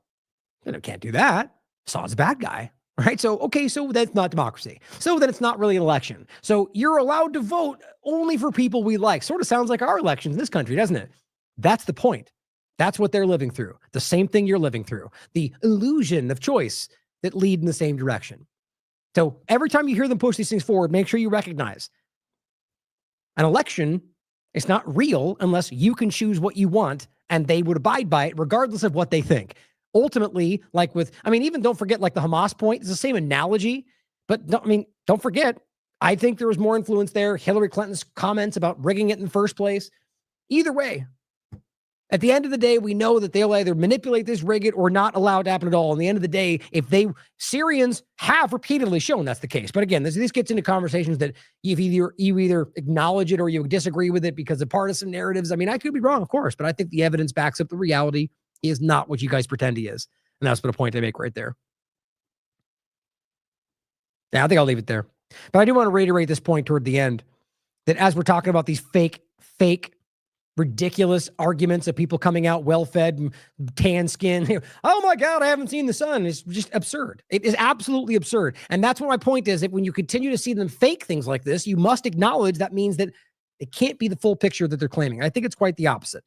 They can't do that. Assad's a bad guy. Right? So, okay, so that's not democracy. So then it's not really an election. So you're allowed to vote only for people we like. Sort of sounds like our elections in this country, doesn't it? That's the point. That's what they're living through. The same thing you're living through. The illusion of choice that lead in the same direction. So every time you hear them push these things forward, make sure you recognize an election is not real unless you can choose what you want and they would abide by it regardless of what they think. Ultimately, like even don't forget like the Hamas point, it's the same analogy, but don't forget, I think there was more influence there. Hillary Clinton's comments about rigging it in the first place. Either way, at the end of the day, we know that they'll either manipulate this, rig it, or not allow it to happen at all. In the end of the day, Syrians have repeatedly shown that's the case. But again, this gets into conversations that you either acknowledge it or you disagree with it because of partisan narratives. I mean, I could be wrong, of course, but I think the evidence backs up the reality. He is not what you guys pretend he is. And that's the point I make right there. Yeah, I think I'll leave it there. But I do want to reiterate this point toward the end, that as we're talking about these fake, ridiculous arguments of people coming out well-fed, tan skin, oh my God, I haven't seen the sun. It's just absurd. It is absolutely absurd. And that's what my point is, that when you continue to see them fake things like this, you must acknowledge that means that it can't be the full picture that they're claiming. I think it's quite the opposite.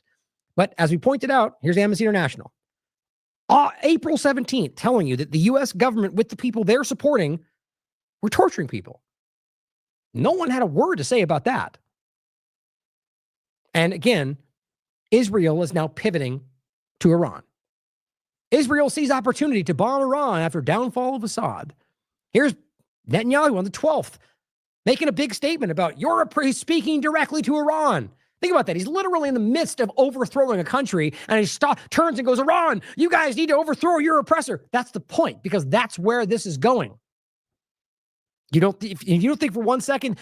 But as we pointed out, here's Amnesty International. April 17th, telling you that the U.S. government, with the people they're supporting, were torturing people. No one had a word to say about that. And again, Israel is now pivoting to Iran. Israel sees opportunity to bomb Iran after downfall of Assad. Here's Netanyahu on the 12th, making a big statement about Europe speaking directly to Iran. Think about that. He's literally in the midst of overthrowing a country, and he turns and goes, Iran, you guys need to overthrow your oppressor. That's the point, because that's where this is going. You don't think for 1 second,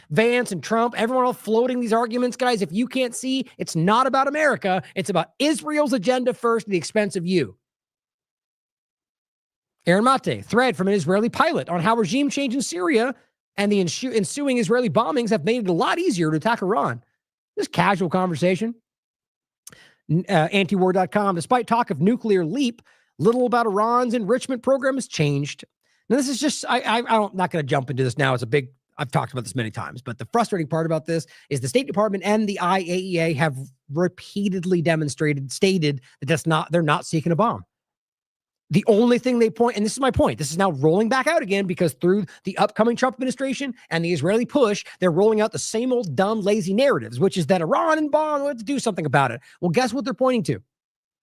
Vance and Trump, everyone all floating these arguments, guys, if you can't see, it's not about America. It's about Israel's agenda first at the expense of you. Aaron Mate, thread from an Israeli pilot on how regime change in Syria and the ensuing Israeli bombings have made it a lot easier to attack Iran. This casual conversation. Antiwar.com, despite talk of nuclear leap, little about Iran's enrichment program has changed. Now, this is just, I'm not going to jump into this now. I've talked about this many times, but the frustrating part about this is the State Department and the IAEA have repeatedly stated that they're not seeking a bomb. The only thing they point, and this is my point, this is now rolling back out again because through the upcoming Trump administration and the Israeli push, they're rolling out the same old dumb, lazy narratives, which is that Iran and bomb, we have to do something about it. Well, guess what they're pointing to?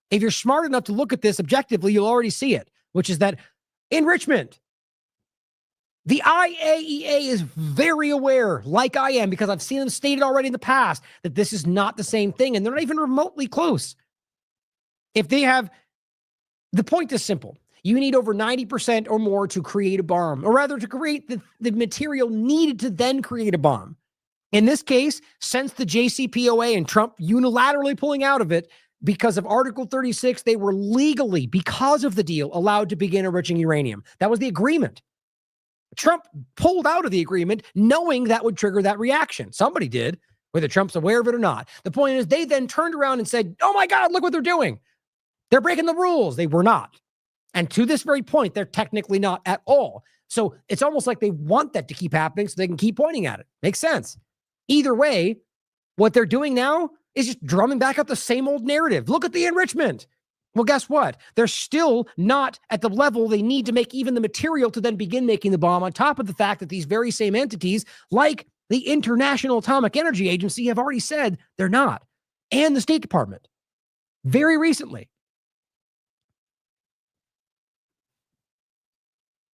If you're smart enough to look at this objectively, you'll already see it, which is that enrichment. The IAEA is very aware, like I am, because I've seen them stated already in the past, that this is not the same thing, and they're not even remotely close. If they have, the point is simple. You need over 90% or more to create a bomb, or rather to create the material needed to then create a bomb. In this case, since the JCPOA and Trump unilaterally pulling out of it, because of Article 36, they were legally, because of the deal, allowed to begin enriching uranium. That was the agreement. Trump pulled out of the agreement knowing that would trigger that reaction. Somebody did, whether Trump's aware of it or not. The point is they then turned around and said, oh my God, look what they're doing. They're breaking the rules. They were not. And to this very point, they're technically not at all. So it's almost like they want that to keep happening so they can keep pointing at it. Makes sense. Either way, what they're doing now is just drumming back up the same old narrative. Look at the enrichment. Well, guess what? They're still not at the level they need to make even the material to then begin making the bomb, on top of the fact that these very same entities, like the International Atomic Energy Agency, have already said they're not, and the State Department very recently.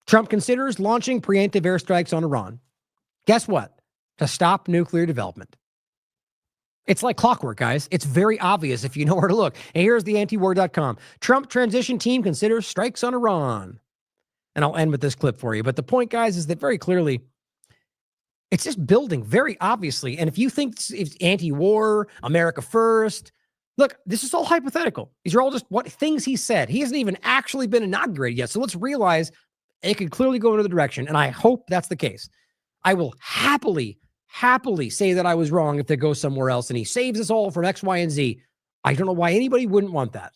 Trump considers launching preemptive airstrikes on Iran. Guess what? To stop nuclear development. It's like clockwork, guys. It's very obvious if you know where to look. And here's the antiwar.com. Trump transition team considers strikes on Iran. And I'll end with this clip for you. But the point, guys, is that very clearly, it's just building very obviously. And if you think it's anti-war, America first, look, this is all hypothetical. These are all just what things he said. He hasn't even actually been inaugurated yet. So let's realize it could clearly go in another direction. And I hope that's the case. I will happily say that I was wrong if they go somewhere else and he saves us all from X, Y, and Z. I don't know why anybody wouldn't want that.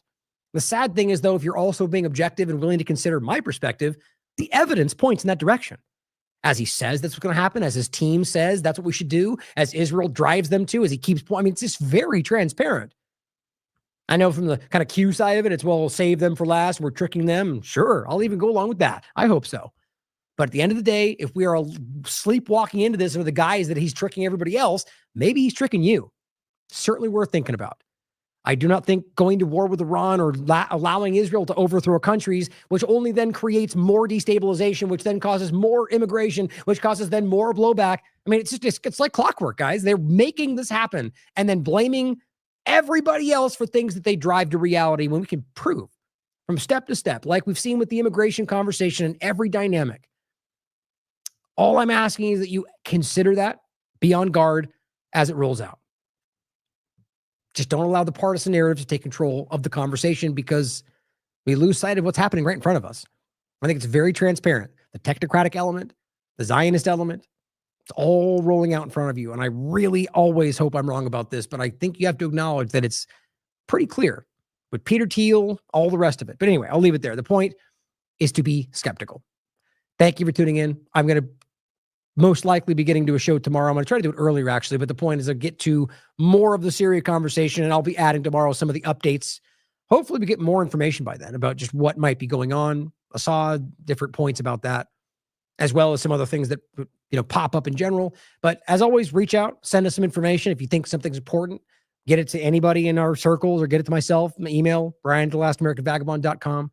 The sad thing is, though, if you're also being objective and willing to consider my perspective, the evidence points in that direction. As he says that's what's going to happen, as his team says that's what we should do, as Israel drives them to, as he keeps pointing. I mean, it's just very transparent. I know from the kind of Q side of it, it's, well, we'll save them for last. We're tricking them. Sure, I'll even go along with that. I hope so. But at the end of the day, if we are sleepwalking into this or the guys that he's tricking everybody else, maybe he's tricking you. Certainly worth thinking about. I do not think going to war with Iran or allowing Israel to overthrow countries, which only then creates more destabilization, which then causes more immigration, which causes then more blowback. I mean, it's like clockwork, guys. They're making this happen and then blaming everybody else for things that they drive to reality when we can prove from step to step, like we've seen with the immigration conversation and every dynamic. All I'm asking is that you consider that, be on guard as it rolls out. Just don't allow the partisan narrative to take control of the conversation because we lose sight of what's happening right in front of us. I think it's very transparent. The technocratic element, the Zionist element, it's all rolling out in front of you. And I really always hope I'm wrong about this, but I think you have to acknowledge that it's pretty clear with Peter Thiel, all the rest of it. But anyway, I'll leave it there. The point is to be skeptical. Thank you for tuning in. I'm going to most likely be getting to a show tomorrow. I'm going to try to do it earlier, actually, but the point is I'll get to more of the Syria conversation, and I'll be adding tomorrow some of the updates. Hopefully we get more information by then about just what might be going on, Assad, different points about that, as well as some other things that pop up in general. But as always, reach out, send us some information. If you think something's important, get it to anybody in our circles or get it to myself, my email, brian@thelastAmericanVagabond.com.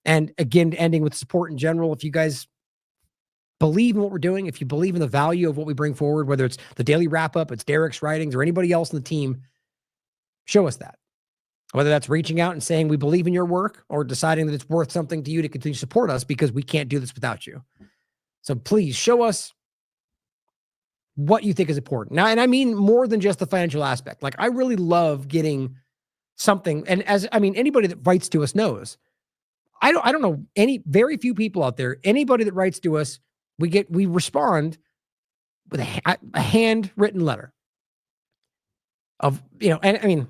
And again, ending with support in general. If you guys believe in what we're doing, if you believe in the value of what we bring forward, whether it's the daily wrap-up, it's Derek's writings, or anybody else on the team, show us that. Whether that's reaching out and saying we believe in your work or deciding that it's worth something to you to continue to support us because we can't do this without you. So please show us what you think is important. Now, and I mean more than just the financial aspect. Like, I really love getting something, and anybody that writes to us knows. I don't know very few people out there, anybody that writes to us, we respond with a handwritten letter of, and I mean,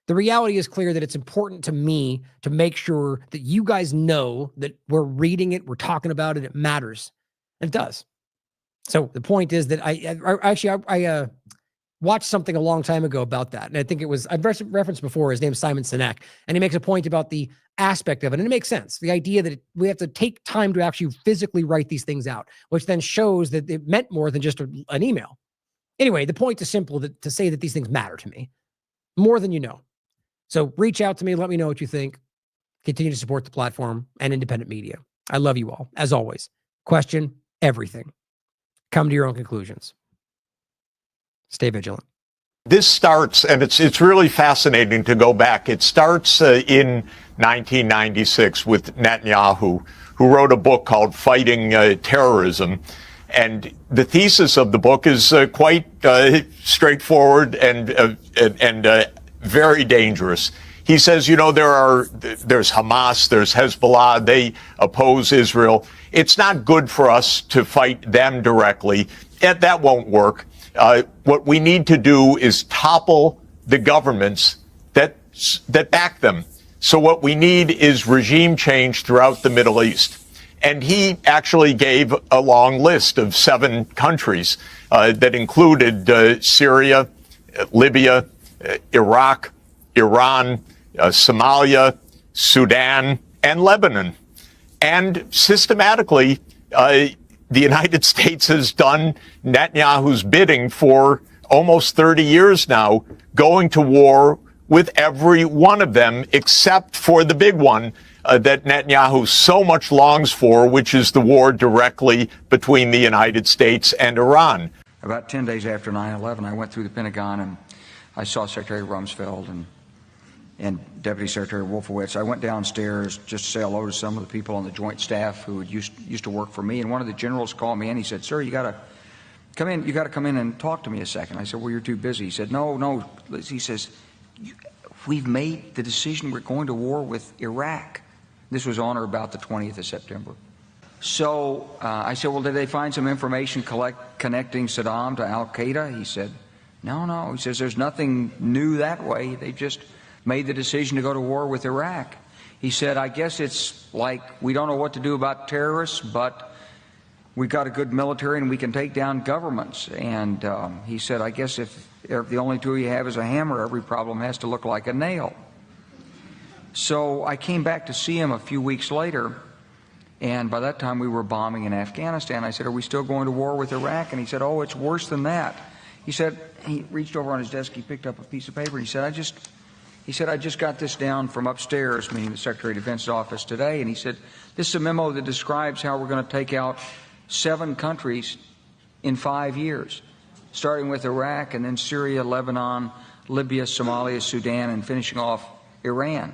the reality is clear that it's important to me to make sure that you guys know that we're reading it, we're talking about it, it matters. And it does. So the point is that I watched something a long time ago about that. And I think it was, I've referenced before, his name's Simon Sinek, and he makes a point about the aspect of it. And it makes sense. The idea that we have to take time to actually physically write these things out, which then shows that it meant more than just an email. Anyway, the point is simple, to say that these things matter to me more than you know. So reach out to me. Let me know what you think. Continue to support the platform and independent media. I love you all. As always, question everything. Come to your own conclusions. Stay vigilant. This starts, and it's really fascinating to go back. It starts in 1996 with Netanyahu, who wrote a book called Fighting Terrorism. And the thesis of the book is quite straightforward and very dangerous. He says, there's Hamas, there's Hezbollah, they oppose Israel. It's not good for us to fight them directly. That won't work. What we need to do is topple the governments that back them. So what we need is regime change throughout the Middle East. And he actually gave a long list of 7 countries that included Syria, Libya, Iraq, Iran, Somalia, Sudan, and Lebanon. And systematically, the United States has done Netanyahu's bidding for almost 30 years now, going to war with every one of them, except for the big one that Netanyahu so much longs for, which is the war directly between the United States and Iran. About 10 days after 9/11, I went through the Pentagon and I saw Secretary Rumsfeld and Deputy Secretary Wolfowitz. I went downstairs just to say hello to some of the people on the Joint Staff who used to work for me. And one of the generals called me and he said, "Sir, you got to come in. You got to come in and talk to me a second." I said, "Well, you're too busy." He said, "No." He says, "We've made the decision. We're going to war with Iraq." This was on or about the 20th of September. So I said, "Well, did they find some information connecting Saddam to Al-Qaeda?" He said, No. He says, "There's nothing new that way. They just made the decision to go to war with Iraq." He said, "I guess it's like we don't know what to do about terrorists, but we've got a good military and we can take down governments." And he said, "I guess if the only tool you have is a hammer, every problem has to look like a nail." So I came back to see him a few weeks later, and by that time we were bombing in Afghanistan. I said, "Are we still going to war with Iraq?" And he said, "Oh, it's worse than that." He said, he reached over on his desk, he picked up a piece of paper, and he said, I just got this down from upstairs," meaning the Secretary of Defense's office today, and he said, "This is a memo that describes how we're going to take out 7 countries in 5 years, starting with Iraq and then Syria, Lebanon, Libya, Somalia, Sudan, and finishing off Iran."